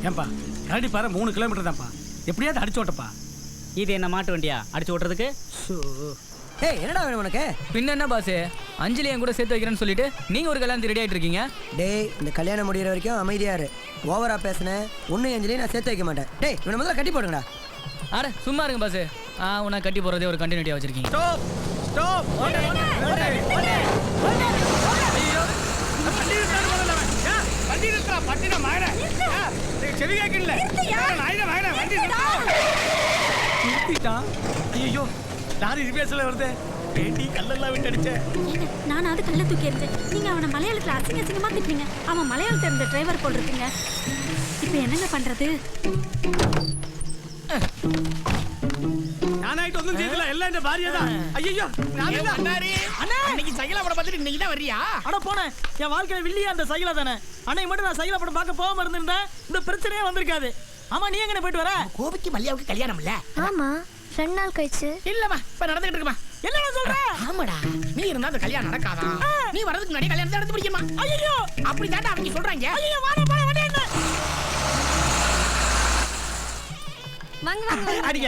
ஏன்பா கரடி பாரு 3 கிலோமீட்டர் தான்ப்பா. எப்படியாவது அடிச்சு ஓட்டப்பா.
இது என்ன மாட்டு வண்டியா அடிச்சு ஓட்டுறதுக்கு?
ஏய் என்னடா வேணும் உனக்கு?
பின்ன என்ன பாஸ், அஞ்சலி என் கூட சேர்த்து வைக்கிறேன்னு சொல்லிட்டு நீங்க ஒரு கல்யாணத்துக்கு ரெடி ஆயிட்டு இருக்கீங்க.
டேய் இந்த கல்யாணம் முடிகிற வரைக்கும் அமைதியா இரு. ஓவரா பேசுனேன் உன்னை அஞ்சலி நான் சேர்த்து வைக்க மாட்டேன். டேய் இவனை முதல்ல கட்டி போடுங்கடா.
அட சும்மா இருங்க பாஸ். உன்னை கட்டி போறதே ஒரு கண்டினியூட்டியா வச்சிருக்கீங்க.
Stop stop. வண்டி நிறுத்தா. பட்டின மாற செவி கேட்கல. நிறுத்திட்டான். ஐயோ, லாரி ரிவேஸ்ல வருது. பேட்டி கல்லெல்லாம் விட்டு அடிச்ச.
நானாவது கல்ல தூக்கி இருந்தேன். நீங்க அவனை மலையாளத்துல அசிங்கமா திட்டுறீங்க. அவன் மலையாளத்துல இருந்த டிரைவர் போல் இருக்கீங்க. இப்போ என்னங்க பண்றது?
நானாயிட்டு ஒன்றும் செய்யல. எல்லாம் இந்த பாரியா தான். ஐயோ, நான் இல்ல.
அண்ணா இன்னைக்கு சைக்கிளா படம் பார்த்துட்டு இன்னைக்கு தான் வரியா?
அட போனேன். என் வாழ்க்கையில வில்லியா அந்த சைக்கிளா தானே. அன்னைக்கு மட்டும் நான் சைக்கிளா படம் பார்க்க போகாம இருந்திருந்தேன் இந்த பிரச்சனையே வந்திருக்காது. ஆமா, நீ எங்க போயிட்டு வர?
கோபிக்கு மல்லியாவுக்கு கல்யாணம் இல்ல?
ஆமா, 2 நாள் கழிச்சு.
இல்லம்மா, இப்ப நடந்துகிட்டு இருக்குமா.
என்ன சொல்ற?
ஆமாடா, நீ இருந்தா அந்த கல்யாணம் நடக்காதா? நீ வரதுக்கு முன்னாடி கல்யாணத்தை நடத்தி முடியுமா?
ஐயோ,
அப்படி தாண்டா அவங்க சொல்றாங்க.
ஐயோ, வாடா போடா வண்டி என்ன?
வாங்க வாங்க.
அடிங்க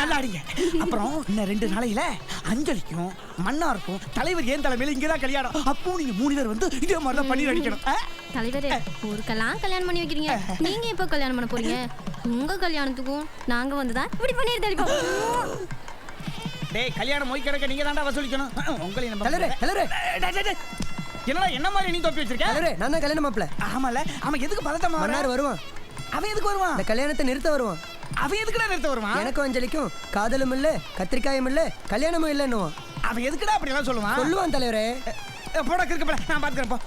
நல்லா அடிங்க. அப்புறம் இன்னும் 2 நாளையில அஞ்சலிக்கும் மன்னாருக்கும் தலைவர் ஏன் தலைமையில இங்கதான் கல்யாணம். அப்போ நீங்க 3 பேர் வந்து இதே மாதிரி தான் பண்ணி அடிக்கணும்.
தலைவரே, ஊருக்கெல்லாம் கல்யாணம் பண்ணி வைக்கிறீங்க. நீங்க எப்போ கல்யாணம் பண்ண போறீங்க? உங்க கல்யாணத்துக்கும் நாங்க வந்துதான் இப்படி பண்ணிட்டு தெளிப்போம்.
டேய் கல்யாணம் மொய் கிடக்க நீங்க தான்டா வசூலிக்கணும். உங்களை நம்ம
தலைவரே
என்னடா என்ன மாதிரி நீ தொப்பி வச்சிருக்க?
தலைவரே நான் தான் கல்யாணம் மாப்ள.
ஆமால, அவன் எதுக்கு பதட்டமா
மன்னார் வருவான்.
அவன் எதுக்கு வருவான்?
இந்த கல்யாணத்தை நிறுத்த வருவான்.
அவன் எதுக்குடா நிறுத்த வருவான்?
எனக்கும் அஞ்சலிக்கும் காதலும் இல்ல, கத்திரிக்காயும் இல்ல, கல்யாணமும் இல்லன்னுவான்.
அவன் எதுக்குடா அப்படி எல்லாம் சொல்லுவான்?
சொல்லுவான் தலைவரே.
போடா கிறுக்கு போடா, நான் பாத்துக்கிறேன் போ.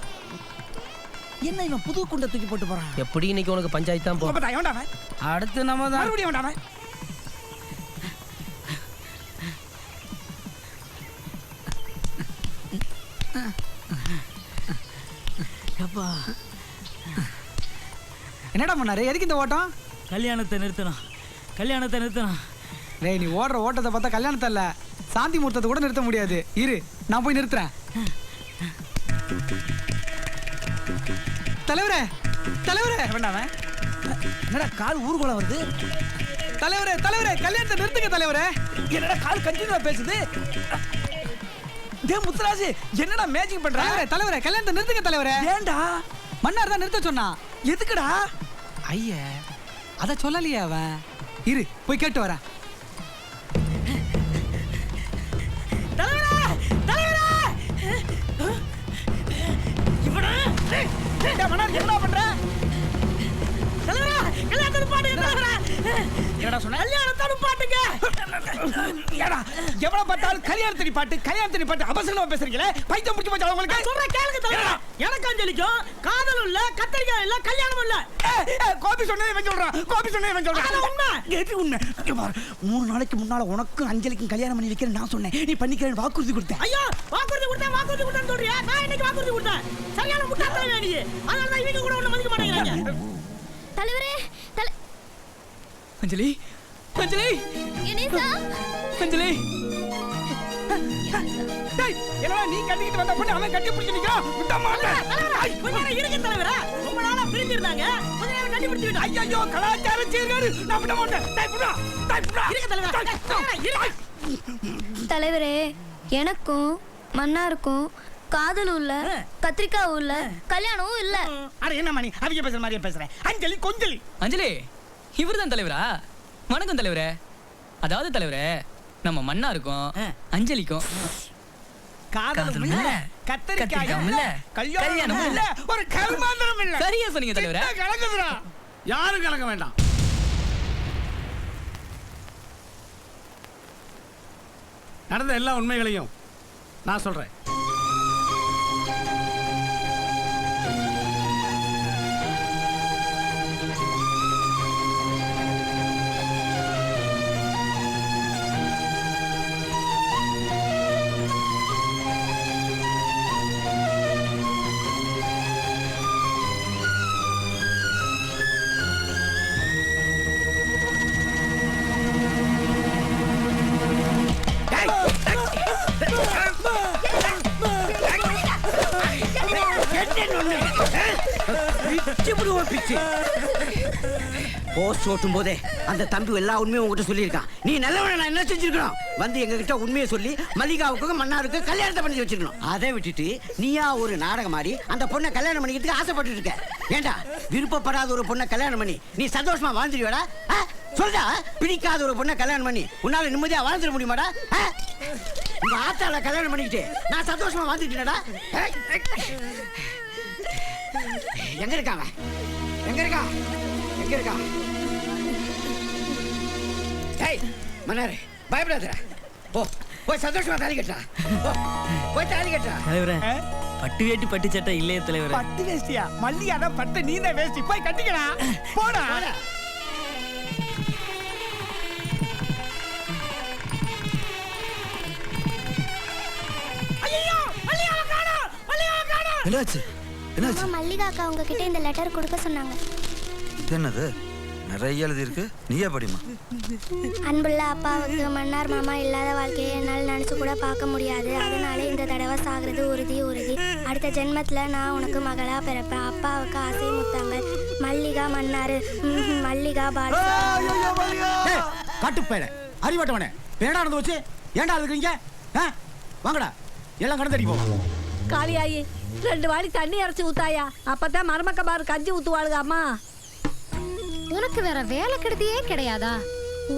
என்ன இவன் புது குண்டை தூக்கி போட்டு போறான்?
எப்படி இன்னைக்கு உனக்கு பஞ்சாயத்து தான் போ.
அடுத்து நம்ம தான்
மறுபடியும் வேண்டாம.
என்னடா பண்ணாரு? எதுக்கு இந்த ஓட்டம்?
கல்யாணத்தை நிறுத்தணும்.
டேய் நீ ஓடுற ஓட்டத்தை பார்த்தா கல்யாணத்தை இல்ல சாந்தி முகூர்த்தத்தை கூட நிறுத்த முடியாது. இரு நான் போய் நிறுத்துறேன். தலைவரே வேண்டாம. என்னடா கால் ஊர்கோலம் வருது? தலைவரே தலைவரே கல்யாணத்தை நிறுத்துங்க தலைவரே. என்னடா கால் கண்டினியூவா பேசுது? டேய் முத்துராஜ் என்னடா மேஜிக் பண்ற? தலைவரே கல்யாணத்தை நிறுத்துங்க தலைவரே. ஏன்டா? மன்னார் தான் நிறுத்த சொன்னா. எதுக்குடா? ஐயா அத சொல்லலையே அவன். இரு போய் கேட்டு வரேன். தலைவரே தலைவரே இவனா டேய் மன்னார் என்ன பண்ற? தலைவரே கல்யாணத்தை பாட்டுங்க தலைவரே. என்னடா சொன்ன? கல்யாணத்தை பாட்டுங்க. ஏடா எவ்வளவு பார்த்தாலும் கல்யாணத்தை பாட்டு அவசரமா பேசுறீங்களே. பைத்தியம் முடிச்சு போச்சு உங்களுக்கு. சொல்ற கேளுங்க தலைவரே. எனக்கு அஞ்சலிக்கும் காதல் இல்ல கத்தரிக்காய் இல்ல கல்யாணம் இல்ல. கோபி சொன்னதே இவன் சொல்றான். அது உண்மை. எது உண்மை? 3 நாளைக்கு முன்னால உனக்கு அஞ்சலிக்கும் கல்யாணம் பண்ணி வைக்கிறேன் நான் சொன்னேன். நீ பண்ணிக்கிறேன்னு வாக்குறுதி கொடுத்தேன். ஐயோ வாக்குறுதி கொடுத்தேன்னு சொல்றியா? நான் இன்னைக்கு வாக்குறுதி கொடுத்தேன். சரியான முட்டா தலைவரே நீ. அதனால தான் இவங்க கூட ஒண்ணு மதிக்க மாட்டேங்கிறாங்க.
தலைவரே
அஞ்சலி அஞ்சலி
கணேசா
அஞ்சலி டேய் என்னடா நீ கட்டிக்கிட்டு வந்த பொண்ணு அவன் கட்டி பிடிச்சு நிக்கறான். விட மாட்டேன். கொஞ்ச நேரம் இருங்க தலைவரே. ரொம்ப நாளா பிரிஞ்சு இருந்தாங்க. கொஞ்ச நேரம் கட்டி பிடிச்சு விடு. ஐயோ கலாச்சார சீர்கேடு. நான் விட மாட்டேன். டேய் புடா. இருங்க தலைவரே.
தலைவரே எனக்கும் மன்னாருக்கும் காதலும் இல்ல கத்திரிக்காவும் இல்ல கல்யாணமும் இல்ல.
அட என்ன மணி அவங்க பேசுற மாதிரியே பேசுறேன். அஞ்சலி கொஞ்சலி
அஞ்சலி இவர்தான் தலைவரா? வணக்கம் தலைவரே. அதாவது தலைவரே நம்ம மன்னாருக்கும் அஞ்சலிக்கும்
காதலும் இல்ல கத்திரிக்காயும் இல்ல கல்யாணமும் இல்ல ஒரு கர்மாந்திரம் இல்ல.
சரியா சொன்னீங்க தலைவரே.
கலங்குதுடா. யாரும் கலங்க வேண்டாம். நடந்த எல்லா உண்மைகளையும் நான் சொல்றேன்.
போஸ்ட் ஓட்டும் போதே அந்த தம்பி எல்லா உண்மையும் உங்ககிட்ட சொல்லியிருக்கான். நீ நல்லவன நான் என்ன செஞ்சிருக்கணும்? வந்து எங்க கிட்ட உண்மையை சொல்லி மல்லிகாவுக்கு மன்னாருக்கு கல்யாணத்தை பண்ணி வச்சிருக்கணும். அதை விட்டுட்டு நீயா ஒரு நாடகம் ஆடி அந்த பொண்ணை கல்யாணம் பண்ணிக்கிறதுக்கு ஆசைப்பட்டு இருக்க. ஏண்டா விருப்பப்படாத ஒரு பொண்ணை கல்யாணம் பண்ணி நீ சந்தோஷமா வாழ்ந்துருவியாடா? சொல்றா. பிடிக்காத ஒரு பொண்ணை கல்யாணம் பண்ணி உன்னால நிம்மதியா வாழ்ந்துட முடியுமாடா? உங்க ஆத்தால கல்யாணம் பண்ணிக்கிட்டு நான் சந்தோஷமா வாழ்ந்துட்டேனடா. எங்க இருக்காங்க? எங்க இருக்கா? எங்க இருக்கா? ஏய் மன்னாரே பயப்படாதடா. போ போய் சந்தோஷமா தாலி கட்டா. போய் தாலி கட்டா.
தலைவரே பட்டு வேட்டி பட்டு சட்டை இல்லையே தலைவரே.
பட்டு வேஷ்டியா? மல்லியாடா பட்டு நீனே வேஷ்டி. போய் கட்டிக்கடா. போடா. ஐயோ மல்லியாவை காணோம். மல்லியாவை காணோம்.
என்னாச்சு? என்னாச்சு?
மல்லிகா அக்கா உங்ககிட்ட இந்த லெட்டர் கொடுக்க சொன்னாங்க.
என்னது நிறைய எழுதி இருக்கு? நீயே படிமா.
அன்புள்ள அப்பாவுக்கு மன்னார் மாமா இல்லாத வாழ்க்கையை என்னால் நினைச்சு கூட பார்க்க முடியாது. அதனால இந்த தடவை சாகிறது உறுதி. அடுத்த ஜென்மத்துல நான் உனக்கு மகளா பிறப்பேன். அப்பாவுக்கு ஆசை முத்தங்கள். மல்லிகா மன்னாரு. மல்லிகா பாலு.
காட்டுப்பேல அறிவாட்டவனே பேடா நடந்து வச்சு ஏன்டா இருக்கீங்க? வாங்கடா எல்லாம் கடந்து அடி போவோம்.
காளியாயி 2 வாளி தண்ணி அரைச்சி ஊத்தாயா. அப்பதான் மருமக்க பாரு கஞ்சி ஊத்துவாளுங்க அம்மா.
உனக்கு வேற வேலை கிடையவே கிடையாதா?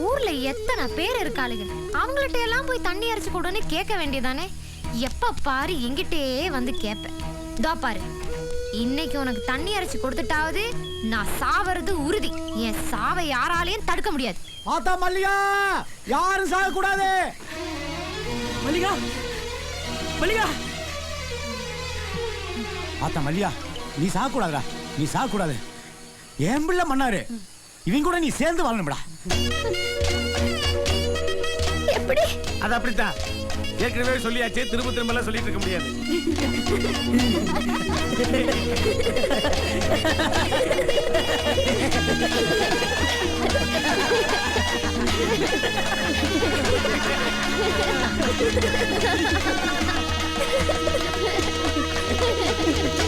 ஊர்ல எத்தனை பேர் இருக்காளுங்க. அவங்கள்ட்ட எல்லாம் போய் தண்ணி அரைச்சு கொடுன்னு கேட்க வேண்டியதானே? எப்ப பாரு எங்கிட்டே வந்து கேட்பேன். இதோ பாரு இன்னைக்கு உனக்கு தண்ணி அரைச்சு கொடுத்துட்டாவது நான் சாவறது உறுதி. என் சாவை யாராலையும் தடுக்க முடியாது.
ஆத்தா மல்லிகா யாரும் சாக கூடாது.
மல்லிகா மல்லிகா
ஆத்தா மல்லியா நீ சாக கூடாதுடா. நீ சாக கூடாது. ஏன் பிள்ளை மன்னாரு இவங்க கூட நீ சேர்ந்து வாழணும்டா.
எப்படி?
அது அப்படித்தான். ஏற்கனவே சொல்லியாச்சு. திரும்ப திரும்ப சொல்லிட்டு இருக்க முடியாது.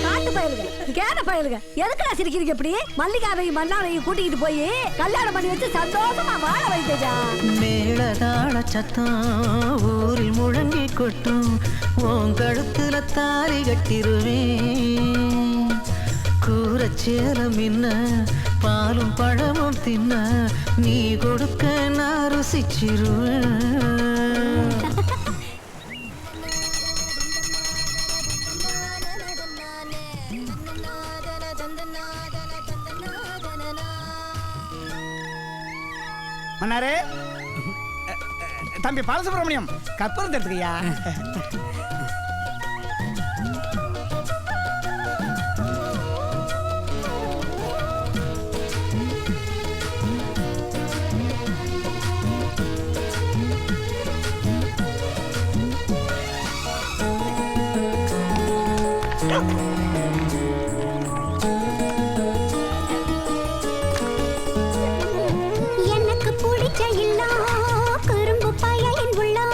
காட்டு பயிர் பயலுங்க கேன பயலுங்க எதுக்குடா சிரிக்கிறீங்க இப்படி? மல்லிகாவையும் மன்னாரையும் கூட்டிக்கிட்டு போய் கல்யாணம் பண்ணி வச்சு சந்தோஷமா வாழ வைத்தஜா.
மேளதாள சத்தம் ஊரில் முழங்கி கொட்டும், உன் கழுத்துல தாலி கட்டிருவேன். கூரச்சேலம் என்ன பாலும் பழமும் தின்ன, நீ கொடுக்க நான் ருசிச்சிருவேன்.
மன்னாரே, தம்பி பாலசுப்ரமணியம் கற்பூரம் எடுத்துக்கையா.
எனக்கு பிடிச்ச இல்லா குறும்பு பயலின் உள்ளா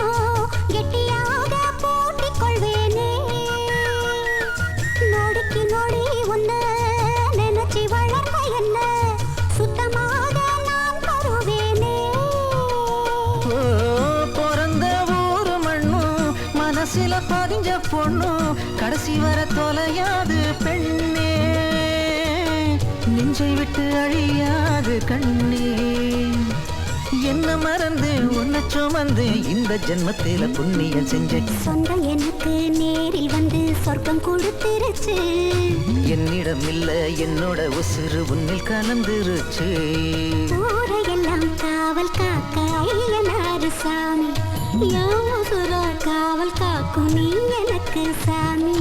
கெட்டியாக பூட்டிக் கொள்வேனே. நொடிக்கு நொடி உன்னை நினைச்சு வளர்ந்த என்ன சுத்தமாக நான் தருவேனே.
பிறந்த ஊரு மண்ணும் மனசுல பதிஞ்ச பொண்ணும் கடைசி வர தொலையாது பெண்ணே. நெஞ்சை விட்டு அழியாது கண்ணே. என்ன மறந்து உன்னை சுமந்து இந்த ஜென்மத்தில புண்ணியம் செஞ்சேன்.
சொந்தம் எனக்கு நேரில் வந்து சொர்க்கம் கொடுத்துருச்சு.
என்னிடம் இல்ல என்னோட உசுறு உன்னில் கலந்துருச்சு.
ஊரையெல்லாம் காவல் காக்க ஐயனாரு சாமி, என் உசுர காவல் காக்கும் நீ எனக்கு சாமி.